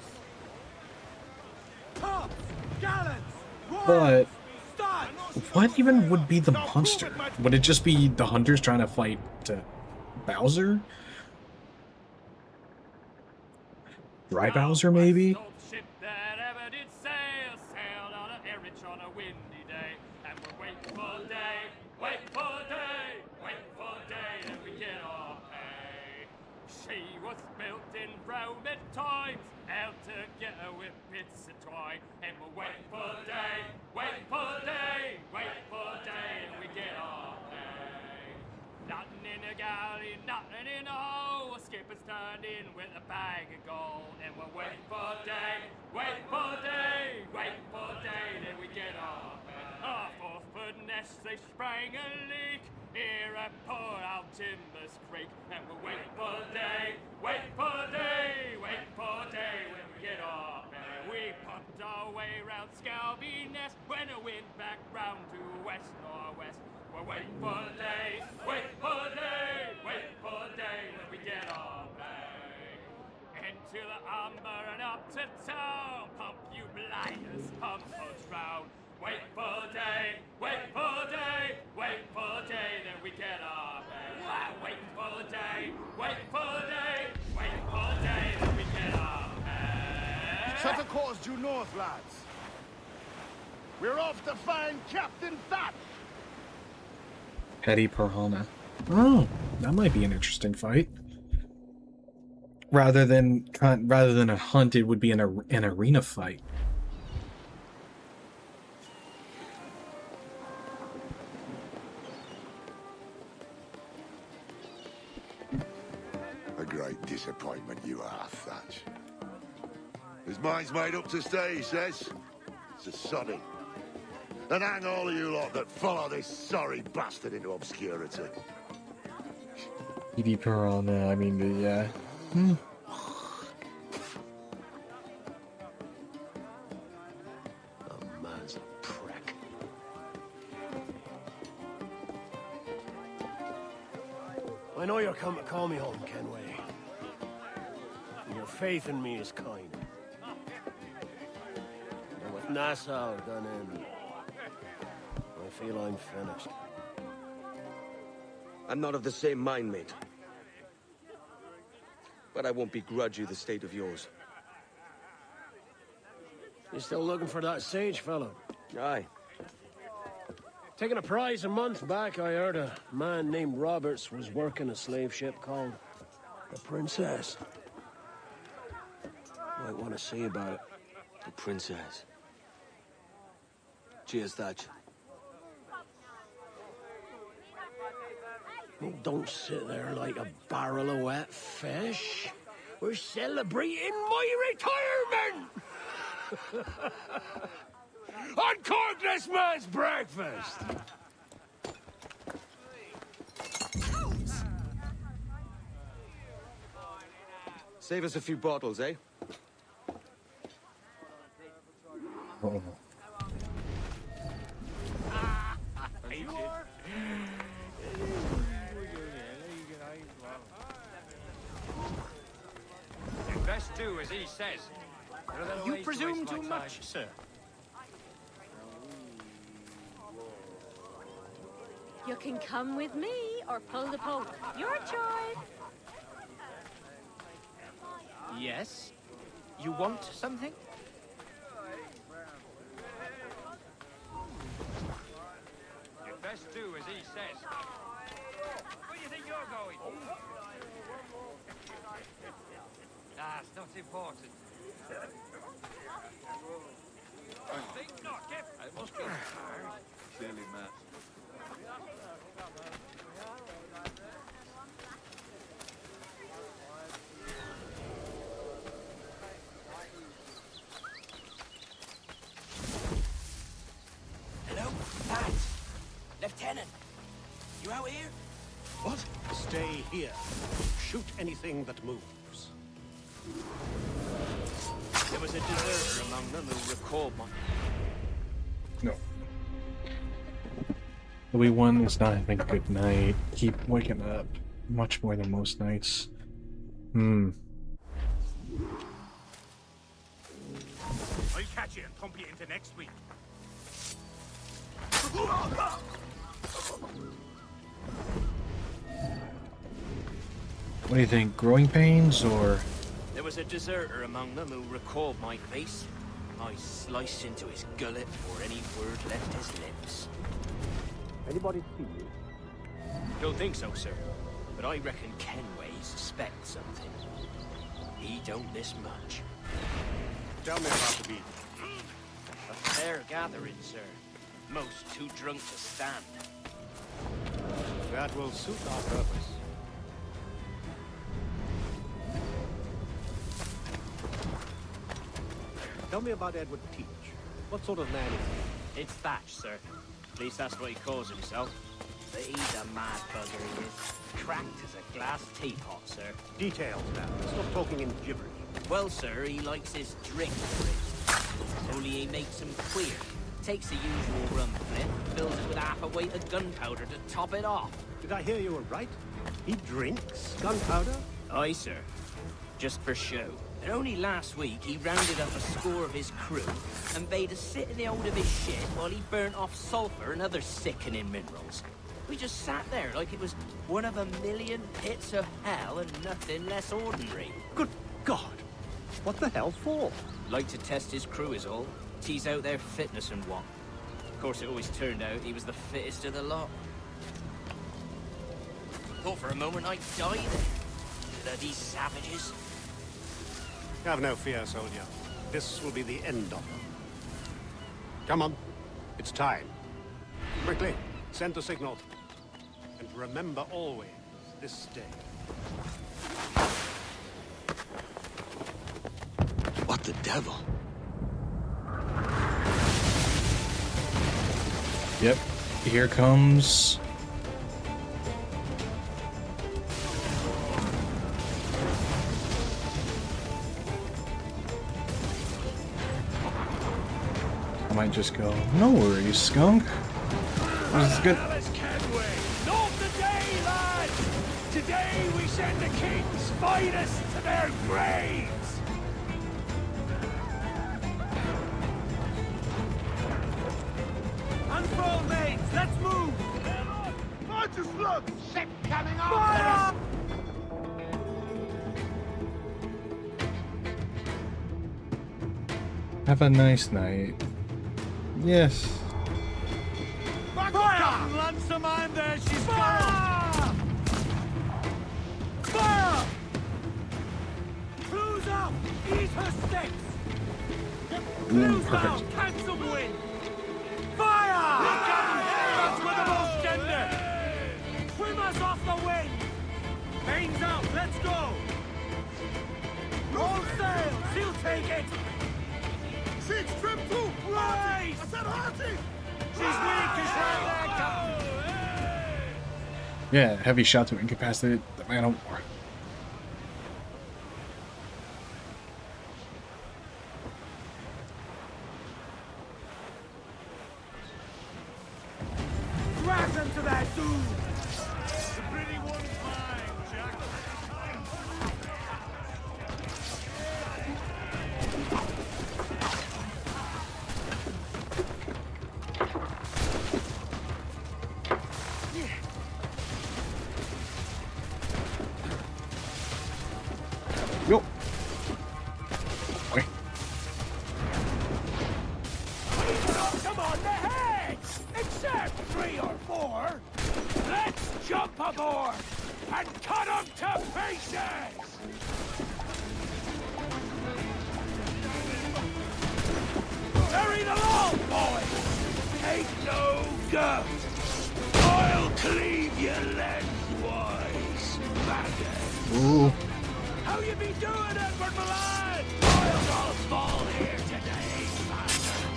Tops! Gallants! But... what even would be the monster? Would it just be the hunters trying to fight Bowser? Dry Bowser, maybe? Times out to get her with bits of twine, and we'll wait for day, wait for day, wait for day, and we get our pay. Nothing in a galley, nothing in a hole. Skipper's turned in with a bag of gold, and we'll wait for day, wait for day, wait for day, then we get our pay. Our fourth nest, they sprang a leak. Here at poor old Timbers Creek, and we'll wait for day, wait for day, wait for day, when we get off. And we pumped our way round Scalby Nest, when the wind back round to west-northwest. We're waiting for day, wait for day, wait for day, when we get off. Into the umber and up to town, pump you blighters, pump us round. Wait for day, wait for day, wait for day, then we get our pay. Wait for day, wait for day, wait for day, then we get our pay. Set a course due north, lads. We're off to find Captain Thatch. Petty Piranha. Oh, that might be an interesting fight. Rather than a hunt, it would be an arena fight. A great disappointment you are, Thatch. His mind's made up to stay, he says. It's a sodding. And hang all of you lot that follow this sorry bastard into obscurity. Petty Piranha, I mean, yeah. The man's a prick. I know you're come to call me home, Kenway. And your faith in me is kind. And with Nassau done in, I feel I'm finished. I'm not of the same mind, mate. But I won't begrudge you the state of yours. You still looking for that sage fellow? Aye. Taking a prize a month back, I heard a man named Roberts was working a slave ship called the Princess. Might want to see about it. The Princess. Cheers, Thatch. Oh, don't sit there like a barrel of wet fish. We're celebrating my retirement! Uncork this man's breakfast! Save us a few bottles, eh? Oh. Best do as he says. You presume too much, sir. You can come with me or pull the poke. Your choice. Yes? You want something? You best do as he says. Where do you think you're going? Ah, it's not important. Think not, Kip. I must be tired. Clearly, Matt. out here? What? Stay here. Shoot anything that moves. There was a deserter among them who recalled my... No. Louis 1 is not having a good night. Keep waking up much more than most nights. I'll catch you and pump you into next week. What do you think? Growing pains or? There was a deserter among them who recalled my face. I sliced into his gullet before any word left his lips. Anybody see you? Don't think so, sir. But I reckon Kenway suspects something. He don't miss much. Tell me about the beat. A fair gathering, sir. Most too drunk to stand. That will suit our purpose. Tell me about Edward Teach. What sort of man is he? It's Thatch, sir. At least that's what he calls himself. But he's a mad bugger, he is. Cracked as a glass teapot, sir. Details now. Stop talking in gibberish. Well, sir, he likes his drink, for instance. Only he makes them queer. Takes the usual rum flip, fills it with half a weight of gunpowder to top it off. Did I hear you right? He drinks gunpowder? Aye, sir. Just for show. And only last week, he rounded up a score of his crew and bade us sit in the hold of his ship while he burnt off sulfur and other sickening minerals. We just sat there like it was one of a million pits of hell and nothing less ordinary. Good God! What the hell for? Like to test his crew is all. Tease out their fitness and what. Of course, it always turned out he was the fittest of the lot. Thought for a moment I'd die there. Bloody savages. Have no fear, soldier. This will be the end of them. Come on. It's time. Quickly, send the signal. And remember always this day. What the devil? Yep. Here comes... I might just go, no worries, skunk. This is good. Not today, lad! Today we send the king's finest to their graves! Unfurl, mates! Let's move! Fight your slugs! Ship coming on! Fire! Have a nice night. Yes. Fire! Lancer man there, she's fire! Fire! Close up! Eat her sticks! Close down! Catch some wind! Fire! Look at him! That's with the most tender! Trim us off the wind! Mains out, let's go! Roll sail! She'll take it! She's trim too! Right! I said Harty! She's weak as right there, Captain! Yeah, heavy shot to incapacitate the man of war. Drag them to that dude! The pretty one's mine, Jack! Yo. Okay. Come on, the heads! Except 3 or 4. Let's jump aboard and cut them to pieces! Hurry along, boys! Take no guts! I'll cleave you lengthwise, maggot! Ooh. How you be doing, Edward Milan? I'll all fall here today, bastard!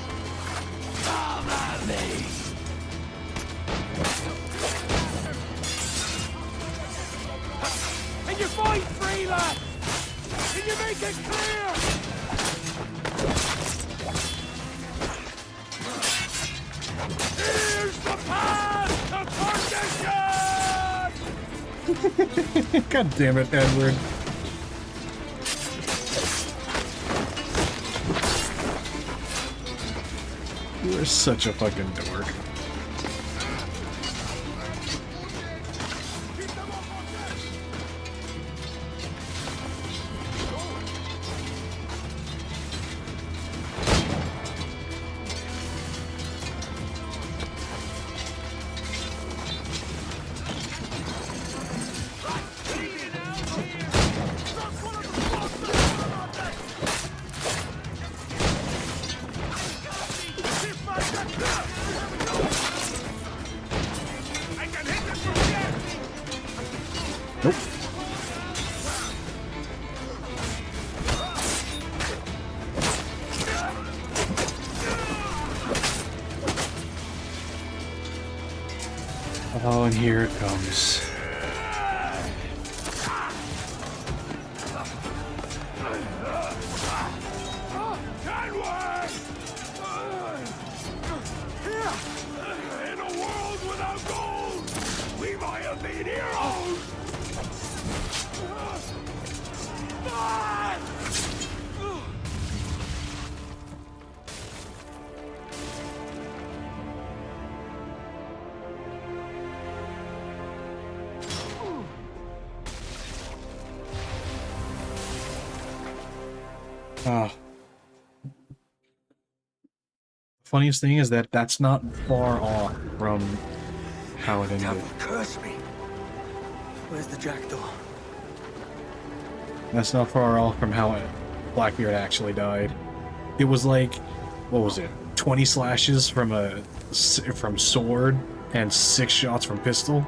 Come at me! God damn it, Edward. You are such a fucking dork. Nope. Oh, and here it comes. In a world without gold, we might have been heroes! Ah. Funniest thing is that that's not far off from how it ended. Curse me. Where's the jackdaw? That's not far off from how Blackbeard actually died. It was like, what was it? 20 slashes from sword and 6 shots from pistol.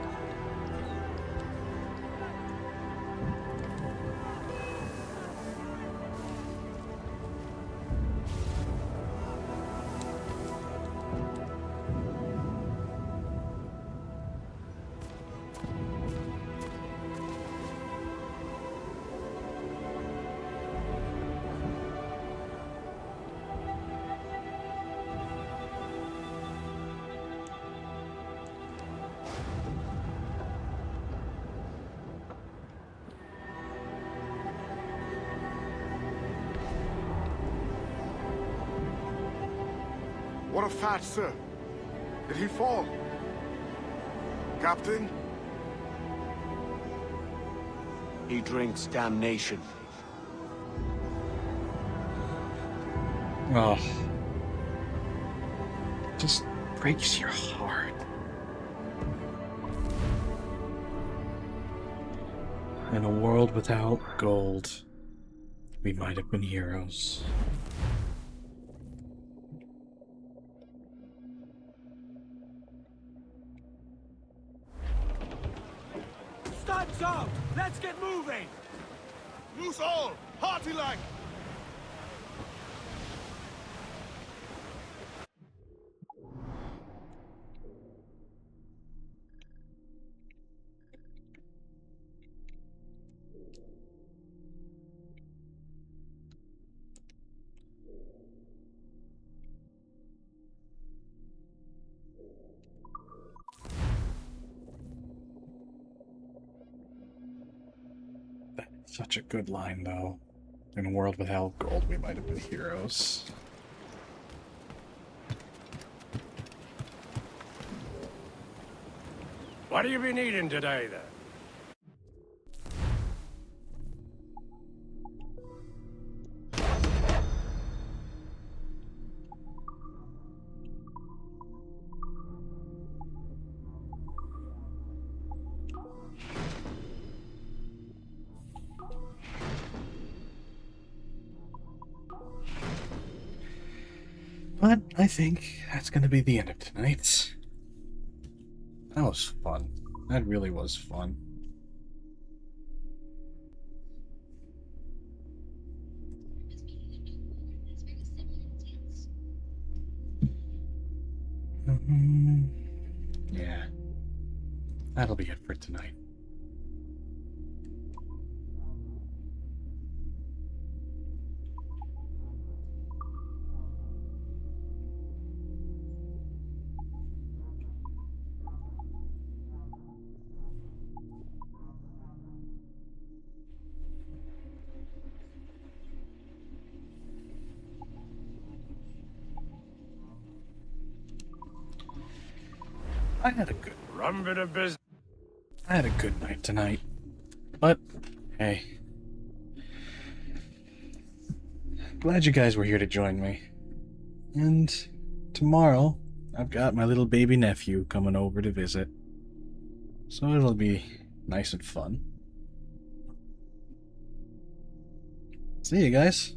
What of Thatch, sir? Did he fall? Captain? He drinks damnation. Oh. Just breaks your heart. In a world without gold, we might have been heroes. Stun's out! Let's get moving! Loose all! Hearty like! Such a good line, though. In a world without gold, we might have been heroes. What do you be needing today, then? But I think that's going to be the end of tonight. That was fun. That really was fun. Yeah. That'll be it for tonight. I had a good business. I had a good night tonight. But hey. Glad you guys were here to join me. And tomorrow I've got my little baby nephew coming over to visit. So it'll be nice and fun. See you guys.